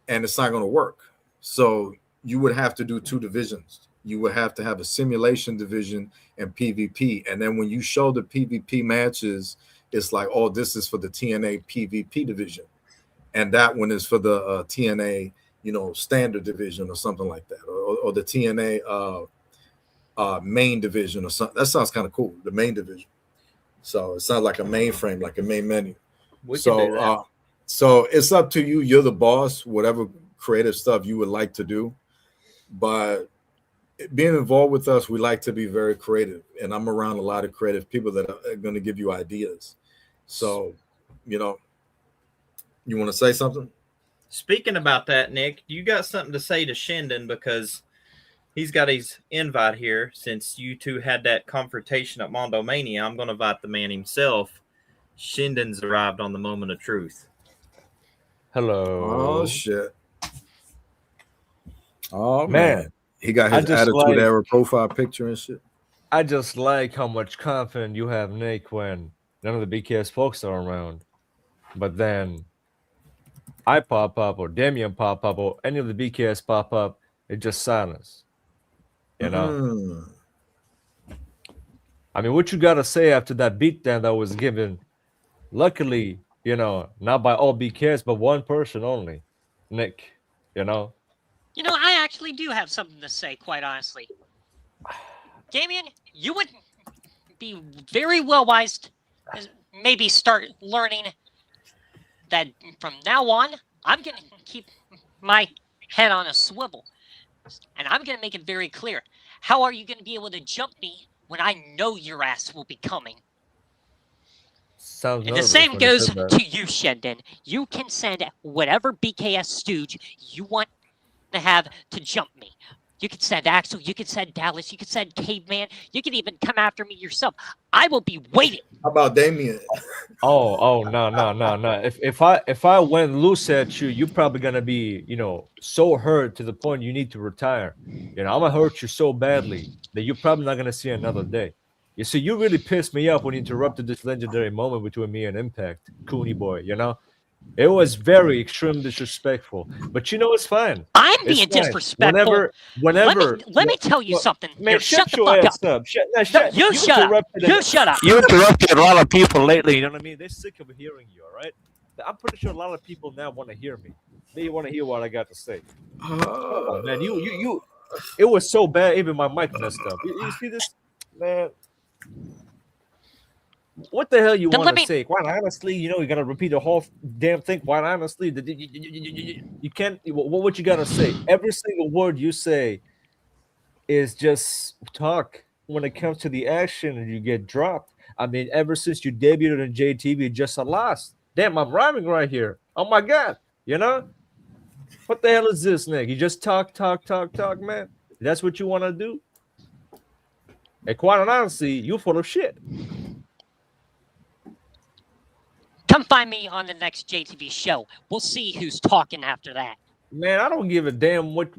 and it's not going to work. So you would have to do 2 divisions. You would have to have a simulation division and PvP. And then when you show the PvP matches, it's like, oh, this is for the TNA PvP division, and that one is for the TNA, standard division or something like that, or the TNA main division or something. That sounds kind of cool, the main division. So it sounds like a mainframe, like a main menu. So it's up to you. You're the boss, whatever creative stuff you would like to do. But being involved with us, we like to be very creative. And I'm around a lot of creative people that are going to give you ideas. So, you want to say something? Speaking about that, Nick, you got something to say to Shendon, because he's got his invite here. Since you two had that confrontation at Mondo Mania, I'm going to invite the man himself. Shendon's arrived on the Moment of Truth. Hello. Oh, shit. Oh, man. He got his Attitude Era profile picture and shit. I just like how much confidence you have, Nick, when none of the BKS folks are around. But then I pop up, or Damian pop up, or any of the BKS pop up, it's just silence. I mean, what you got to say after that beatdown that was given? Luckily, not by all BKS, but one person only, Nick, I actually do have something to say, quite honestly. Damian, you would be very well wise to maybe start learning that from now on, I'm going to keep my head on a swivel. And I'm going to make it very clear. How are you going to be able to jump me when I know your ass will be coming? Sounds and the same goes to you, Shendon. You can send whatever BKS stooge you want to have to jump me. You can send Axel, you can send Dallas, you can send Caveman, you can even come after me yourself. I will be waiting. How about Damian? Oh, no. If I went loose at you, you're probably gonna be, so hurt to the point you need to retire. I'm gonna hurt you so badly that you're probably not gonna see another day. You see, you really pissed me off when you interrupted this legendary moment between me and Impact, Cooney boy. It was very extremely disrespectful, but it's fine. I'm being disrespectful. Whenever. Let me tell you something. Man, shut the your fuck ass up. You shut up. You shut up. You interrupted a lot of people lately. You know what I mean? They're sick of hearing you. All right. I'm pretty sure a lot of people now want to hear me. They want to hear what I got to say. Oh, man, you. It was so bad. Even my mic messed up. You see this, man? What the hell you want to say? Quite honestly, you got to repeat the whole damn thing. Quite honestly, you can't. What you got to say? Every single word you say is just talk. When it comes to the action, and you get dropped. I mean, ever since you debuted on JTV, just a loss. Damn, I'm rhyming right here. Oh my god, what the hell is this, Nick? You just talk, man. That's what you want to do? And quite honestly, you full of shit. Come find me on the next JTV show. We'll see who's talking after that. Man, I don't give a damn what.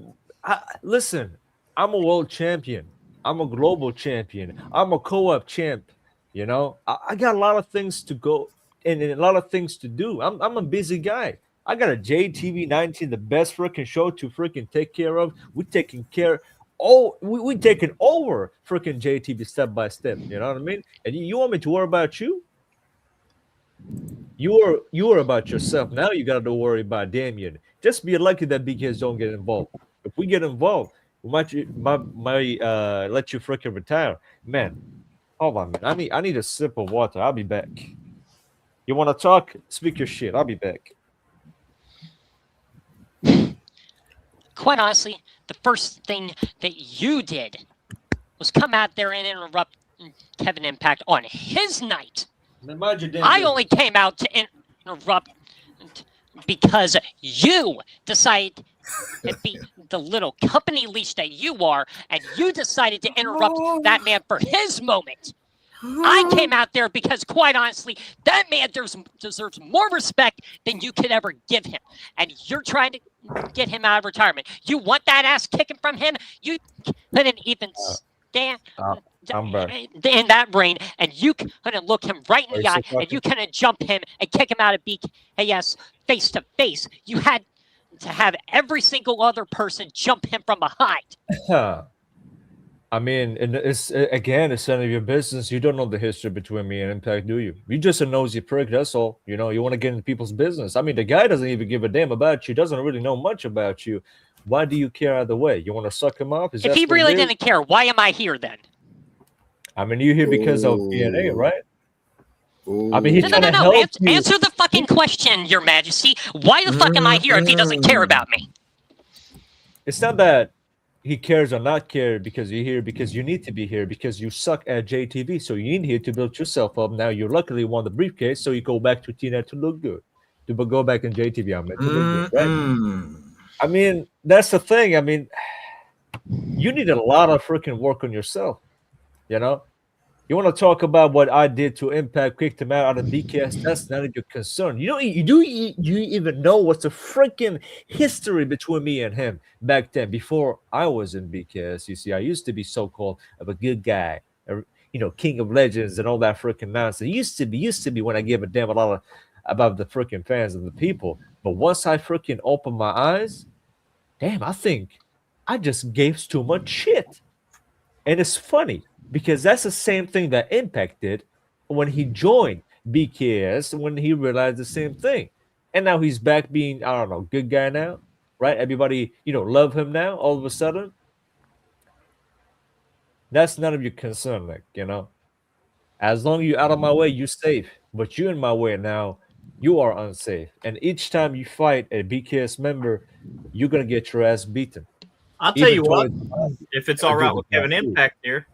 Listen, I'm a world champion. I'm a global champion. I'm a co-op champ. I got a lot of things to go and a lot of things to do. I'm a busy guy. I got a JTV 19, the best freaking show to freaking take care of. We're taking care. We taking over freaking JTV step by step. You know what I mean? And you want me to worry about you? You are about yourself. Now you got to worry about Damian. Just be lucky that BKS don't get involved. If we get involved, we might let you freaking retire. Man, hold on, man. I need a sip of water. I'll be back. You want to talk? Speak your shit. I'll be back. quite honestly, the first thing that you did was come out there and interrupt Kevin Impact on his night. I only came out to interrupt because you decided to be the little company leash that you are, and you decided to interrupt that man for his moment. I came out there because, quite honestly, that man deserves more respect than you could ever give him. And you're trying to get him out of retirement. You want that ass kicking from him? You couldn't even stand in that ring, and you couldn't look him right in the eye, and you couldn't jump him and kick him out of BKS face to face. You had to have every single other person jump him from behind. I mean, and it's none of your business. You don't know the history between me and Impact, do you? You just a nosy prick, that's all. You know, you want to get into people's business. I mean, the guy doesn't even give a damn about you, doesn't really know much about you. Why do you care either way? You want to suck him off? If he really didn't care, why am I here then? I mean, you're here because of DNA, right? I mean, he's no. help you. Answer the fucking question, Your Majesty. Why the fuck am I here if he doesn't care about me? It's not that he cares or not care because you're here, because you need to be here, because you suck at JTV. So you need here to build yourself up. Now you luckily won the briefcase, so you go back to TNA to look good. To go back in JTV, I meant to look good, right? I mean, that's the thing. I mean, you need a lot of freaking work on yourself. You know, you want to talk about what I did to Impact, kicked him out of BKS. That's none of your concern. You even know what's the freaking history between me and him back then before I was in BKS. You see, I used to be so-called of a good guy, king of legends and all that freaking nonsense. It used to be when I gave a damn a lot about the freaking fans and the people. But once I freaking opened my eyes, damn, I think I just gave too much shit. And it's funny because that's the same thing that Impact did when he joined BKS, when he realized the same thing. And now he's back being, I don't know, good guy now, right? Everybody, love him now all of a sudden. That's none of your concern, Nick, As long as you're out of my way, you're safe. But you're in my way now, you are unsafe. And each time you fight a BKS member, you're going to get your ass beaten. I'll tell you what, if it's all right with Kevin Impact here,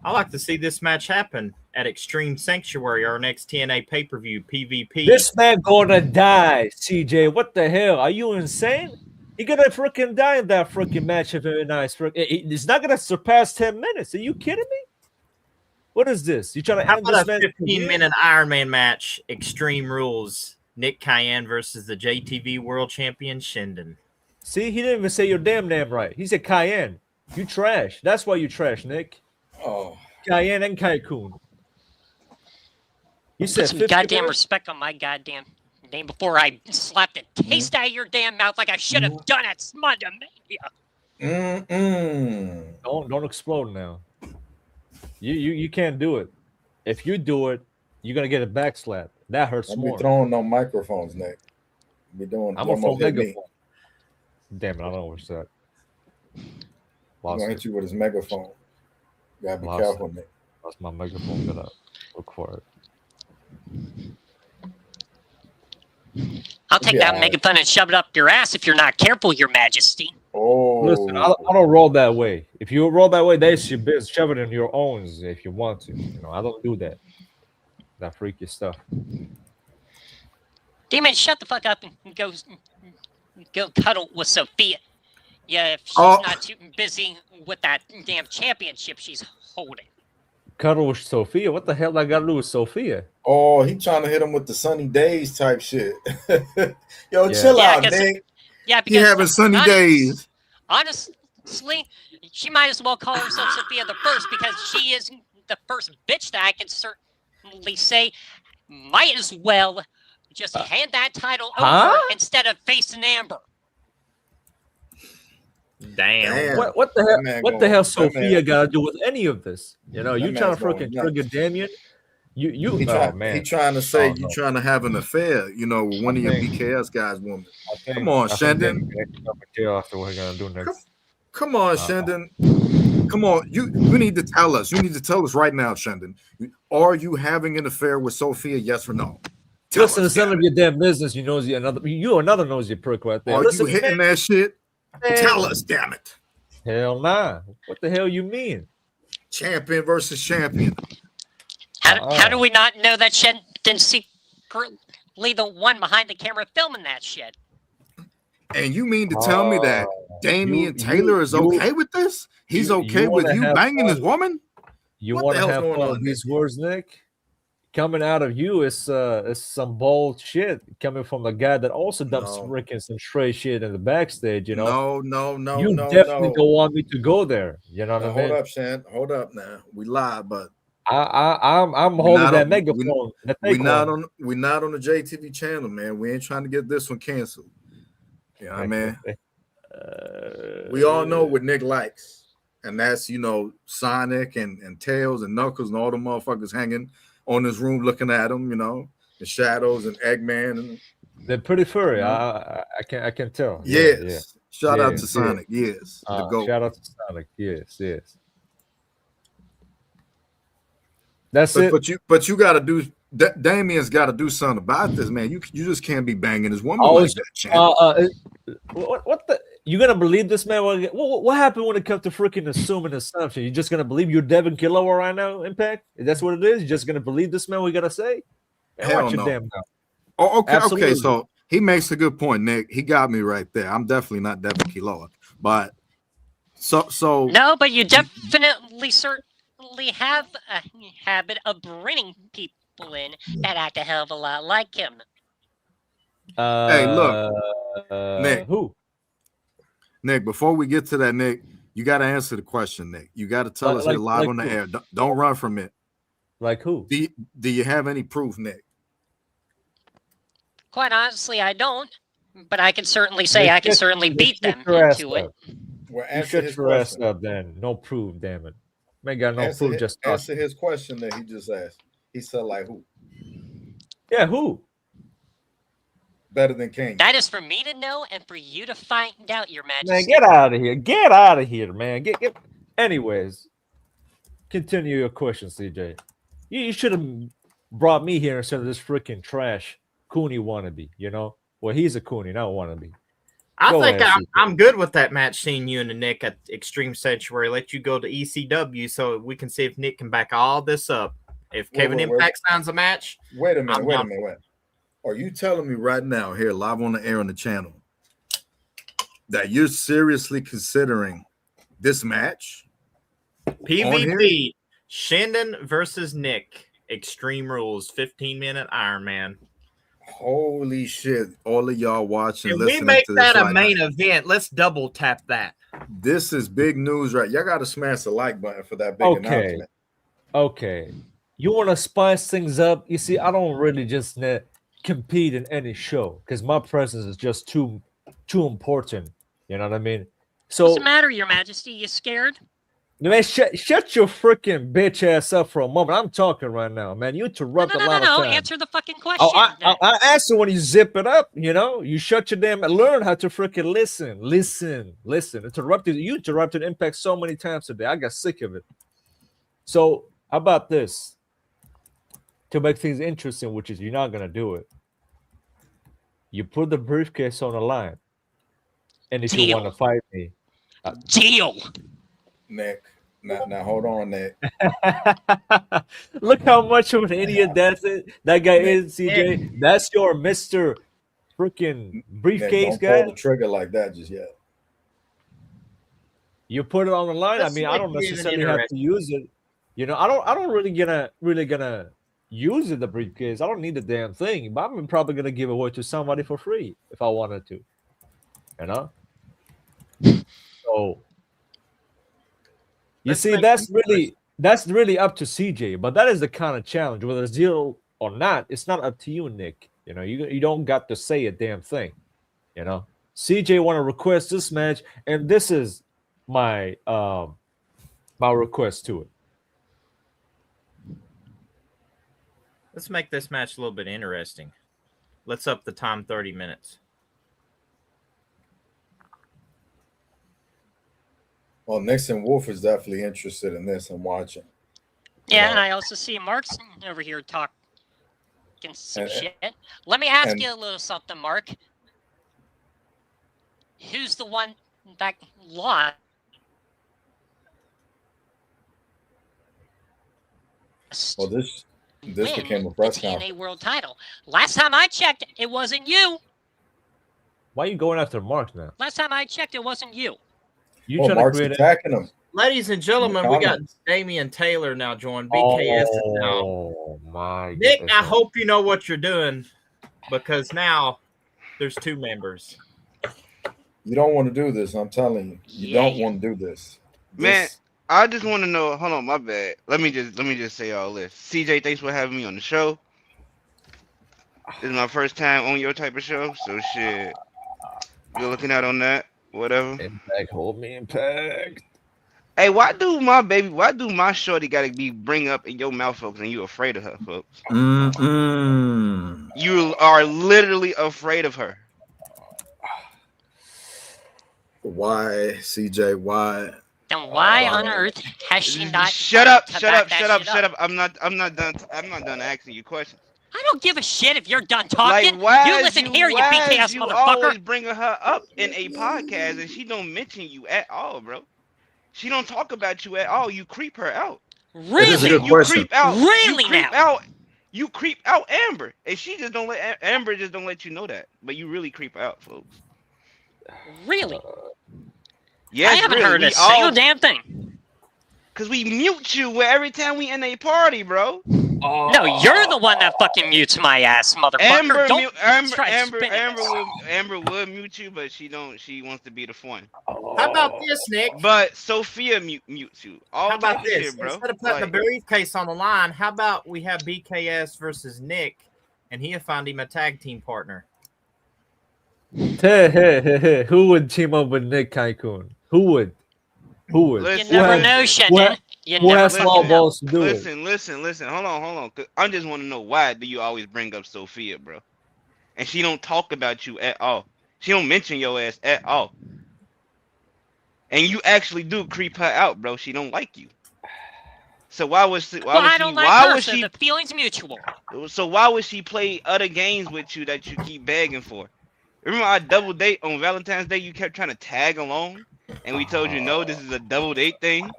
I like to see this match happen at Extreme Sanctuary, our next TNA pay-per-view, PvP. This man gonna die, CJ. What the hell? Are you insane? He gonna freaking die in that freaking match. Very nice. It's not gonna surpass 10 minutes. Are you kidding me? What is this? You trying to end this man? 15-minute Iron Man match, Extreme Rules, Nick Cayenne versus the JTV World Champion Shinden. See, he didn't even say your damn name right. He said Cayenne. You trash. That's why you trash, Nick. Oh, Cayenne and Kaikun. You said put some goddamn respect on my goddamn name before I slapped the taste out of your damn mouth like I should have done at Smudamania. Don't explode now. You can't do it. If you do it, you're gonna get a back slap. That hurts more. Be throwing no microphones, Nick. Be doing. I'm a full megaphone. Damn it! I don't know what's that. He's gonna hit you with his megaphone. You gotta be careful, Nick. That's my megaphone. Gotta look for it. I'll take that megaphone and shove it up your ass if you're not careful, Your Majesty. Oh, listen, I don't roll that way. If you roll that way, that's your business. Shove it in your own if you want to. I don't do that. That freaky stuff. Damon, shut the fuck up and go cuddle with Sophia. Yeah, if she's not too busy with that damn championship she's holding. Cuddle with Sophia? What the hell I got to do with Sophia? Oh, he trying to hit him with the sunny days type shit. Yo, chill out, Nick. Yeah, because he having sunny days. Honestly, she might as well call herself Sophia the First because she is the first bitch that I can certainly say might as well just hand that title over instead of facing Amber. Damn. What the hell? What the hell Sophia got to do with any of this? You trying to freaking trigger Damien? He trying to say you trying to have an affair, with one of your BKS guys' woman. Come on, Shinden. Come on, Shinden. Come on, you need to tell us. You need to tell us right now, Shinden. Are you having an affair with Sophia? Yes or no? Listen, it's none of your damn business. You another nosy prick right there. Are you hitting that shit? Tell us, damn it. Hell nah. What the hell you mean? Champion versus champion. How do we not know that Shenden's secretly the one behind the camera filming that shit? And you mean to tell me that Damian Taylor is okay with this? He's okay with you banging his woman? You What want the to hell's have going fun on, with these words, Nick? Coming out of you is some bold shit coming from a guy that also dumps freaking some straight shit in the backstage, you know? No. You definitely don't want me to go there. You know what I mean? Hold up, Shan. Hold up now. We live, but I'm holding that megaphone. We're not on the JTV channel, man. We ain't trying to get this one canceled. You know what I mean? We all know what Nick likes, and that's Sonic and Tails and Knuckles and all the motherfuckers hanging on his room looking at him, the Shadows and Eggman. And they're pretty furry. I can tell. Yes. Yeah. Shout out to Sonic. Yes. The GOAT. Shout out to Sonic. Yes. That's it. But you got to do. Damian's got to do something about this, man. You just can't be banging his woman like that, champ. What the? You gonna believe this, man? What happened when it comes to freaking assuming assumption? You just gonna believe you're Devin Kilowa right now, Impact? That's what it is. You're just gonna believe this, man? We gotta say. Hell watch no. Your damn mouth. Oh, okay, Absolutely. okay. So he makes a good point, Nick. He got me right there. I'm definitely not Devin Kilowa, but so no, but you definitely certainly have a habit of bringing people in that act a hell of a lot like him. Hey, look, Nick. Who? Nick, before we get to that, Nick, you got to answer the question, Nick. You got to tell us here live on the air. Don't run from it. Like who? Do you have any proof, Nick? Quite honestly, I don't. But I can certainly say I can certainly beat them into it. Well, you shut your ass up then. No proof, damn it. Man got no proof. Just answer his question that he just asked. He said, like who? Yeah, who? Better than King. That is for me to know and for you to find out, Your Majesty. Man, get out of here. Get out of here, man. Get. Anyways, continue your question, CJ. You should have brought me here instead of this freaking trash Cooney wannabe, Well, he's a Cooney, not a wannabe. I think I'm good with that match, seeing you and Nick at Extreme Sanctuary. Let you go to ECW so we can see if Nick can back all this up. If Kevin Impact signs a match. Wait a minute. Are you telling me right now, here, live on the air on the channel, that you're seriously considering this match? PvP, Shandon versus Nick, Extreme Rules, 15-minute Iron Man. Holy shit. All of y'all watching, If listening we make to this that a main event, let's double tap that. This is big news, right? Y'all got to smash the like button for that big announcement. Okay. You want to spice things up? You see, I don't really just compete in any show because my presence is just too important. You know what I mean? So what's the matter, Your Majesty? You scared? Man, shut your freaking bitch ass up for a moment. I'm talking right now, man. You interrupt a lot of times. Answer the fucking question. I answer when you zip it up. You shut your damn. Learn how to freaking listen. You interrupted Impact so many times today. I got sick of it. So how about this? To make things interesting, which is you're not gonna do it. You put the briefcase on the line, and if you want to fight me, deal. Nick, now hold on, Nick. Look how much of an idiot that guy is, CJ. That's your Mr. Freaking briefcase Nick, don't guy. pull the trigger like that just yet. You put it on the line. I mean, I don't necessarily have to use it. I don't really gonna use it, the briefcase. I don't need the damn thing, but I'm probably gonna give it away to somebody for free if I wanted to. So you see, that's really up to CJ, but that is the kind of challenge. Whether it's deal or not, it's not up to you, Nick. You don't got to say a damn thing. CJ want to request this match, and this is my request to it. Let's make this match a little bit interesting. Let's up the time 30 minutes. Well, Nixon Wolf is definitely interested in this and watching. Yeah, and I also see Mark's over here talking some shit. Let me ask you a little something, Mark. Who's the one that lost. Well, this Win became a the press TNA conference. World Title. Last time I checked, it wasn't you. Why are you going after Mark now? Last time I checked, it wasn't you. You Oh, trying Mark's to create attacking him. Ladies and gentlemen, we got Damian Taylor now joined. BKS is now. Oh my Nick, goodness. I hope you know what you're doing because now there's 2 members. You don't want to do this. I'm telling you. You don't want to do this. Man, I just want to know. Hold on, my bad. Let me just say all this. CJ, thanks for having me on the show. This is my first time on your type of show, so shit. You're looking out on that, whatever. Impact, hold me Impact. Hey, why do my shorty gotta be bring up in your mouth, folks, and you afraid of her, folks? You are literally afraid of her. Why, CJ? Why? Then why on earth has she not? Shut up! to Shut back up! that Shut up! shit Shut up! I'm not done asking you questions. I don't give a shit if you're done talking. Like, why you is listen here, you why BKS is you motherfucker. always bringing her up in a podcast and she don't mention you at all, bro? She don't talk about you at all. You creep her out. Really? You creep out. Really you creep now? out. You creep out Amber, and she just don't let Amber just don't let you know that. But you really creep out, folks. Really? Yes, I haven't really. heard We a single all- damn thing. Cause we mute you every time we in a party, bro. No, you're the one that fucking mutes my ass, motherfucker. Amber, Don't try to spin it. Amber will mute you, but she don't. She wants to be the fun. How about this, Nick? But Sophia mutes you. All How about type of this? shit, bro. Instead of putting Like, the briefcase on the line, how about we have BKS versus Nick, and he'll find him a tag team partner. Hey. Who would team up with Nick Kaikun? Who would? You listen, never has- know, who Shenton. You Who never has listen, small know. balls to do it? listen. Hold on. 'Cause I just want to know why do you always bring up Sophia, bro? And she don't talk about you at all. She don't mention your ass at all. And you actually do creep her out, bro. She don't like you. So why would she? Well, I don't like why her, would so she? the feeling's mutual. So why would she play other games with you that you keep begging for? Remember our double date on Valentine's Day? You kept trying to tag along, and we told you no, this is a double date thing.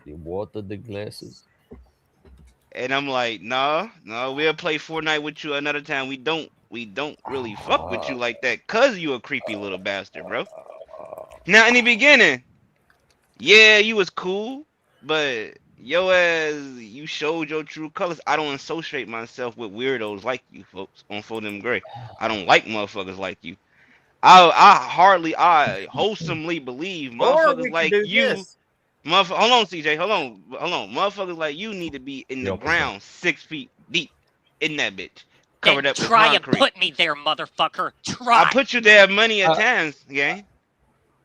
You watered the glasses. And I'm like, no, we'll play Fortnite with you another time. We don't really fuck with you like that, cause you a creepy little bastard, bro. Now in the beginning, yeah, you was cool, but yo ass, you showed your true colors. I don't associate myself with weirdos like you folks on For Them Gray. I don't like motherfuckers like you. I wholesomely believe Or we motherfuckers can like do you. this. Hold on, CJ. Hold on. Motherfuckers like you need to be in the ground 6 feet deep in that bitch. Covered Then up with try and concrete. put me there, motherfucker. Try. I put you there many a times, gang.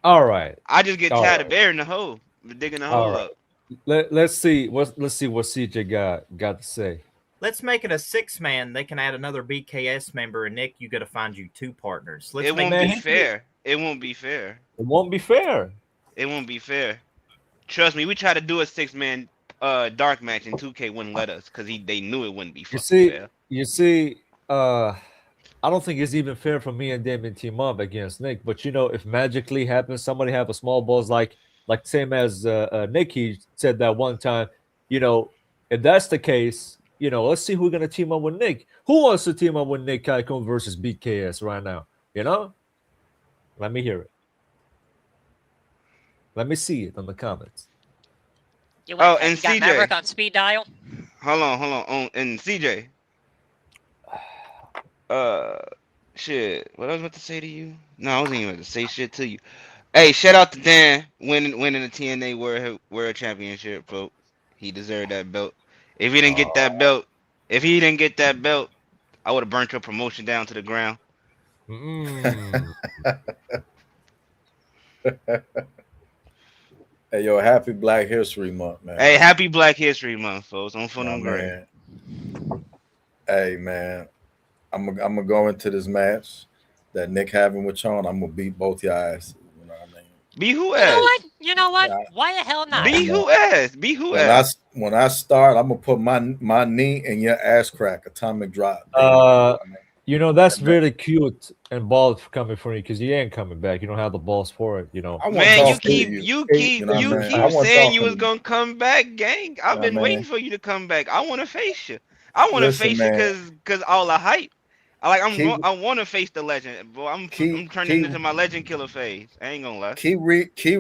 All right. I just get All tired right. of burying the hole, digging the All hole right. up. Let's see what CJ got to say. Let's make it a 6-man. They can add another BKS member, and Nick, you got to find you 2 partners. Let's It make won't be man. fair. It won't be fair. It won't be fair. It won't be fair. Trust me, we tried to do a 6-man dark match and 2K wouldn't let us because they knew it wouldn't be fair. You see, I don't think it's even fair for me and Damien team up against Nick. But if magically happens, somebody have a small balls like same as Nick, he said that one time. If that's the case, let's see who's gonna team up with Nick. Who wants to team up with Nick Kaikun versus BKS right now? Let me hear it. Let me see it on the comments. You Oh, went- and you got CJ. Maverick on speed dial. Hold on. And CJ. Shit. What I was about to say to you? No, I wasn't even about to say shit to you. Hey, shout out to Dan winning the TNA World Championship, folks. He deserved that belt. If he didn't get that belt, I would have burnt your promotion down to the ground. Hey, yo, happy Black History Month, man. Hey, happy Black History Month, folks. I'm For Them Gray. Man. Hey, man, I'm gonna go into this match that Nick having with Sean. I'm gonna beat both your asses. You know what I mean? Be who You know ass. what? You know what? Yeah. Why the hell not? Be who ass. Be who ass. When I start, I'm gonna put my knee in your ass crack. Atomic drop. baby. You know, that's very cute and bold coming from you because you ain't coming back. You don't have the balls for it. You know. I want Man, you talking to keep you. you Hey, keep You know what you I mean? keep I want saying you talking was to you. gonna come back, gang. I've You know been what I waiting mean? for you to come back. I want to face you. I want to Listen, face you man. cause all the hype. Keep I want to face the legend, bro. I'm keep turning keep into my legend killer phase. I ain't gonna lie. keep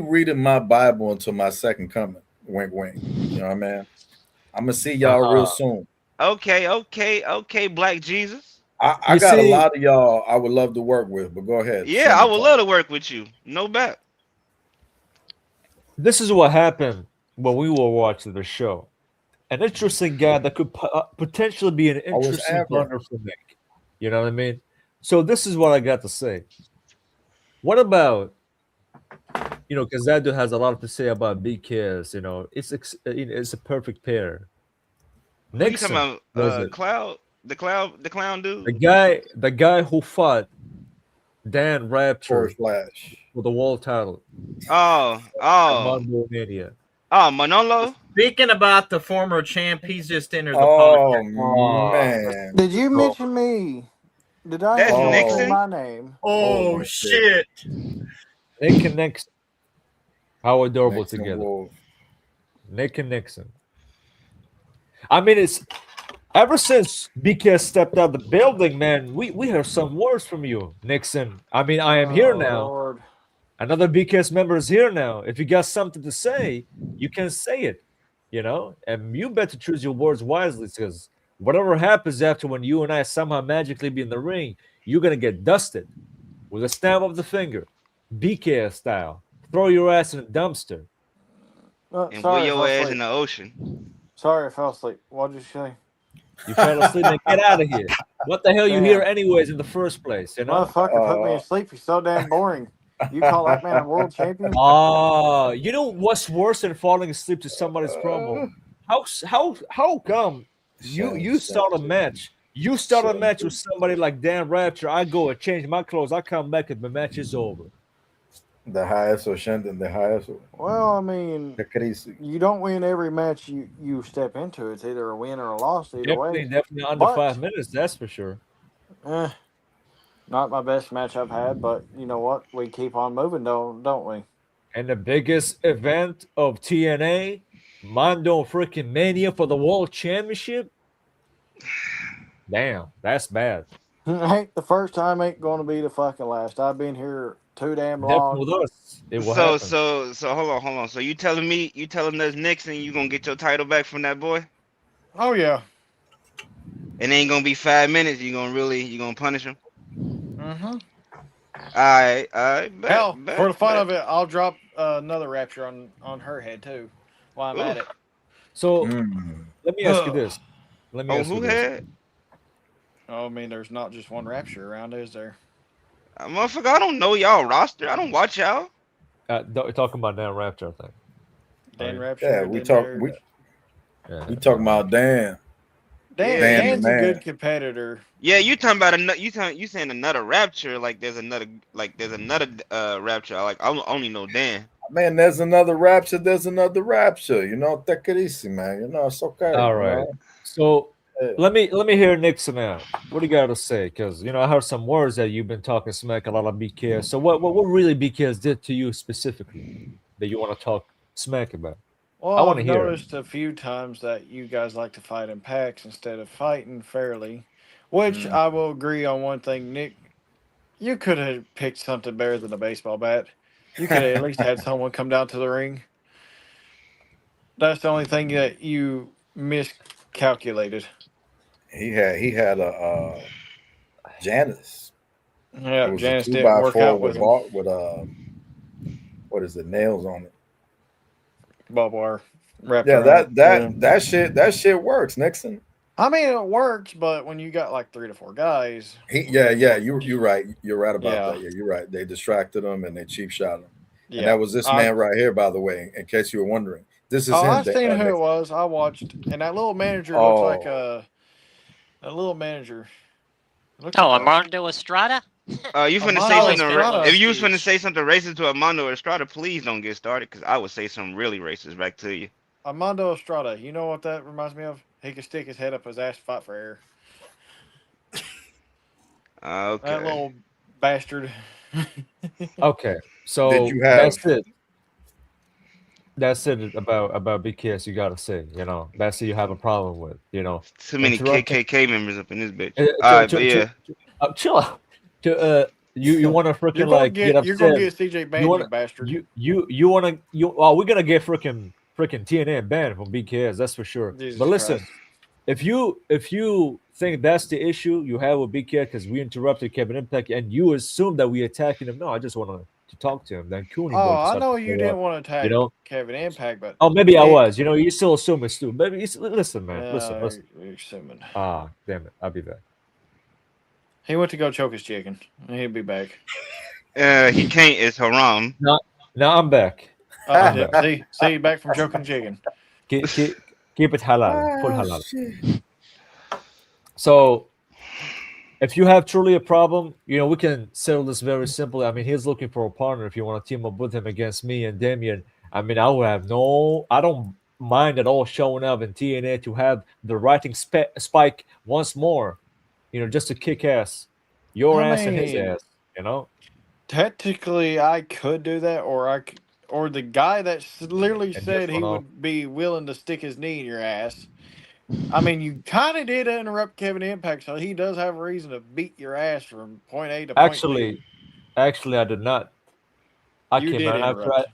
reading my Bible until my second coming. Wink, wink. You know what I mean? I'm gonna see y'all real soon. Okay, Black Jesus. I You got a see, lot of y'all I would love to work with, but go ahead, Yeah, I Shannon would talk. love to work with you. No bet. this is what happened when we were watching the show. An interesting guy that could potentially be an I was interesting ever. partner for Nick. You know what I mean? So this is what I got to say. What about because that dude has a lot to say about BKS. It's a perfect pair. Who you talking Nixon about? was it? Cloud, the clown dude. The guy who fought Dan Corey Rapture Flash. for the world title Oh, at oh, Mambo Mania. oh, Manolo. Speaking about the former champ, he's just entered the Oh podcast. man. Did you Oh, mention me? Did I That's hear y'all say Oh, Nixon. my name? Oh holy shit. shit! Nick and Nixon. How adorable Nixon together. Wolf. Nick and Nixon. I mean, it's ever since BKS stepped out the building, man. We heard some words from you, Nixon. I mean, I am here Oh now. Lord. Another BKS member is here now. If you got something to say, you can say it. And you better choose your words wisely because whatever happens after when you and I somehow magically be in the ring, you're gonna get dusted with a snap of the finger, BKS style. Throw your ass in a dumpster. And put Sorry, I your fell ass asleep. in the ocean. Sorry, I fell asleep. What did you say? You fell asleep, then get out of here. What the hell you here Damn. anyways in the first place? Motherfucker put me Uh, to sleep. He's so damn boring. You call that man a world champion? You know what's worse than falling asleep to somebody's promo? How come you start a match? You start a match with somebody like Dan Rapture. I go and change my clothes. I come back and the match is over. the highest or Shandon, the highest. Well, I mean, The crazy. you don't win every match you step into. It's either a win or a loss, either way. Definitely under But 5 minutes. That's for sure. not my best match I've had, but you know what? We keep on moving, don't we? And the biggest event of TNA, Mondo freaking Mania for the World Championship. Damn, that's bad. Ain't the first time, ain't going to be the fucking last. I've been here too damn Definitely long. with us. It will So happen. hold on. So you telling us Nixon, you gonna get your title back from that boy? Oh yeah. It ain't gonna be 5 minutes. You gonna punish him? Mm-hmm. All right. Bet, Hell, bet, for the fun bet. of it, I'll drop another Rapture on her head too, while I'm at it. So Mm. let me ask you this. Oh, who had? Oh, I mean, there's not just one Rapture around, is there? Motherfucker, I don't know y'all roster. I don't watch y'all. Talking about Dan Rapture, I think. Dan Rapture. Yeah, we Yeah. talking about Dan. Yeah. Dan's a man. good competitor. Yeah, you talking about you saying another Rapture? Like there's another Rapture. Like I only know Dan. Man, there's another rapture. There's another rapture. Take it easy, man. It's okay. All right. So let me hear Nixon out. What do you got to say? Because I heard some words that you've been talking smack a lot of BKS. So what really BKS did to you specifically that you want to talk smack about? Well, I wanna I've hear it. noticed a few times that you guys like to fight in packs instead of fighting fairly, which I will agree on one thing, Nick. You could have picked something better than a baseball bat. You could have at least had someone come down to the ring. That's the only thing that you miscalculated. He had a Janice. Yeah, It was Janice a didn't work 2x4 out with him. with what is it, nails on it. Barbed wire. wrapped Yeah, around. that shit works, Nixon. I mean, it works, but when you got like 3 to 4 guys, You're right. You're right about Yeah. that. Yeah, you're right. They distracted him and they cheap shot him. yeah. And that was this man right here, by the way, in case you were wondering. This is Oh, him. I seen who it Nixon. was. I watched, and that little manager Oh. looks like a little manager. Looks Oh, like a- Armando Estrada? You finna say Armando something? Estrada. If you was finna say something racist to Armando Estrada, please don't get started, because I would say something really racist back to you. Armando Estrada. You know what that reminds me of? He could stick his head up his ass, fight for air. Okay. That little bastard. Okay, so Did you have- that's it. That's it about BKS. You gotta say, that's it. You have a problem with, Too many interrupting- KKK members up in this bitch. Uh, All right, to- but yeah. chill out. You want to freaking You're gonna like get upset? You're gonna get CJ banned, wanna- you bastard. We're gonna get freaking TNA banned from BKS. That's for sure. Jesus But listen, Christ. if you think that's the issue you have with BKS because we interrupted Kevin Impact and you assume that we attacking him, no, I just want to talk to him. Then Cooney. Oh, I know you didn't want to attack know? Kevin Impact, but Oh, maybe I Nick- was. You still assume it's stupid. Maybe listen, man. Listen. You're assuming. Ah, damn it. I'll be back. He went to go choke his chicken. He'll be back. He can't. It's haram. Now I'm back. See, back from choking chicken. Keep it halal. Full halal. So, if you have truly a problem, we can settle this very simply. I mean, he's looking for a partner. If you want to team up with him against me and Damien, I mean, I don't mind at all showing up in TNA to have the writing spike once more, just to kick ass, your ass and his ass, Technically, I could do that, or the guy that literally And said this he one would be willing to stick his knee in your ass. I mean, you kind of did interrupt Kevin Impact, so he does have a reason to beat your ass from point A to point B. Actually, I did not. I You came did out after interrupt.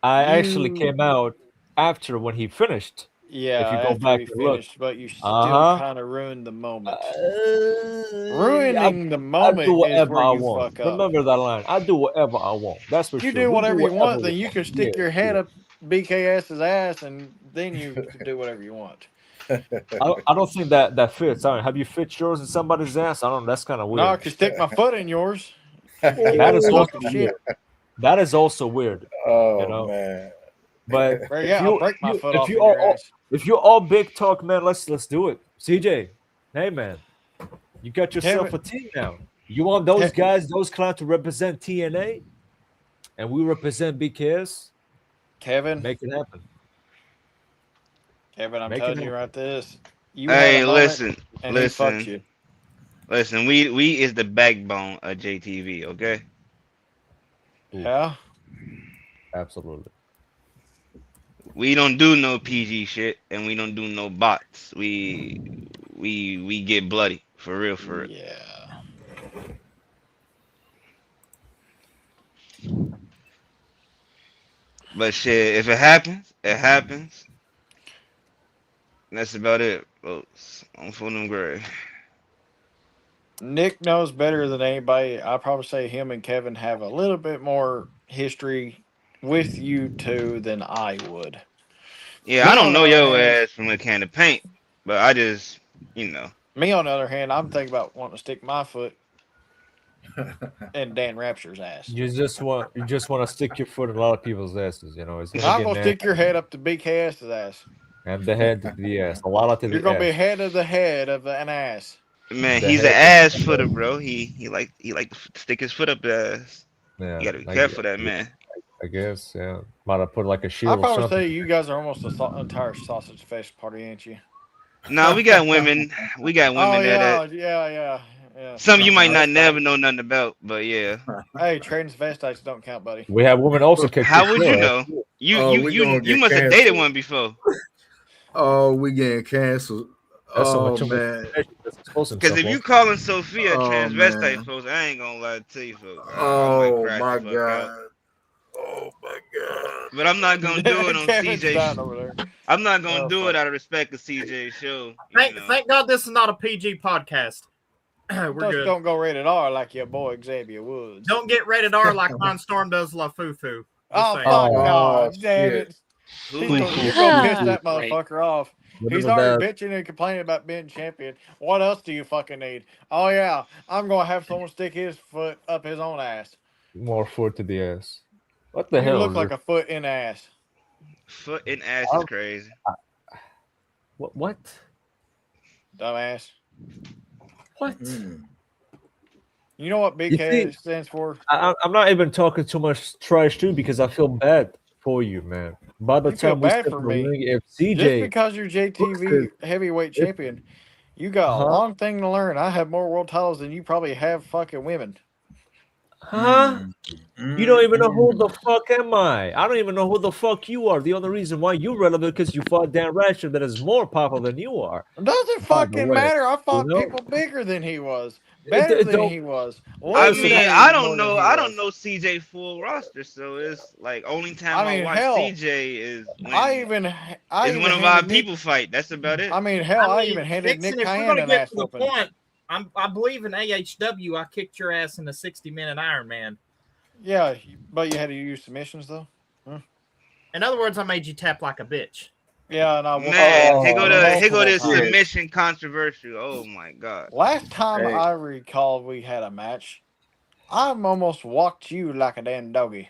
I actually You- came out after when he finished. Yeah, if you go after back he and look. finished, but you still Uh-huh. kind of ruined the moment. Ruining Ruining the I moment do is whatever where I you want. fuck up. Remember that line. I do whatever I want. That's for You sure. do We whatever you want, whatever then we you want. can stick Yeah, your head yeah. up BKS's ass, and then you can do whatever you want. I don't think that fits. I don't, have you fit yours in somebody's ass? I don't know. That's kind of weird. No, I can stick my foot in yours. That is also Talking shit. weird. That is also weird. Oh man. But Well, yeah, I'll break my foot off in you your all, ass. if you're all big talk, man, let's do it. CJ, hey man, you got yourself Kevin- a team now. You want those Kevin- guys, those clowns to represent TNA, and we represent BKS. Kevin, Make it happen. Kevin, I'm Make it telling you happen. right this. You Hey, had a moment, listen, and he fucked listen, you. listen. We is the backbone of JTV. Okay. Yeah. Absolutely. We don't do no PG shit, and we don't do no bots. We get bloody for real, for real. Yeah. But shit, if it happens, it happens. And that's about it, folks. I'm for them gray. Nick knows better than anybody. I probably say him and Kevin have a little bit more history with you two than I would. Yeah, I don't know your Yeah. ass from a can of paint, but I just, Me, on the other hand, I'm thinking about wanting to stick my foot in Dan Rapture's ass. You just want to stick your foot in a lot of people's asses. It's I'm get gonna nasty. stick your head up to BKS's ass. And the head to the ass. A lot to the You're gonna be ass. head of the head of an ass. man, The he's an head- ass footer, bro. He like to stick his foot up the ass. Yeah, You gotta be I careful, guess- that man. I guess, yeah. Might have put like a shield I'd or probably something. say you guys are almost the entire sausage fest party, ain't you? Nah, we got women. We got women Oh that yeah. some you might not never know nothing about, but yeah. Hey, transvestites don't count, buddy. We have women also kick How the would floor, you right? know? You Oh, we you gonna you get must have dated canceled. one before. Oh, we getting canceled. That's so Oh much man. Because if you calling Sophia Oh, transvestite, man. folks, I ain't gonna lie to you, folks. I Oh might crack my the fuck out. god. Oh my god. But I'm not gonna do it on Kevin's CJ. dying over there. I'm not gonna Oh, do fuck. it out of respect of CJ's show. you Thank, know. thank God this is not a PG podcast. We're Just good. don't go rated R like your boy Xavier Woods. Don't get rated R like Mindstorm does La Fufu. Oh saying. my Oh, God, damn shit. it! Who- You're who- gonna piss that Great. motherfucker off. He's Remember already that bitching and complaining about being champion. What else do you fucking need? Oh yeah, I'm gonna have someone stick his foot up his own ass. more foot to the ass. What the You hell? look is like this? a foot in ass. Foot and ass Oh. is crazy. What? Dumbass. What? Mm. You know what BK stands for? I'm not even talking too much trash too because I feel bad for you, man. By the You feel time we bad step for in the me. ring, if Just CJ, because you're JTV Listen, heavyweight if- champion, You got a long thing to learn. I have more world titles than you probably have fucking women. Huh? You don't even know who the fuck am I. I don't even know who the fuck you are. The only reason why you're relevant because you fought Dan Ratchet that is more powerful than you are. Doesn't fucking way, matter. I fought you know? people bigger than he was, better than he was. I mean, I don't more know. than he I was. don't know CJ full roster, so it's like only time I I, mean, watch hell, CJ is when I even is one even of our handed people fight. That's about it. I mean, hell, I mean, even handed Nixon, Nick if we're Cayenne gonna an get ass to the whooping. point, I believe in AHW. I kicked your ass in the 60-minute Iron Man. Yeah, but you had to use submissions though. In other words, I made you tap like a bitch. Yeah, and I whooped Man, your here go ass the multiple times. submission controversial. Oh my god. Last time Hey. I recall we had a match, I almost walked you like a damn doggy.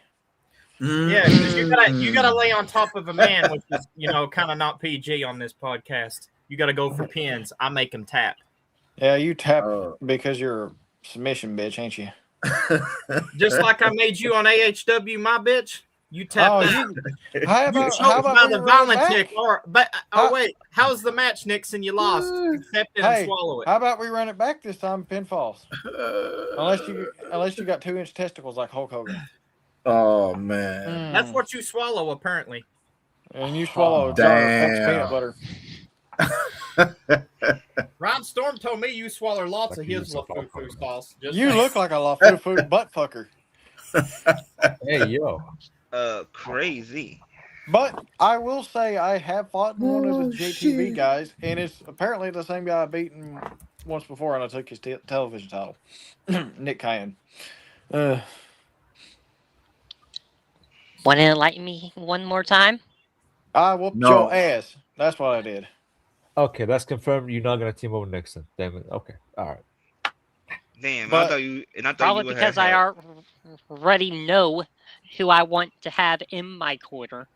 Yeah, because you gotta lay on top of a man, which is kind of not PG on this podcast. You gotta go for pins. I make him tap. Yeah, you tap because you're a submission bitch, ain't you? Just like I made you on AHW, my bitch. You tap Oh, that. how You about choked by we the run it violent back? tick, wait, how's the match, Nixon? You lost. Accept it and Hey, swallow it. how about we run it back this time, pinfalls? Unless you got 2-inch testicles like Hulk Hogan. Oh man. That's what you swallow, apparently. And you swallow a jar of Pepsi Damn. peanut butter. Ron Storm told me you swallow lots of his LaFufu sauce. Just You saying. look like a LaFufu butt fucker. Hey, yo. Crazy. But I will say I have fought one of the JTV guys, and it's apparently the same guy I beaten once before, and I took his television title, Nick Cayenne. Want to enlighten me one more time? I whooped your ass. That's what I did. Okay, that's confirmed. You're not gonna team up with Nixon. Damn it. Okay, all right. Damn, But- I thought you Probably would because have I already know who I want to have in my corner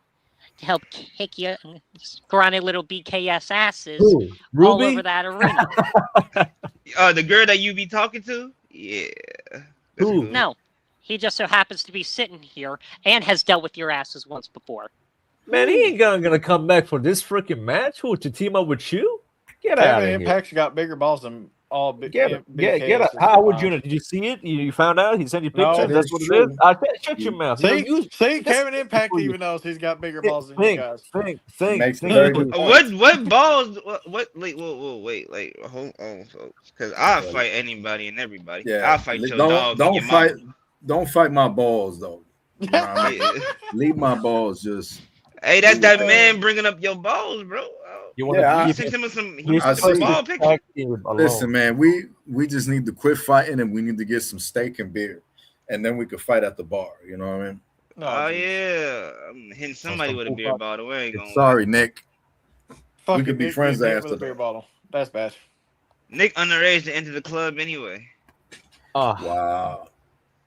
to help kick you scrawny little BKS asses Who? all Ruby? over that arena. the girl that you be talking to? Yeah. That's Who? cool. No, he just so happens to be sitting here and has dealt with your asses once before. Man, he ain't gonna come back for this freaking match. Who, to team up with you? Get out Kevin of here. Impact's got bigger balls than all big. Get it. big Get it. KSs How would combined. you know? Did you see it? You found out? He sent you No, pictures? That's that's what it true. is? I said, shut your mouth. You know, See, this- Kevin Impact for you. even knows he's got bigger balls than you think, guys. think. Makes think. very good point. What balls? What? Like, whoa, wait, like, hold on, folks, because I'll fight anybody and everybody. Yeah. I'll fight your dog. Don't and your fight. mama. Don't fight my balls though. You know what I mean? Yeah. Leave my balls just. Hey, that's that man bringing up your balls, bro. You want Yeah, to He keep sent him some. He's I Some see. ball picture. Listen, man, we just need to quit fighting and we need to get some steak and beer, and then we could fight at the bar. You know what I mean? Oh yeah, I'm hitting somebody with a beer bottle. We ain't gonna. Sorry, Nick. Fuck We it, could be Nick, friends you hit after with a beer that. bottle. That's bad. Nick underage to enter the club anyway. Wow.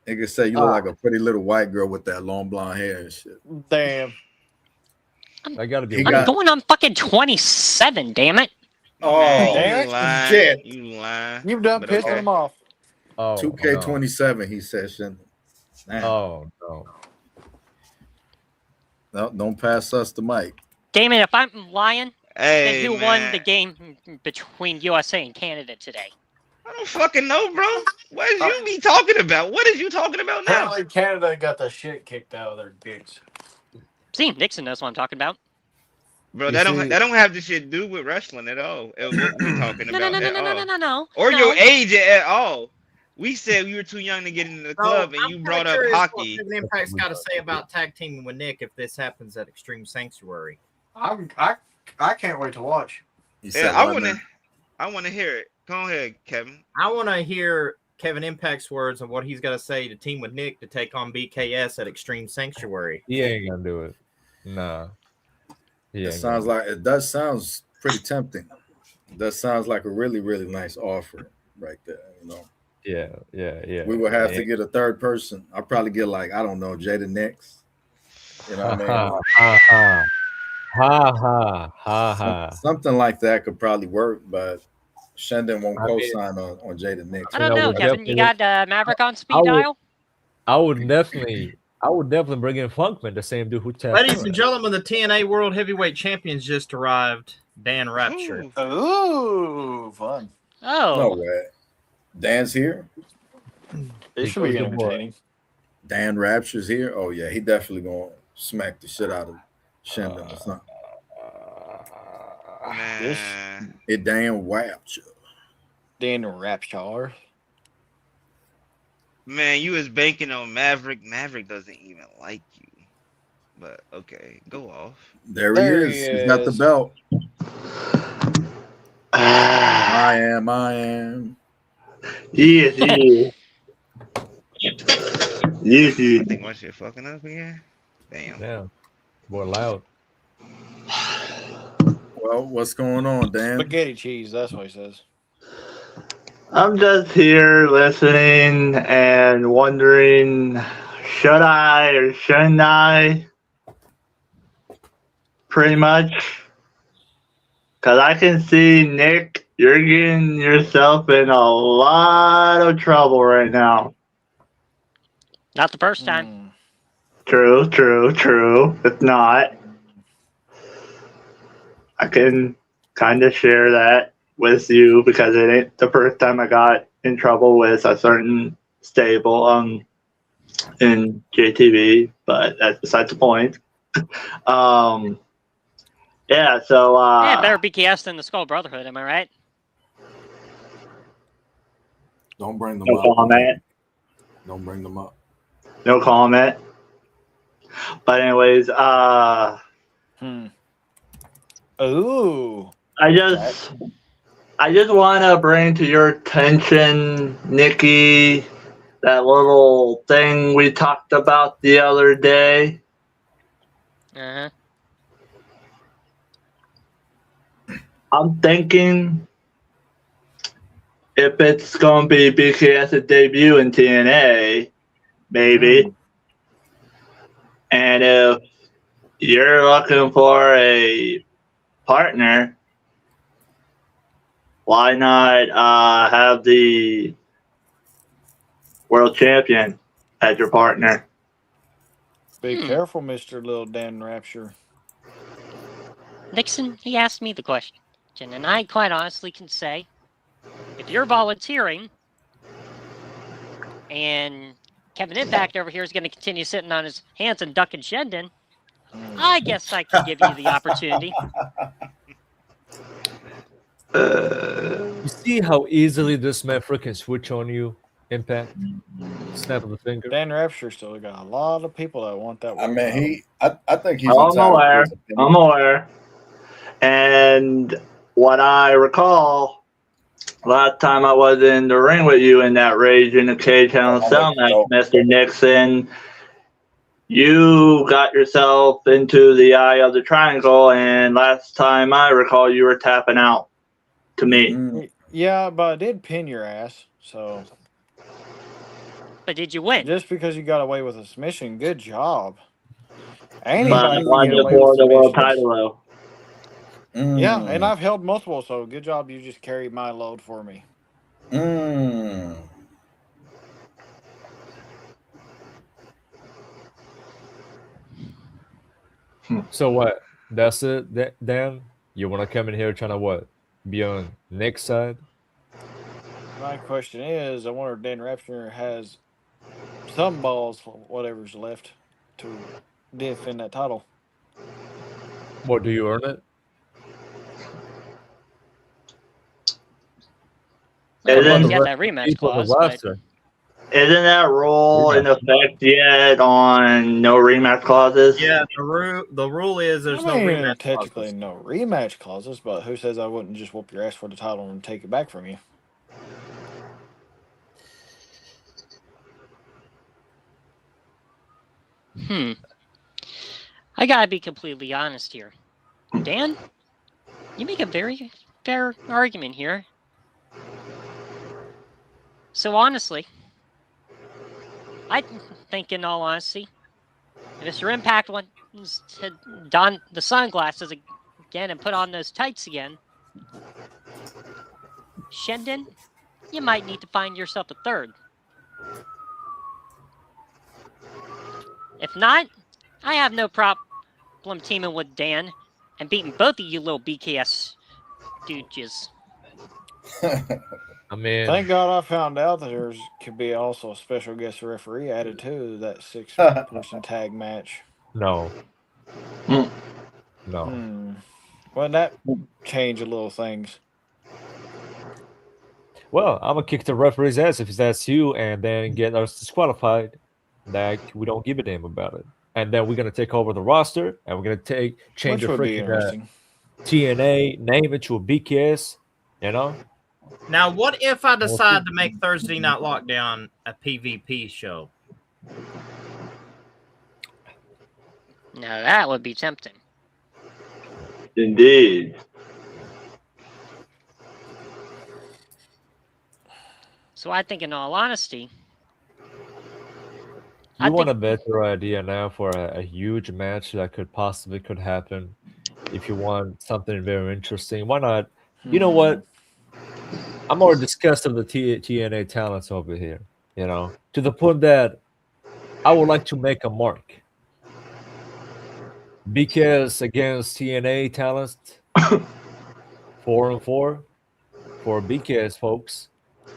Nigga say you look like a pretty little white girl with that long blonde hair and shit. Damn. I gotta be. He I'm got- going on fucking 27, damn it. Oh, Man, you lying. shit. You lying. You've done But pissing okay. him off. Oh, 2K27, he said. Shouldn't it? Damn. Oh no. No, don't pass us the mic. Damn it, if I'm lying, Hey, then who man. won the game between USA and Canada today? I don't fucking know, bro. What is you be talking about? What is you talking about now? Apparently, Canada got the shit kicked out of their dicks. See, Nixon knows what I'm talking about. Bro, You that see- don't have the shit to do with wrestling at all. What we're talking No, about no, no, at no, no, all. no, no, no. Or no. your age at all. We said we were too young to get into the club, and I'm you kinda brought up curious hockey. What Kevin Impact's got to say about tag teaming with Nick if this happens at Extreme Sanctuary. I can't wait to watch. He Yeah, said, I wanna hear it. Go ahead, Kevin. I want to hear Kevin Impact's words on what he's got to say to team with Nick to take on BKS at Extreme Sanctuary. He ain't gonna do it. Nah. It sounds like it does sounds pretty tempting. That sounds like a really, really nice offer right there. You know, Yeah. we would have to get a third person. I'll probably get like, I don't know, Jada Nix. You know what I mean? Ha. Something like that could probably work, but Shendon won't I mean- co-sign on Jada Nix. I don't I know, would Kevin. You definitely- got Maverick on speed I would- dial? I would definitely I would definitely bring in Funkman, the same dude who tapped. Ladies and gentlemen, the TNA World Heavyweight Champions just arrived. Dan Rapture. Ooh. Ooh, fun. Oh, No way. Dan's here. It should be Good boy. entertaining. Dan Rapture's here. Oh yeah, he definitely gonna smack the shit out of Shendon. It's not Man. it. Dan Rapture. Dan Rapture. Man, you was banking on Maverick. Maverick doesn't even like you. But okay, go off. There There he he is. He's got the is. belt. I am. Yes, yes. Yes, I yes. think my shit fucking up again. Damn. Yeah, more loud. Well, what's going on, Dan? Spaghetti cheese. That's what he says. I'm just here listening and wondering, should I or shouldn't I? Pretty much. Because I can see, Nick, you're getting yourself in a lot of trouble right now. not the first time. Mm. True, true, true. If not, I can kind of share that with you because it ain't the first time I got in trouble with a certain stable in JTV, but that's beside the point. Yeah, so Yeah, better BKS than the Skull Brotherhood, am I right? Don't bring them no up. comment. Don't bring them up. No comment. But anyways, Ooh. I just want to bring to your attention, Nikki, that little thing we talked about the other day. Uh-huh. I'm thinking if it's going to be BKS's debut in TNA, maybe. And if you're looking for a partner, why not have the world champion as your partner? Be careful, Mr. Little Dan Rapture. Nixon, he asked me the question, and I quite honestly can say, if you're volunteering and Kevin Impact over here is going to continue sitting on his hands and ducking Shendon, I guess I can give you the opportunity. You see how easily this man freaking switch on you, Impact? Snap of the finger. Dan Rapture still got a lot of people that want that. I mean, I think he's I'm entitled to aware. his opinion. I'm aware. And what I recall, last time I was in the ring with you in that Rage in the Cage Hell in a Cell match, Mr. Nixon, you got yourself into the eye of the triangle, and last time I recall, you were tapping out to me. Yeah, but I did pin your ass, so. But did you win? Just because you got away with a submission, good job. But I Anybody can wanted get to away for with the world submissions. title, though. Yeah, and I've held multiple, so good job. You just carried my load for me. So what? That's it, Dan? You want to come in here trying to what? Be on Nick's side? My question is, I wonder if Dan Rapture has some balls, whatever's left, to defend that title. What, do you earn it? Isn't, You got that rematch clause, but isn't that rule in effect yet on no rematch clauses? Yeah, the rule is there's no rematch technically clauses. no rematch clauses, but who says I wouldn't just whoop your ass for the title and take it back from you? I gotta be completely honest here. Dan, you make a very fair argument here. So honestly, I think in all honesty, if Mr. Impact wants to don the sunglasses again and put on those tights again, Shendon, you might need to find yourself a third. If not, I have no problem teaming with Dan and beating both of you little BKS dudes. I mean, thank God I found out that there could be also a special guest referee added to that 6-person tag match. No. Hmm. No. Well, that changed a little things. Well, I'm gonna kick the referee's ass if that's you, and then get us disqualified. Like we don't give a damn about it, and then we're gonna take over the roster, and we're gonna change Which the would be freaking interesting. TNA name it to a BKS. You know. Now, what if I decide to make Thursday Night Lockdown a PvP show? Now that would be tempting. Indeed. So I think, in all honesty, You want a better idea now for a huge match that could happen. If you want something very interesting, why not? You know what? I'm more disgusted of the TNA talents over here. You know, to the point that I would like to make a mark. BKS against TNA talents, 4-4 for BKS folks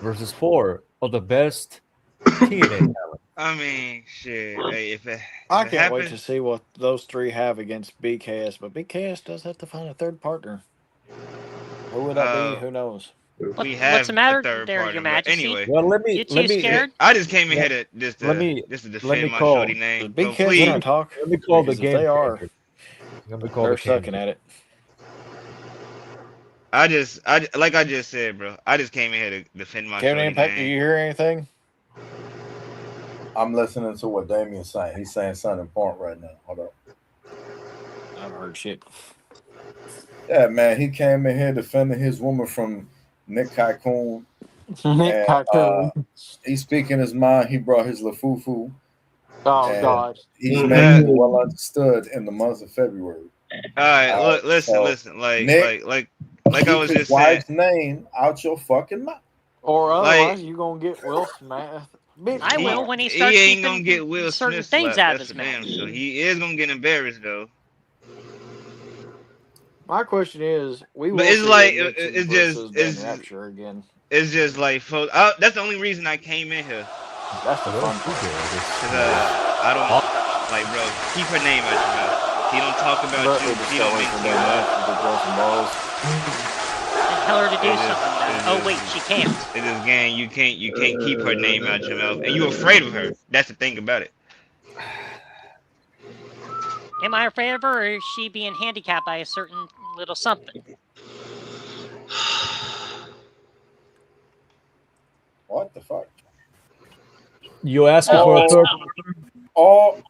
versus 4 of the best TNA talent. I mean, shit. Hey, I can't wait to see what those three have against BKS, but BKS does have to find a third partner. Who would that be? Who knows? We have what's the matter a third there, partner, Your but Majesty? anyway. Well, let me. Scared? I just came in here to just let me defend my call. shorty name. Does So BKS please, want to talk? Let me call the Because if game. they are. Let me call They're the game. sucking at it. I like I just said, bro. I just came in here to defend my Kevin shorty Impact, do name. you hear anything? I'm listening to what Damien's saying. He's saying something important right now. Hold up. I haven't heard shit. Yeah, man, he came in here defending his woman from Nick Tycoon. Nick Tycoon. He's speaking his mind. He brought his lafufu. Oh, God. He's making it well understood in the month of February. All right, look, listen. Like I was just saying. Wife's name out your fucking mouth. Or otherwise, you going to get Will Smith. I will when he starts He ain't keeping gonna get Will certain Smith things slapped, out of that's his for damn mouth. sure. He is gonna get embarrassed though. My question is, we will But it's see like Ed Nixon it's versus just Ben Rapture again. it's just like folks. That's the only reason I came in here. That's the fun Cause I don't like, bro. Keep her name out your mouth. He don't talk about you. He don't make you up. And tell her to do something. Oh wait, she can't. In this game, you can't keep her name out your mouth, and you afraid of her. That's the thing about it. Am I afraid of her, or is she being handicapped by a certain little something? What the fuck? You asking for a third? Oh,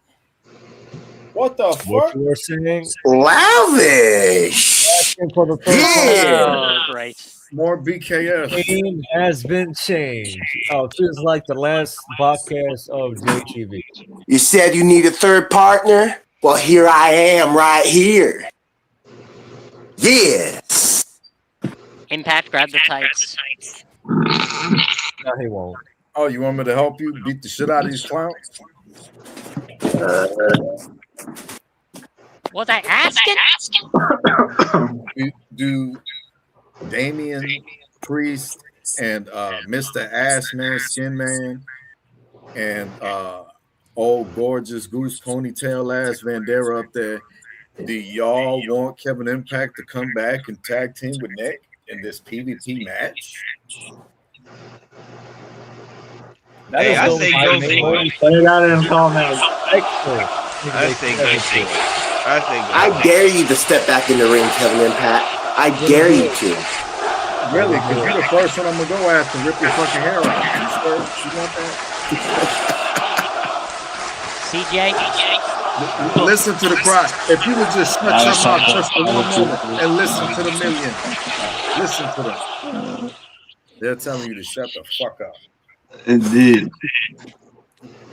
what the fuck? What you were saying? Lavish. Asking for the third Oh, great. More BKS. name has been changed. Oh, feels like the last podcast of JTV. You said you need a third partner? Well, here I am right here. Yes. Impact, grab the tights. No, he won't. Oh, you want me to help you beat the shit out of these clowns? Was I asking? Do Damien Priest and Mr. Assman, Skin Man, and old gorgeous goose ponytail ass Vandera up there, do y'all want Kevin Impact to come back and tag team with Nick in this PvP match? Hey, I say go for it. Put it out in the comments. I say go for it. I dare you to step back in the ring, Kevin Impact. I dare you to. Really? Because you're the first one I'm going to go after and rip your fucking hair out. You want that? CJ? Listen to the crowd. If you would just shut your mouth just for one moment and listen to the million. Listen to them. They're telling you to shut the fuck up. Indeed.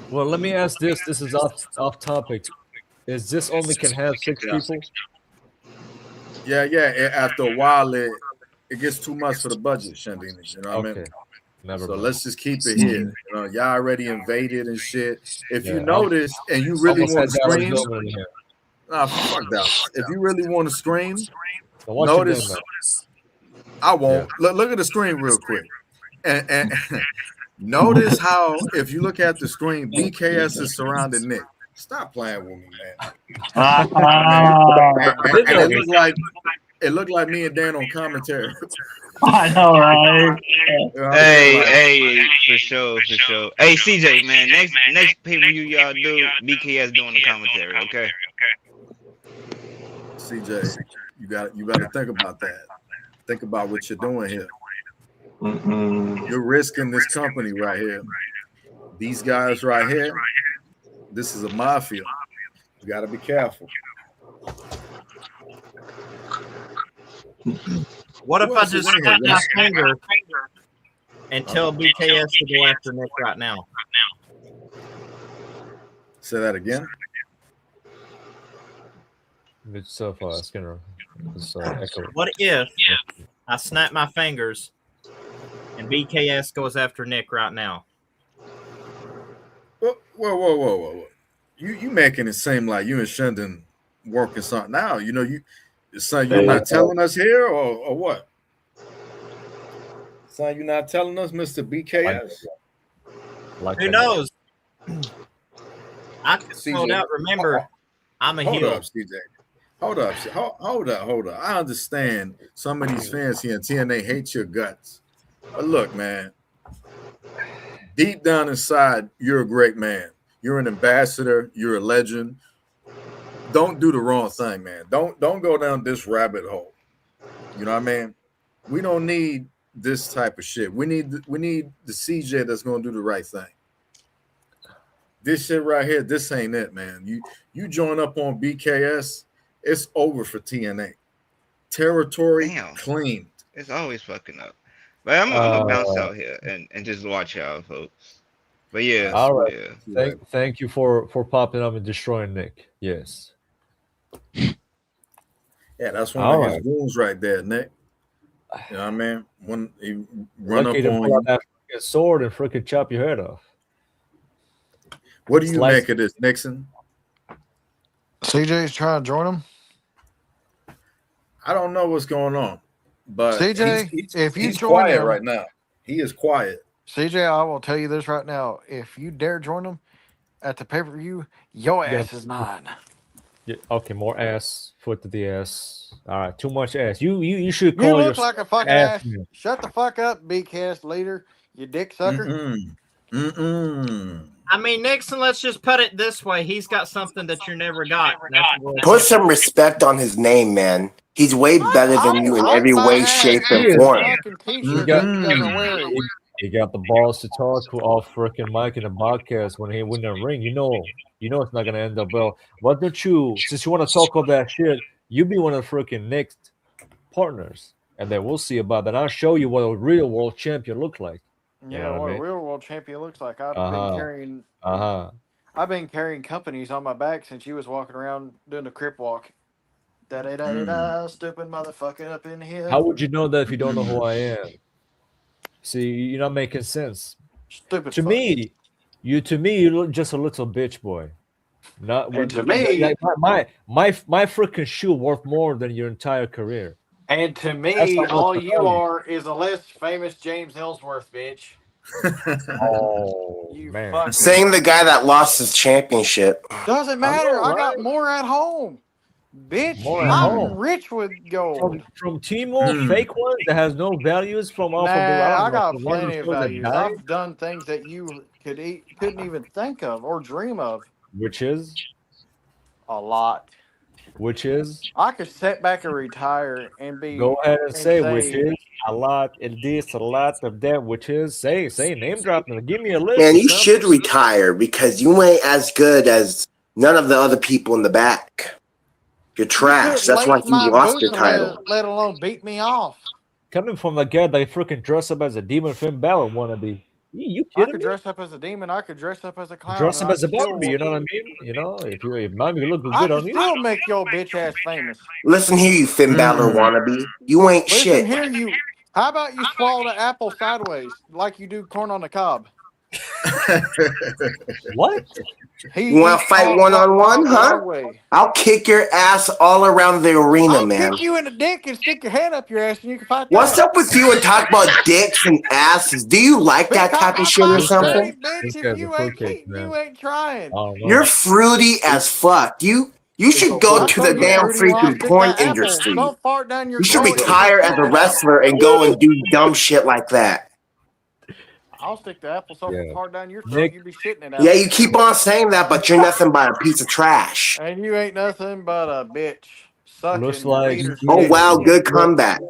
Well, let me ask this. This is off topic. Is this only can have 6 people? Yeah. After a while, it gets too much for the budget, Shandini. You know what I mean? Never So mind. let's just keep it here. You know, y'all already invaded and shit. If you Yeah, notice and you really almost want to had Dallas scream, Gilman in here. fuck Dallas. If you really want to scream, Now watch it notice. then, man. I won't. Look at the screen real quick, and notice how if you look at the screen, BKS is surrounding Nick. Stop playing with me, man. And it looked like me and Dan on commentary. I know, right? Hey, for sure. Hey, CJ, man, next pay-per-view y'all do, BKS doing the commentary, okay? CJ, you got to think about that. Think about what you're doing here. You're risking this company right here. These guys right here. This is a mafia. You got to be careful. What if Who I else is just in here, snap my Russ? finger and tell BKS to go after Nick right now? Say that again. It's Skinner. It's echo. What if I snap my fingers and BKS goes after Nick right now? Whoa. You making it seem like you and Shendon working something out. You know, you're not telling us here or what? Son, you're not telling us, Mr. BKS? Who knows? I could hold out. Remember, I'm a heel. Hold up. I understand some of these fans here in TNA hate your guts. But look, man, deep down inside, you're a great man. You're an ambassador. You're a legend. Don't do the wrong thing, man. Don't go down this rabbit hole. You know what I mean? We don't need this type of shit. We need the CJ that's gonna do the right thing. This shit right here, this ain't it, man. You join up on BKS, it's over for TNA. Territory cleaned. It's always fucking up. But I'm gonna bounce out here and just watch y'all, folks. But yeah, all right. Yeah. Thank you for popping up and destroying Nick. Yes. Yeah, that's one of his wounds right there, Nick. You know what I mean? When he run up on you, that sword and freaking chop your head off. What do you make of this, Nixon? CJ's trying to join him. I don't know what's going on, but CJ, if you he's join quiet him right now, he is quiet. CJ, I will tell you this right now: if you dare join him at the pay-per-view, your ass is mine. Yeah, okay, more ass, foot to the ass. All right, too much ass. You should call You look like a fucking ass. man. Shut the fuck up, BCast leader. You dick sucker. I mean, Nixon, let's just put it this way. He's got something that you never got. Put some respect on his name, man. He's way better than you in every way, shape, and form. He got the balls to talk to off freaking mic in the podcast when he win the ring. You know it's not gonna end up well. Why don't you, since you want to talk all that shit, you be one of the freaking next partners, and then we'll see about that. I'll show you what a real world champion looks like. Yeah, You know what I a mean? real world champion looks like. I've been carrying companies on my back since you was walking around doing the crip walk. Da-da-da-da-da, stupid motherfucker up in here. How would you know that if you don't know who I am? See, you're not making sense. Stupid To fuck. me, you look just a little bitch boy. Not And to me- like my freaking shoe worth more than your entire career. And to That's me, not all what you I'm are is a less famous James Ellsworth, bitch. Oh man! fuck. Saying the guy that lost his championship. Doesn't matter. know, I got right? more at home. Bitch, More at I'm home. rich with gold. From Timo, fake one that has no values from off of the Nah, I don't know, got from one plenty of show that values. died, I've done things that you couldn't even think of or dream of. which is A lot. I could sit back and retire and be. go ahead and say which is a lot of this, a lot of that, which is say name drop and give me a list. Man, you son. should retire because you ain't as good as none of the other people in the back. You're trash. That's why you lost your title. Let alone beat me off. Coming from the guy that freaking dressed up as a demon Finn Balor wannabe. You I kidding could me? dress up as a demon. I could dress up as a clown. Dress and up I as a could still- Barbie, you know what I mean? You know, if mommy look I good could on you. still make your bitch ass famous. Listen here, you Finn Balor wannabe. You ain't Listen shit. here, you. How about you swallow the apple sideways, like you do corn on the cob? What? You want to fight one-on-one, huh? I'll kick your ass all around the arena, I'll man. kick you in the dick and stick your head up your ass, and you can fight. What's up with you and talk about dicks and asses? Do you like that type of shit or something? Bitch, if you ain't cheating, you ain't trying. You're fruity as fuck. You should go to the damn freaking porn industry. Don't fart down your You should throat. retire as a wrestler and go and do dumb shit like that. I'll stick the apple so far down your throat, you be shitting it out. Yeah, you keep on saying that, but you're nothing but a piece of trash. And you ain't nothing but a bitch. Sucking Looks like. Oh wow, good comeback.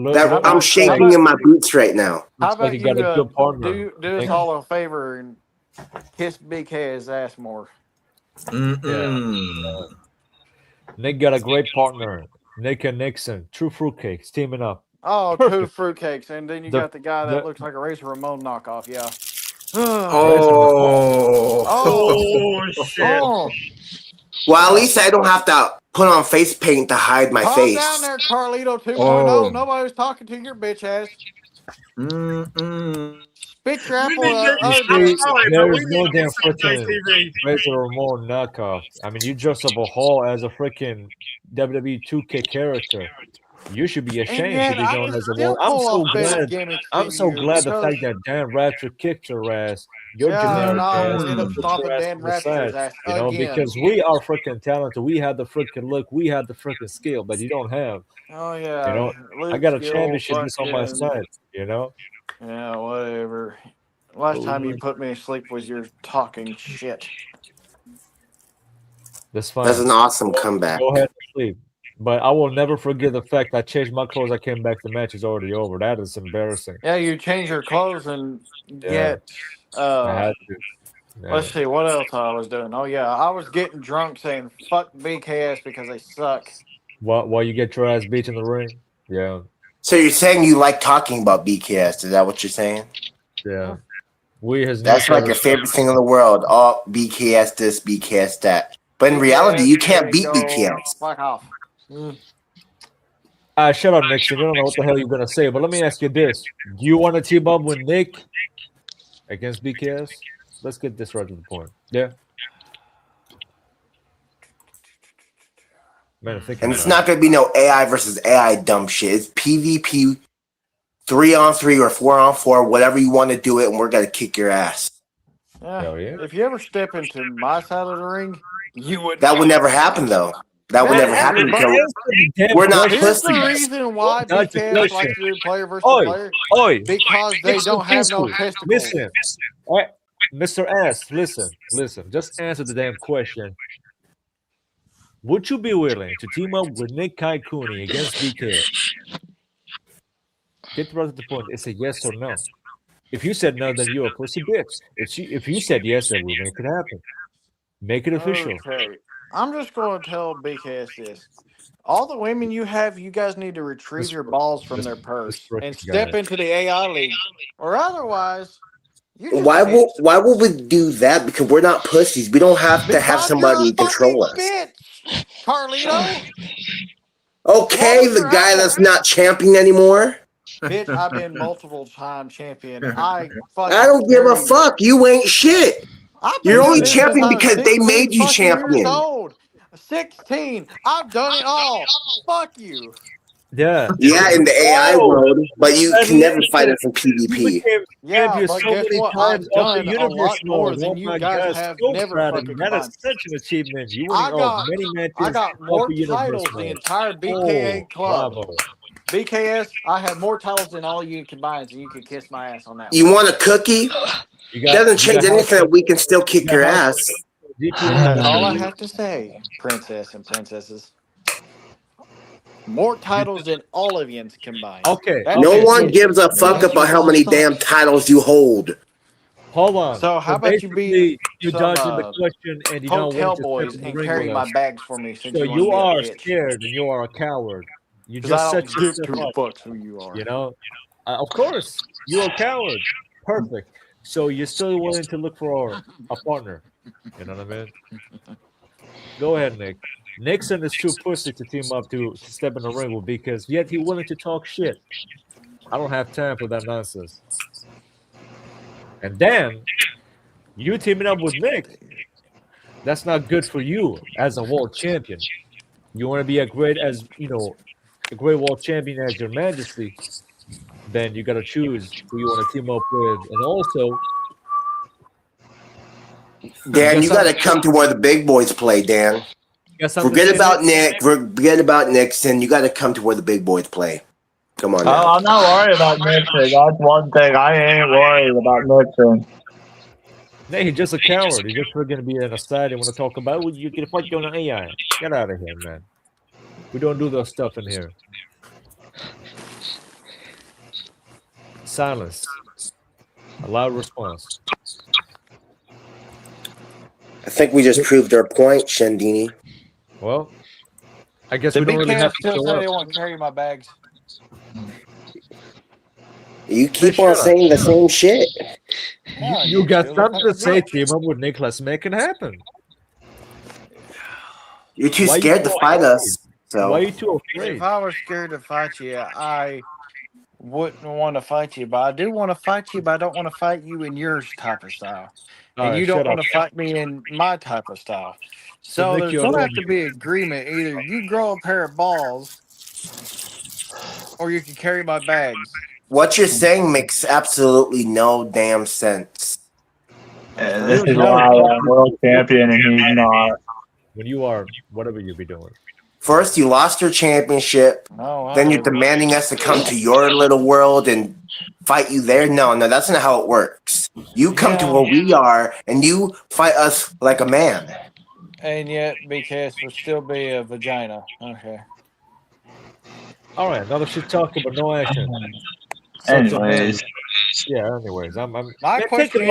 I'm shaking in my boots right now. How about you got a good partner. do us all a favor and kiss Big K's ass more? Nick got a great partner. Nick and Nixon, true fruitcakes, teaming up. Oh, Perfect. 2 fruitcakes, and then you got the guy that looks like a Razor Ramon knockoff. Yeah. shit. Well, at least I don't have to put on face paint to hide my Calm face. down there, Carlito 2.0. Nobody was talking to your bitch ass. Spit your apple. There's no damn freaking Razor Ramon knockoff. I mean, you dress up a Hall as a freaking WWE 2K character. You should be ashamed to be known as a World. I'm so glad the fact that Dan Ratchet kicked your ass. Your generic ass. You know, because we are freaking talented. We had the freaking look. We had the freaking skill, but you don't have. Oh yeah. You know, I got a championship this on my side. You know. Yeah, whatever. Last time you put me to sleep was your talking shit. That's fine. That's an awesome comeback. Go ahead and sleep. But I will never forget the fact I changed my clothes. I came back. The match is already over. That is embarrassing. Yeah, you change your clothes and get. I had to. Yeah. Let's see what else I was doing. Oh yeah, I was getting drunk saying "fuck BKS" because they suck. While you get your ass beat in the ring. Yeah. So you're saying you like talking about BKS? Is that what you're saying? Yeah. That's like your favorite thing in the world. Oh, BKS this, BKS that. But in reality, you can't beat BKS. Fuck off. Shut up, Nixon. You don't know what the hell you're gonna say. But let me ask you this: do you want to team up with Nick against BKS? Let's get this right to the point. Yeah. Man, and it's not gonna be no AI versus AI dumb shit. It's PvP, 3-on-3 or 4-on-4, whatever you want to do it, and we're gonna kick your ass. Yeah. If you ever step into my side of the ring, you would. That would never happen, though. That would never happen because we're not Here's pussies. the reason why BKS likes to do player versus player. Because they don't have no testicles. Listen, all right, Mr. S, listen. Just answer the damn question. Would you be willing to team up with Nick Kaikuni against BKS? Get right to the point. It's a yes or no. If you said no, then you're a pussy bitch. If you said yes, then we make it happen. Make it official. Okay. I'm just going to tell BKS this. All the women you have, you guys need to retrieve your balls from their purse and step into the AI league. Or otherwise, why would we do that? Because we're not pussies. We don't have to have somebody control us. Bitch, Carlito. Okay, the guy that's not champion anymore. Bitch, I've been multiple time champion. I don't give a fuck. You ain't shit. You're only champion because they made you champion. 16. I've done it all. Fuck you. Yeah. Yeah, in the AI world, but you can never fight it from PvP. Yeah, but guess what? I've done a lot more than you guys have never fucking done. That is such an achievement. I got more titles than the entire BKA club. Bravo. BKS, I have more titles than all you combined, and you can kiss my ass on that. You want a cookie? Doesn't change anything. We can still kick your ass. That's all I have to say, princess and princesses. More titles than all of you combined. Okay. No one gives a fuck about how many damn titles you hold. Hold on. So how about you be dodging the question and you don't hotel want to boys and carry my bags for me? So you are scared and you are a coward. You just set yourself up. Fuck who you are. You know, of course you're a coward. Perfect. So you're still willing to look for a partner. You know what I mean? Go ahead, Nick. Nixon is too pussy to team up to step in the ring with because yet he's willing to talk shit. I don't have time for that nonsense. And then you teaming up with Nick, that's not good for you as a world champion. You want to be a great world champion as your majesty, then you got to choose who you want to team up with. And also, Dan, you got to come to where the big boys play, Dan. Forget about Nick. Forget about Nixon. You got to come to where the big boys play. Come on. Now. I'm not worried about Nixon. That's one thing. I ain't worried about Nixon. No, he's just a coward. He's just going to be in a side and want to talk about it. You can fight you on an AI. Get out of here, man. We don't do those stuff in here. Silence. A loud response. I think we just proved our point, Shandini. Well, I guess we don't really have to still show say they up. won't carry my bags. You keep on saying the same shit. You got something to say, team up with Nicholas. Make it happen. You're too scared to fight us. So why are you too afraid? If I was scared to fight you, I wouldn't want to fight you. But I do want to fight you, but I don't want to fight you in your type of style. And you don't want to fight me in my type of style. So there's going to have to be agreement. Either you grow a pair of balls or you can carry my bags. what you're saying makes absolutely no damn sense. This is why I'm world champion and he's not. When you are, whatever you be doing. First, you lost your championship. Then you're demanding us to come to your little world and fight you there. No, that's not how it works. You come to where we are and you fight us like a man. And yet, BKS would still be a vagina. Okay. All right, another shit talking, but no action. Anyways. Anyways, I'm My question is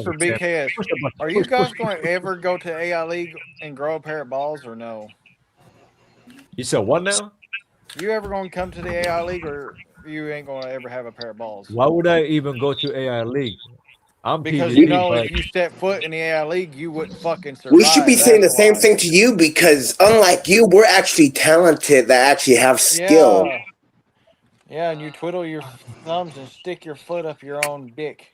for BKS. BKS. Are you guys going to ever go to AI League and grow a pair of balls or no? You said what now? You ever going to come to the AI League or you ain't going to ever have a pair of balls? Why would I even go to AI League? Because PvP, if you step foot in the AI League, you wouldn't fucking survive. We should be saying the same thing to you because unlike you, we're actually talented that actually have skill. Yeah, and you twiddle your thumbs and stick your foot up your own dick.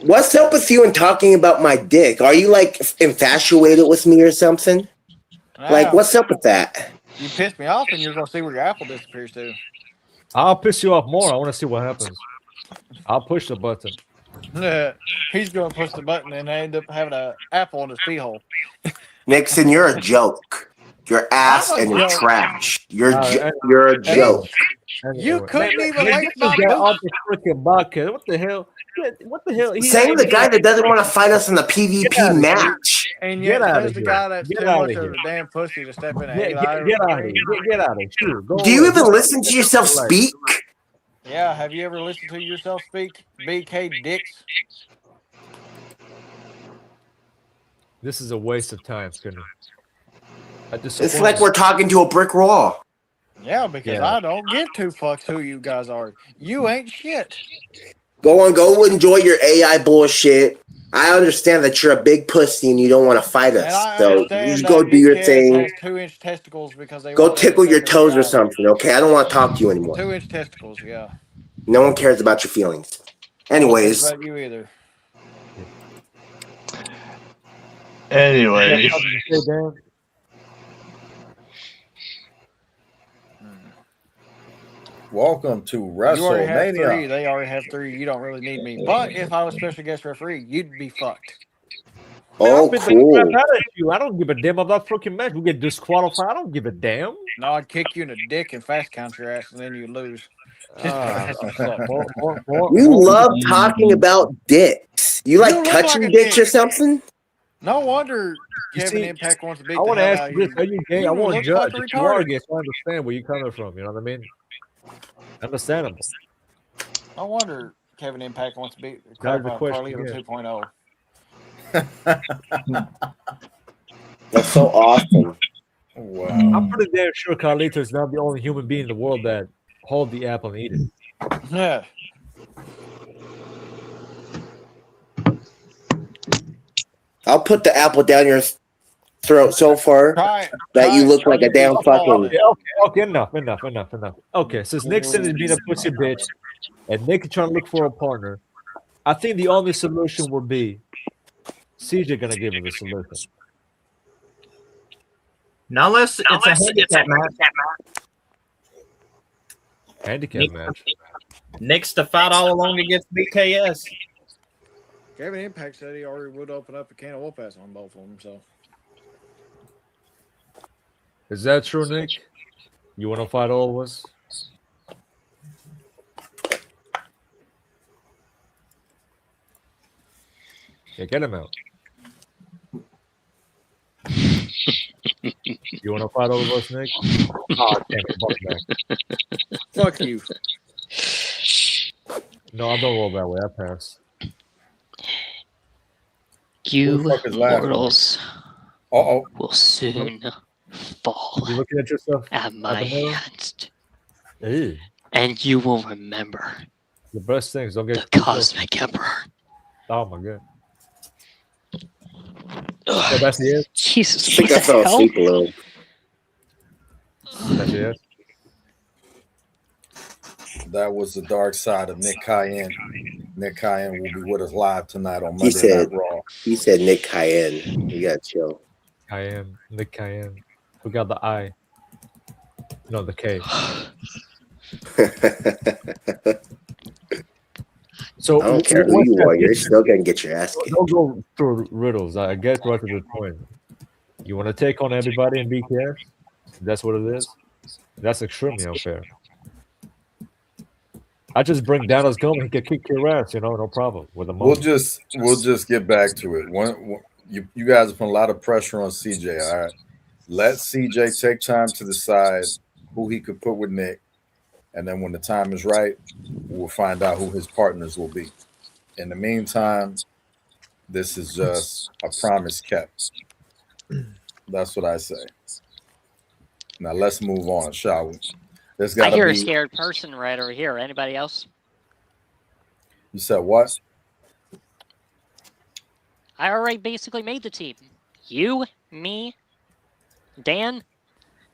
What's up with you and talking about my dick? Are you like infatuated with me or something? Like, what's up with that? You pissed me off and you're going to see where your apple disappears to. I'll piss you off more. I want to see what happens. I'll push the button. He's going to push the button and end up having an apple in his pee hole. Nixon, you're a joke. You're ass and you're trash. You're a joke. You couldn't even like my off the freaking bucket. What the hell? What the hell? Saying the guy that doesn't want to fight us in the PvP match. And yet there's the guy that's too much of a damn pussy to step in and get out of here. Get out of here. Do you even listen to yourself speak? Yeah, have you ever listened to yourself speak? BK Dicks? This is a waste of time, Skinner. It's like we're talking to a brick wall. Yeah, because I don't give two fucks who you guys are. You ain't shit. Go enjoy your AI bullshit. I understand that you're a big pussy and you don't want to fight us. So you just go do your thing. 2-inch testicles because they go tickle your toes or something, okay? I don't want to talk to you anymore. 2-inch testicles, yeah. No one cares about your feelings. Anyways. Not about you either. Anyways. Welcome to WrestleMania. They already have 3. You don't really need me. But if I was special guest referee, you'd be fucked. Oh, cool. I don't give a damn about fucking match. We get disqualified. I don't give a damn. No, I'd kick you in the dick and fast count your ass, and then you lose. You love talking about dicks. You like touching dicks or something? No wonder Kevin Impact wants to beat I want to ask you this. Are you gay? I want won't judge. If you are gay, so I understand where you're coming from. You know what I mean? Understandable. No wonder Kevin Impact wants to beat Carlito 2.0. That's so awesome. Wow. I'm pretty damn sure Carlito is not the only human being in the world that hold the apple and eat it. Yeah. I'll put the apple down your throat so far that you look like a damn fucking. Okay, enough. Okay, since Nixon is being a pussy bitch, and Nick is trying to look for a partner, I think the only solution would be CJ gonna give him the solution. Now unless it's a handicap match. Handicap match. Nick's to fight all along against BKS. Kevin Impact said he already would open up a can of whoop ass on both of them. So Is that true, Nick? You want to fight all of us? Yeah, get him out. You want to fight all of us, Nick? Oh, damn it, fuck you. No, I don't roll that way. I pass. You Who the fuck is laughing? mortals Uh-oh. will soon fall You looking at yourself? at my mirror? hands, Ew. and you will remember The best things don't the get too close. Cosmic Emperor. Oh my god. So that's the end. Jesus, I think what I the fell hell? asleep a little. That's the end. That was the dark side of Nick Cayenne. Nick Cayenne will be with us live tonight on He Monday said, Night Raw. he said Nick Cayenne. You got to chill. Cayenne, Nick Cayenne. Who got the I? No, the K. So I don't care who what's you that are. You're difference? still going to get your ass kicked. Don't go through riddles. I get right to the point. You want to take on everybody in BKS? That's what it is. That's extremely unfair. I just bring Dallas Goldman. He can kick your ass, no problem. With a We'll just get back to it. You guys are putting a lot of pressure on CJ. All right, let CJ take time to decide who he could put with Nick, and then when the time is right, we'll find out who his partners will be. In the meantime, this is just a promise kept. That's what I say. Now let's move on, shall we? There's I gotta hear a be. scared person right over here. Anybody else? You said what? I already basically made the team. You, me, Dan.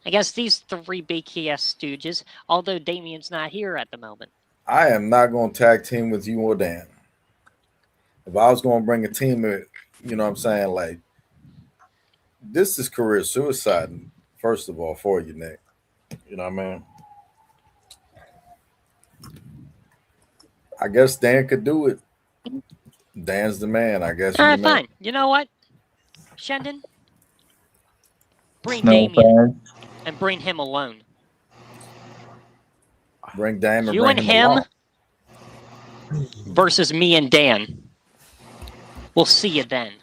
I guess these three BKS stooges, although Damien's not here at the moment. I am not going to tag team with you or Dan. If I was going to bring a team, you know what I'm saying? Like, this is career suicide, first of all, for you, Nick. You know what I mean? I guess Dan could do it. Dan's the man, I guess. All right, fine. You know what? Shendon, bring Damien and bring him alone. Bring Damien. You and him versus me and Dan. We'll see you then.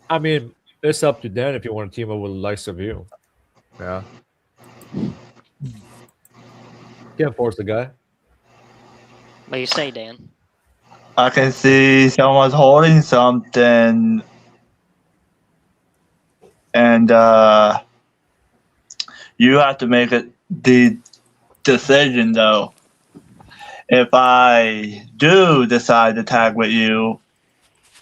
I mean, it's up to Dan if you want to team up with the likes of you. Yeah. Can't force the guy. What do you say, Dan? I can see someone's holding something, and you have to make the decision, though. If I do decide to tag with you,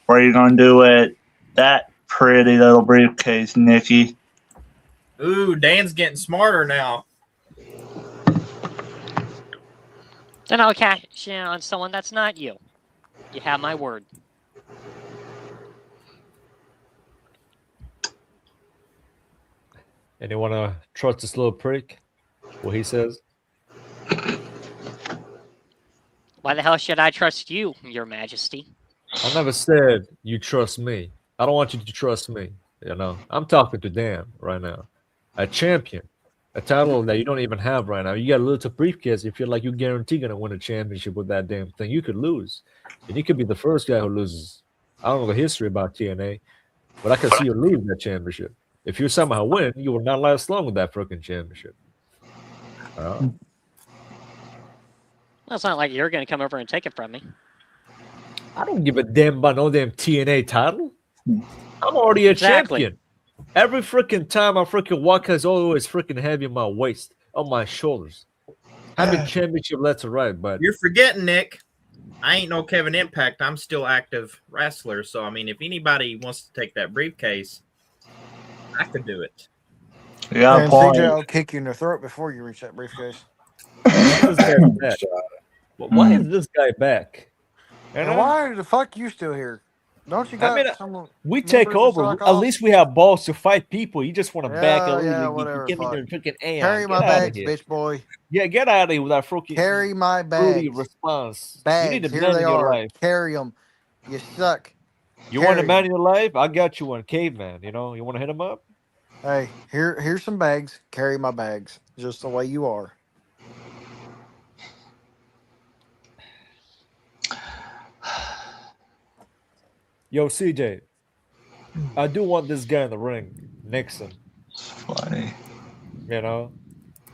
where are you going to do it? That pretty little briefcase, Nikki. Ooh, Dan's getting smarter now. Then I'll cash in on someone that's not you. You have my word. And you want to trust this little prick? What he says? Why the hell should I trust you, Your Majesty? I never said you trust me. I don't want you to trust me. I'm talking to Dan right now. A champion. A title that you don't even have right now. You got a little briefcase. You feel like you're guaranteed going to win a championship with that damn thing. You could lose. And you could be the first guy who loses. I don't know the history about TNA, but I can see you lose that championship. If you somehow win, you will not last long with that freaking championship. Well, it's not like you're going to come over and take it from me. I don't give a damn about no damn TNA title. I'm already a champion. Every freaking time I freaking walk, has always freaking heavy on my waist, on my shoulders. I've been championship left to right, but you're forgetting, Nick. I ain't no Kevin Impact. I'm still active wrestler. So I mean, if anybody wants to take that briefcase, I could do it. Yeah, And point. CJ, I'll kick you in the throat before you reach that briefcase. Why is this guy back? And why the fuck you still here? Don't you got some? We take over. At least we have balls to fight people. You just want to back a Yeah, little. whatever. Give me your freaking AI. Carry my bags, bitch boy. Yeah, get out of here with that freaking Carry my fruity bags. response. Bags. You need to Here man they in your are. life. Carry them. You suck. You want a man in your life? I got you one, caveman. You know, you want to hit him up? Hey, here's some bags. Carry my bags, just the way you are. Yo, CJ, I do want this guy in the ring, Nixon. Funny. You know,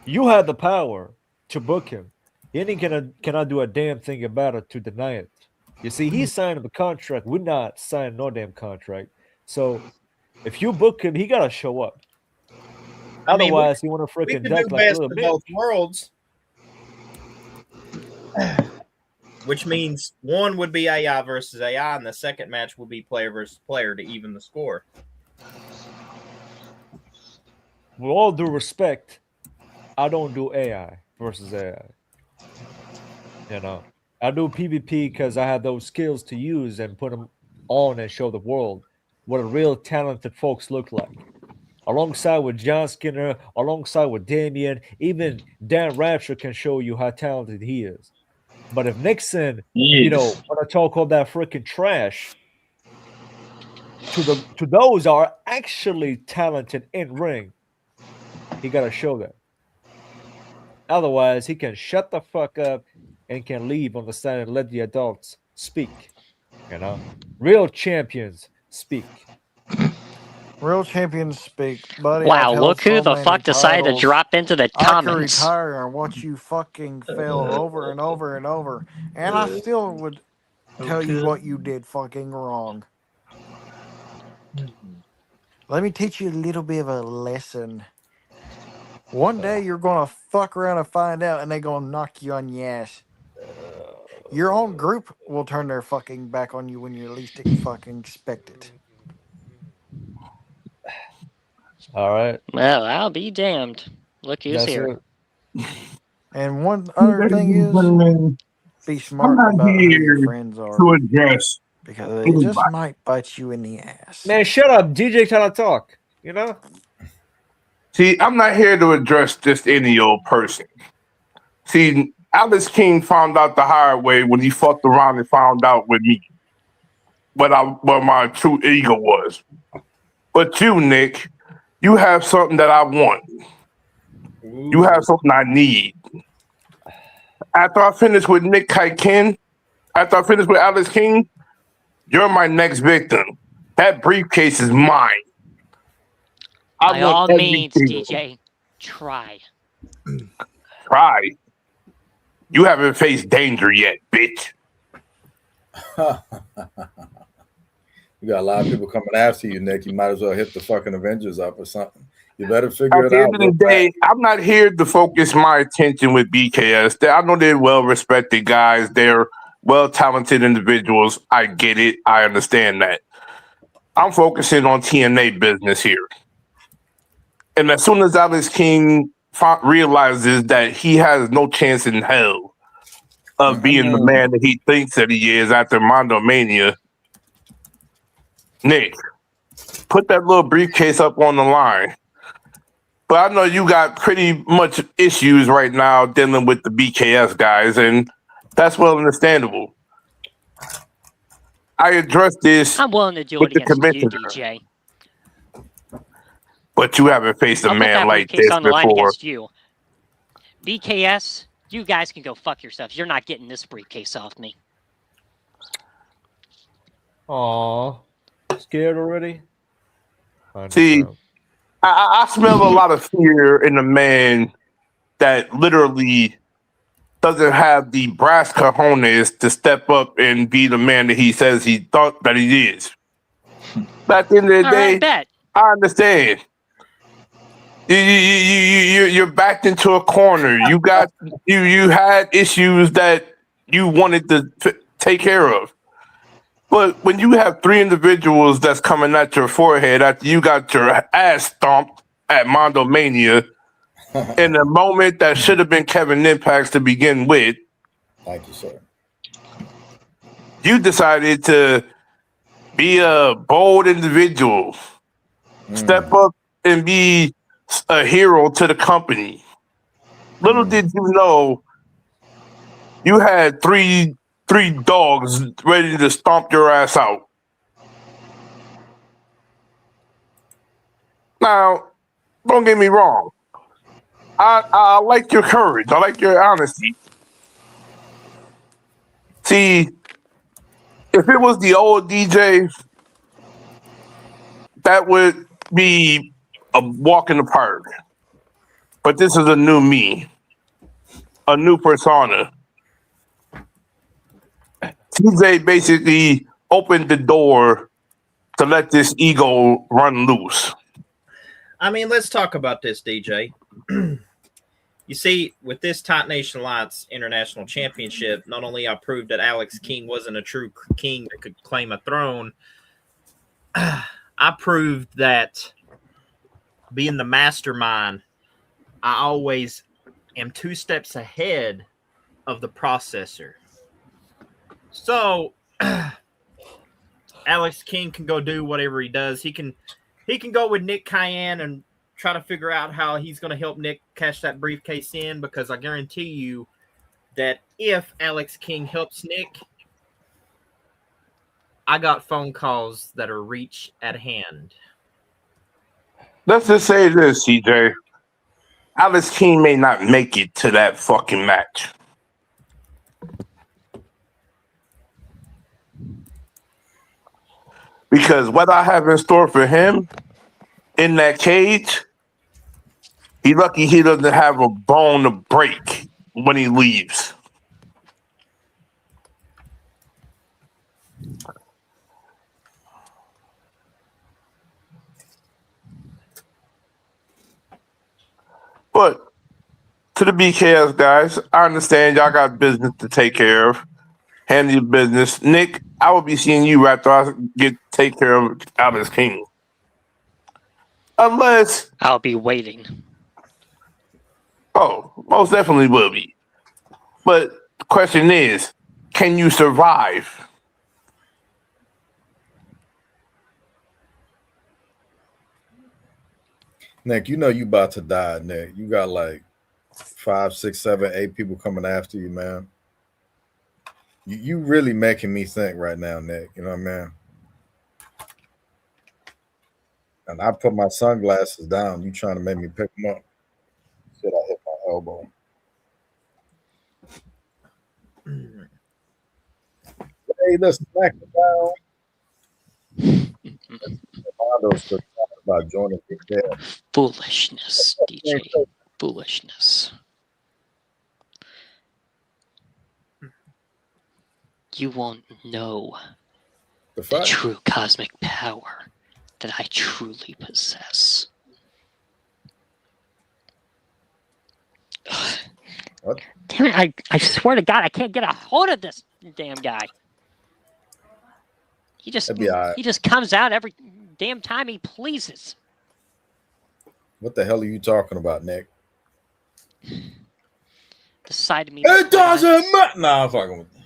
you had the power to book him. He cannot do a damn thing about it to deny it. You see, he signed the contract. We're not signing no damn contract. So if you book him, he gotta show up. Otherwise, you want to freaking duck like a little of bit. both worlds. Which means one would be AI versus AI, and the second match would be player versus player to even the score. With all due respect, I don't do AI versus AI. You know, I do PvP because I have those skills to use and put them on and show the world what a real talented folks look like. Alongside with John Skinner, alongside with Damien, even Dan Rapture can show you how talented he is. But if Nixon, you know, want to talk all that freaking trash to those that are actually talented in ring, he got to show that. Otherwise, he can shut the fuck up and can leave on the side and let the adults speak. You know, real champions speak. Real champions speak, buddy. Wow, I've held look who so the many fuck decided to titles. drop into the I could comments. retire and watch you fucking fail over and over and over, and I still would tell you what you did fucking wrong. Let me teach you a little bit of a lesson. One day you're gonna fuck around and find out, and they're gonna knock you on your ass. Your own group will turn their fucking back on you when you least fucking expect it. All right. Well, I'll be damned. Look who's That's here. it. And one other thing is, be smart about who your friends are, to address because they just might bite you in the ass. Man, shut up. DJ trying to talk. You know? See, I'm not here to address just any old person. See, Alex King found out the hard way when he fucked around and found out with me what my true ego was. But you, Nick, you have something that I want. You have something I need. After I finish with Nick Kaiken, after I finish with Alex King, you're my next victim. That briefcase is mine. By all means, DJ, try. Try. You haven't faced danger yet, bitch. You got a lot of people coming after you, Nick. You might as well hit the fucking Avengers up or something. You better figure At it the out. end of the day, I'm not here to focus my attention with BKS. I know they're well-respected guys. They're well-talented individuals. I get it. I understand that. I'm focusing on TNA business here. And as soon as Alex King realizes that he has no chance in hell of being the man that he thinks that he is after Mondo Mania, Nick, put that little briefcase up on the line. But I know you got pretty much issues right now dealing with the BKS guys, and that's well understandable. I addressed this I'm willing to do with it the against you, commissioner, DJ. but you haven't faced a I'll put man that like briefcase this on the line before. against you. BKS, you guys can go fuck yourselves. You're not getting this briefcase off me. Aw. Scared already? See, I smell a lot of fear in a man that literally doesn't have the brass cojones to step up and be the man that he says he thought that he is. But at the end of the All day, right, bet. I understand. You're backed into a corner. You had issues that you wanted to take care of. But when you have three individuals that's coming at your forehead after you got your ass stomped at Mondo Mania in a moment that should have been Kevin Impact's to begin with, thank you, sir. You decided to be a bold individual, step up and be a hero to the company. Little did you know, you had three dogs ready to stomp your ass out. Now, don't get me wrong. I like your courage. I like your honesty. See, if it was the old DJ, that would be a walk in the park. But this is a new me, a new persona. TJ basically opened the door to let this ego run loose. I mean, let's talk about this, DJ. You see, with this Titan Nation Alliance International Championship, not only I proved that Alex King wasn't a true king that could claim a throne, I proved that being the mastermind, I always am 2 steps ahead of the processor. So Alex King can go do whatever he does. He can go with Nick Cayenne and try to figure out how he's going to help Nick cash that briefcase in, because I guarantee you that if Alex King helps Nick, I got phone calls that are reach at hand. Let's just say this, CJ. Alex King may not make it to that fucking match. Because what I have in store for him in that cage, he's lucky he doesn't have a bone to break when he leaves. But to the BKS guys, I understand y'all got business to take care of. Handle your business. Nick, I will be seeing you after I take care of Alex King. Unless I'll be waiting. Oh, most definitely will be. But the question is, can you survive? Nick, you know you about to die, Nick. You got like 5, 6, 7, 8 people coming after you, man. You really making me think right now, Nick. You know what I mean? And I put my sunglasses down. You trying to make me pick them up? Shit, I hit my elbow. Hey, listen, back down. About joining the Foolishness, DJ. Foolishness. You won't know the true cosmic power that I truly possess. What? Damn it, I swear to God, I can't get a hold of this damn guy. He just comes out every damn time he pleases. What the hell are you talking about, Nick? The side of me. It doesn't matter. Nah, I'm fucking with you.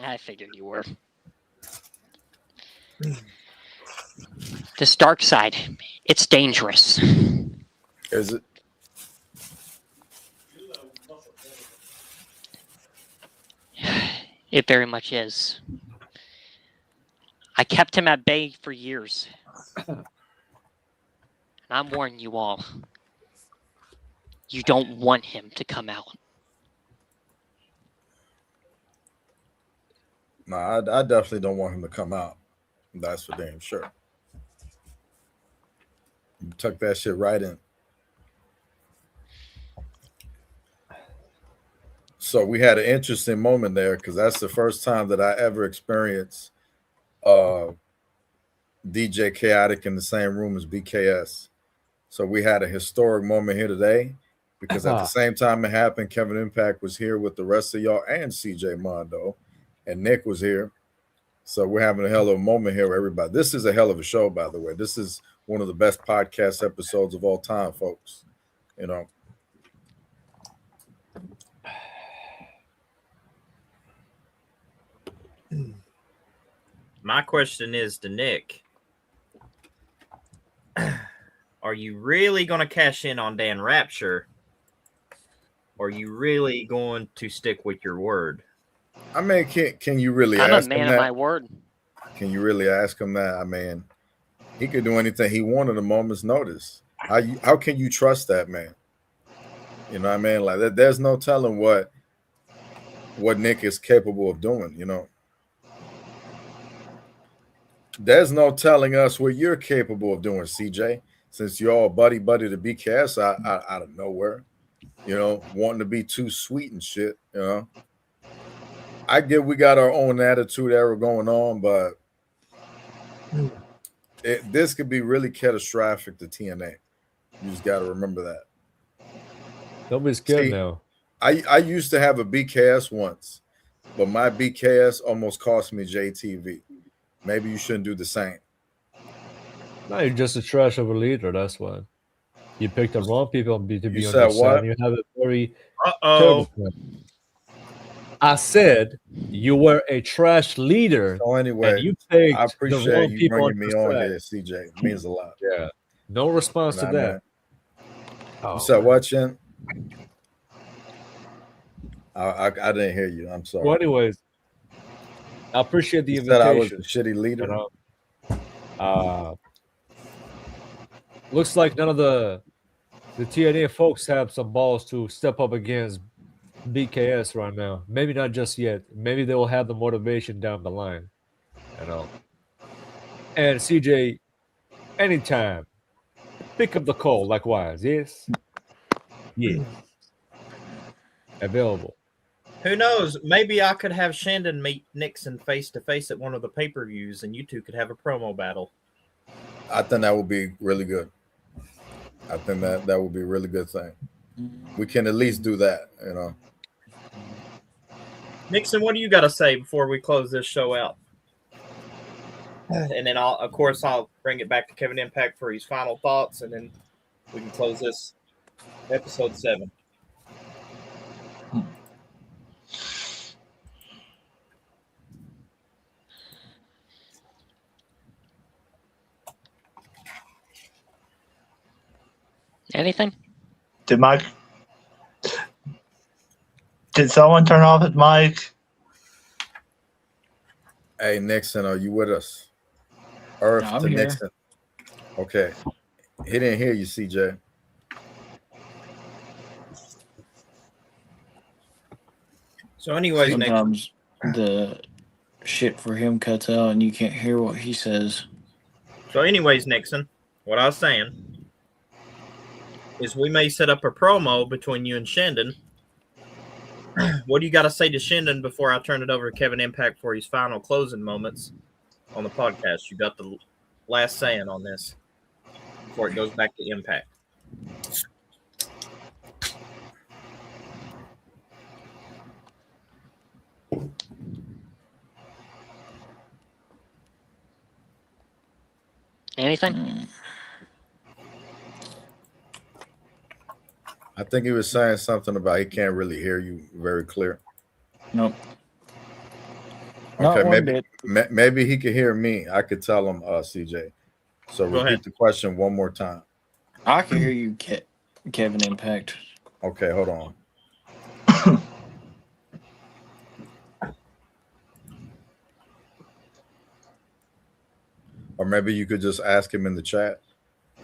I figured you were. This dark side, it's dangerous. Is it? It very much is. I kept him at bay for years. And I'm warning you all. You don't want him to come out. No, I definitely don't want him to come out. That's for damn sure. You tuck that shit right in. So we had an interesting moment there because that's the first time that I ever experienced DJ Chaotic in the same room as BKS. So we had a historic moment here today because at the same time it happened, Kevin Impact was here with the rest of y'all and CJ Mondo. and Nick was here. So we're having a hell of a moment here, everybody. This is a hell of a show, by the way. This is one of the best podcast episodes of all time, folks. You know. My question is to Nick. Are you really going to cash in on Dan Rapture? Or are you really going to stick with your word? I mean, can you really I'm ask a man him of that? my word. Can you really ask him that? I mean, he could do anything he wanted at a moment's notice. How can you trust that man? You know what I mean? Like that, there's no telling what Nick is capable of doing, you know. There's no telling us what you're capable of doing, CJ, since you're all buddy to BKS out of nowhere, you know, wanting to be too sweet and shit, you know. I get we got our own attitude era going on, but this could be really catastrophic to TNA. You just got to remember that. Don't be scared now. I used to have a BKS once, but my BKS almost cost me JTV. Maybe you shouldn't do the same. No, you're just a trash of a leader. That's why you picked the wrong people to be on your said what? side. You have a very terrible plan. I said you were a trash leader. So anyway, and you picked I the appreciate wrong you people bringing me on side. here, CJ. It means a lot. Yeah. No response to that. You said what, Chin? I didn't hear you. I'm sorry. Well, anyways, I appreciate the You invitation. said I was a shitty leader. Looks like none of the TNA folks have some balls to step up against BKS right now. Maybe not just yet. Maybe they will have the motivation down the line. You know. And CJ, anytime, pick up the call. Likewise, yes, available. Who knows? Maybe I could have Shandon meet Nixon face to face at one of the pay-per-views, and you two could have a promo battle. I think that would be really good. I think that would be a really good thing. We can at least do that, you know. Nixon, what do you got to say before we close this show out? And then I'll bring it back to Kevin Impact for his final thoughts, and then we can close this episode 7. Anything? Did someone turn off his mic? Hey, Nixon, are you with us? Earth I'm to here. Nixon. Okay. He didn't hear you, CJ. So anyways, Nixon. Sometimes the shit for him cuts out and you can't hear what he says. So anyways, Nixon, what I was saying is we may set up a promo between you and Shandon. What do you got to say to Shandon before I turn it over to Kevin Impact for his final closing moments on the podcast? You got the last saying on this before it goes back to Impact. Anything? I think he was saying something about he can't really hear you very clear. Nope. Not Okay, one maybe bit. maybe he could hear me. I could tell him, CJ. So Go repeat ahead. the question one more time. I can hear you, Kevin Impact. Okay, hold on. Or maybe you could just ask him in the chat.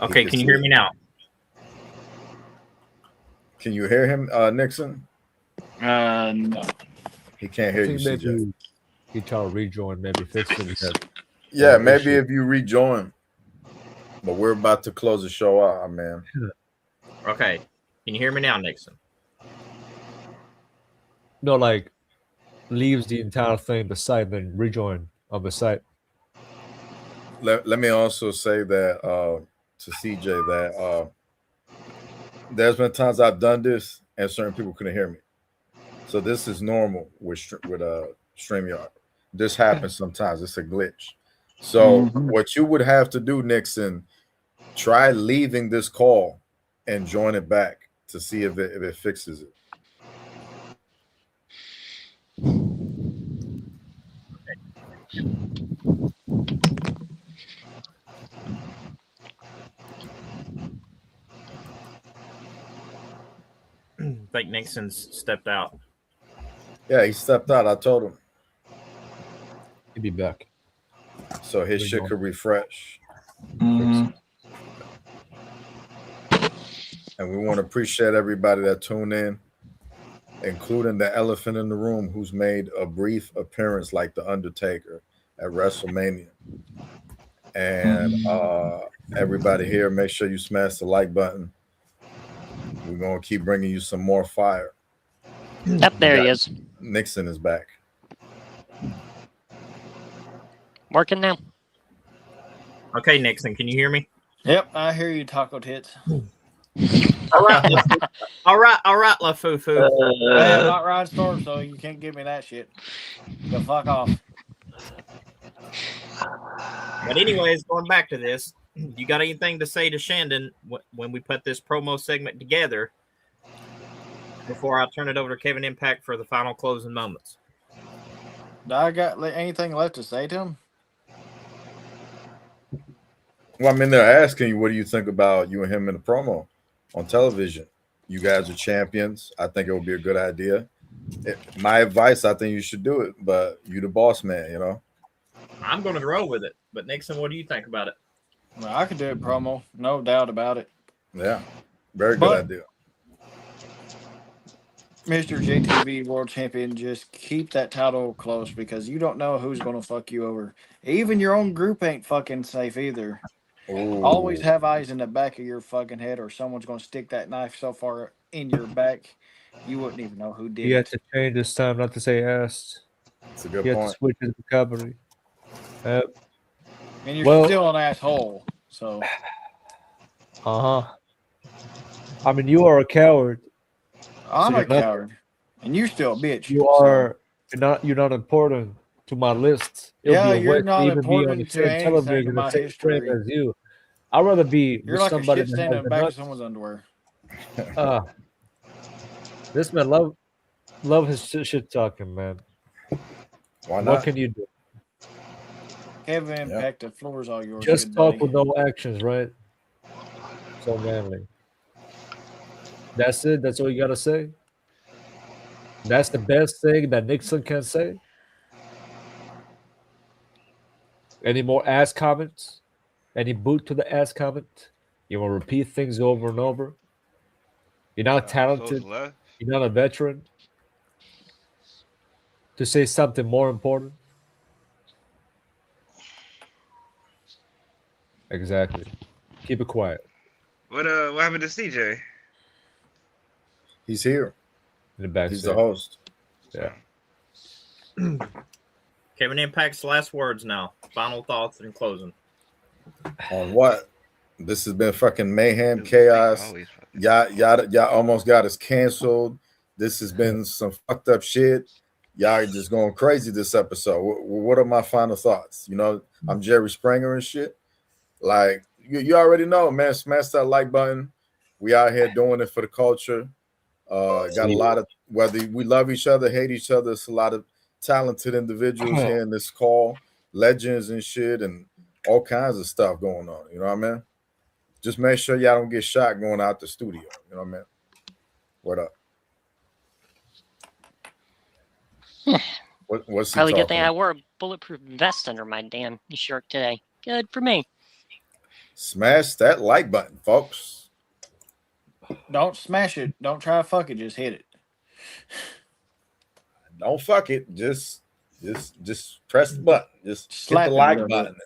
Okay, can you hear me now? Can you hear him, Nixon? No. He can't hear you, CJ. Maybe he tried to rejoin, maybe fix it. Yeah, maybe if you rejoin. But we're about to close the show out, man. Okay. Can you hear me now, Nixon? No, like leaves the entire thing, the site, then rejoin on the site. Let me also say that to CJ that there's been times I've done this and certain people couldn't hear me. So this is normal with StreamYard. This happens sometimes. It's a glitch. So what you would have to do, Nixon, try leaving this call and join it back to see if it fixes it. I think Nixon's stepped out. Yeah, he stepped out. I told him. He'll be back. So his shit could refresh. Mhm. And we want to appreciate everybody that tuned in, including the elephant in the room who's made a brief appearance like The Undertaker at WrestleMania. And everybody here, make sure you smash the like button. We're going to keep bringing you some more fire. Yep, there he is. Nixon is back. Working now. Okay, Nixon, can you hear me? Yep, I hear you, Taco Tits. All right, all right, La Fufu. I am not Ryan Storm, so you can't give me that shit. Go fuck off. But anyways, going back to this, you got anything to say to Shandon when we put this promo segment together before I turn it over to Kevin Impact for the final closing moments? Do I got anything left to say to him? Well, I mean, they're asking you, what do you think about you and him in the promo on television? You guys are champions. I think it would be a good idea. My advice, I think you should do it, but you the boss man, you know? I'm going to roll with it. But Nixon, what do you think about it? Well, I could do it promo, no doubt about it. Yeah, very good idea. Mr. JTV World Champion, just keep that title close because you don't know who's going to fuck you over. Even your own group ain't fucking safe either. Ooh. Always have eyes in the back of your fucking head or someone's going to stick that knife so far in your back, you wouldn't even know who did You it. have to change this time not to say ass. That's a good You have point. to switch his vocabulary. And you're still an asshole, so. I mean, you are a coward. I'm So a you're not- coward. And you're still a bitch. You so- are you're not important to my list. It'll Yeah, be a you're waste to not even be on the important to same anything television, in the my same frame history. as you. I'd rather be You're with like a somebody shit that stand has in the the back of nuts. someone's underwear. This man love his shit talking, man. Why What not? can you do? Kevin Impact, the floor's all yours. Just good talk buddy. with no actions, right? So manly. That's it. That's all you gotta say. That's the best thing that Nixon can say. Any more ass comments? Any boot to the ass comment? You want to repeat things over and over? You're not talented. left. You're not a veteran. To say something more important? Exactly. Keep it quiet. What happened to CJ? He's here. In the back. He's the host. Yeah. Kevin Impact's last words now. Final thoughts and closing. On what? This has been fucking mayhem, chaos. Y'all almost got us canceled. This has been some fucked up shit. Y'all just going crazy this episode. What are my final thoughts? You know, I'm Jerry Springer and shit. Like, you already know, man. Smash that like button. We out here doing it for the culture. Got a lot of, whether we love each other, hate each other, it's a lot of talented individuals here in this call, legends and shit, and all kinds of stuff going on. You know what I mean? Just make sure y'all don't get shot going out the studio. You know what I mean? What up? What's he Probably good thing talking I wore a bulletproof vest under my damn shirt today. Good for me. Smash that like button, folks. Don't smash it. Don't try to fuck it. Just hit it. Don't fuck it. Just press the button. Just Slap hit the it a like little button. bit.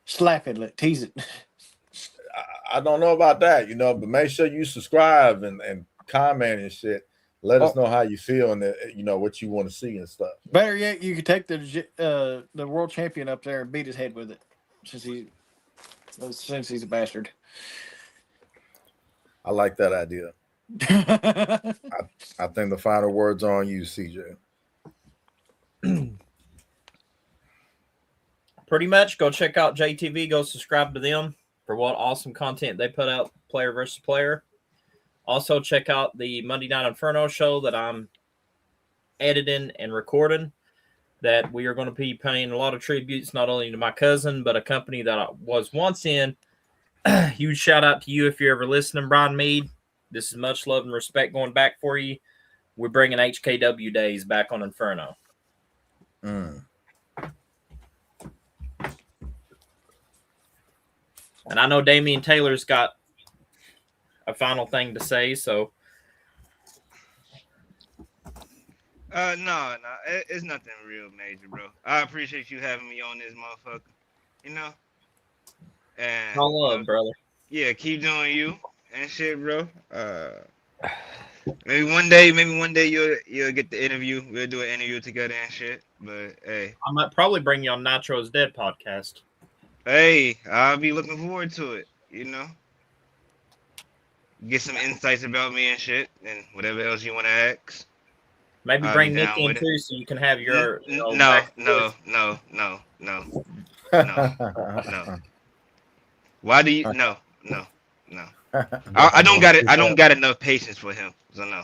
Slap it. Tease it. I don't know about that, you know, but make sure you subscribe and comment and shit. Let us know how you feel and you know what you want to see and stuff. Better yet, you could take the world champion up there and beat his head with it, since he's a bastard. I like that idea. I think the final words are on you, CJ. pretty much go check out JTV. Go subscribe to them for what awesome content they put out, player versus player. Also, check out the Monday Night Inferno show that I'm editing and recording, that we are going to be paying a lot of tributes, not only to my cousin, but a company that I was once in. Huge shout out to you if you're ever listening, Brian Mead. This is much love and respect going back for you. We're bringing HKW days back on Inferno. And I know Damian Taylor's got a final thing to say, so. No, it's nothing real major, bro. I appreciate you having me on this motherfucker. You know? And all love, brother. Yeah, keep doing you and shit, bro. Maybe one day you'll get the interview. We'll do an interview together and shit. But hey, I might probably bring you on Nitro's Dead podcast. Hey, I'll be looking forward to it. You know, get some insights about me and shit, and whatever else you want to ask. Maybe bring Nick in too, so you can have your. No. Why do you? No. I don't got it. I don't got enough patience for him. So no.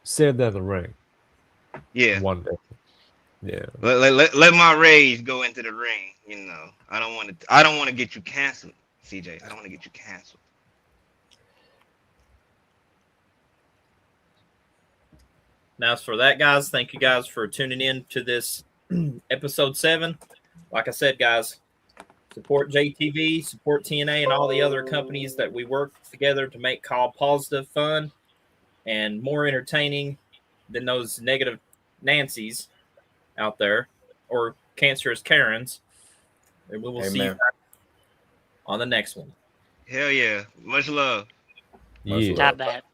Save that in the ring. Yeah. One day. Yeah. Let my rage go into the ring. You know, I don't want to get you canceled, CJ. I don't want to get you canceled. Now, as for that, guys, thank you guys for tuning in to this episode 7. Like I said, guys, support JTV, support TNA, and all the other companies that we work together to make Call positive, fun, and more entertaining than those negative Nancys out there or cancerous Karens. And we will see you on the next one. Hell yeah. Much love. Not bad.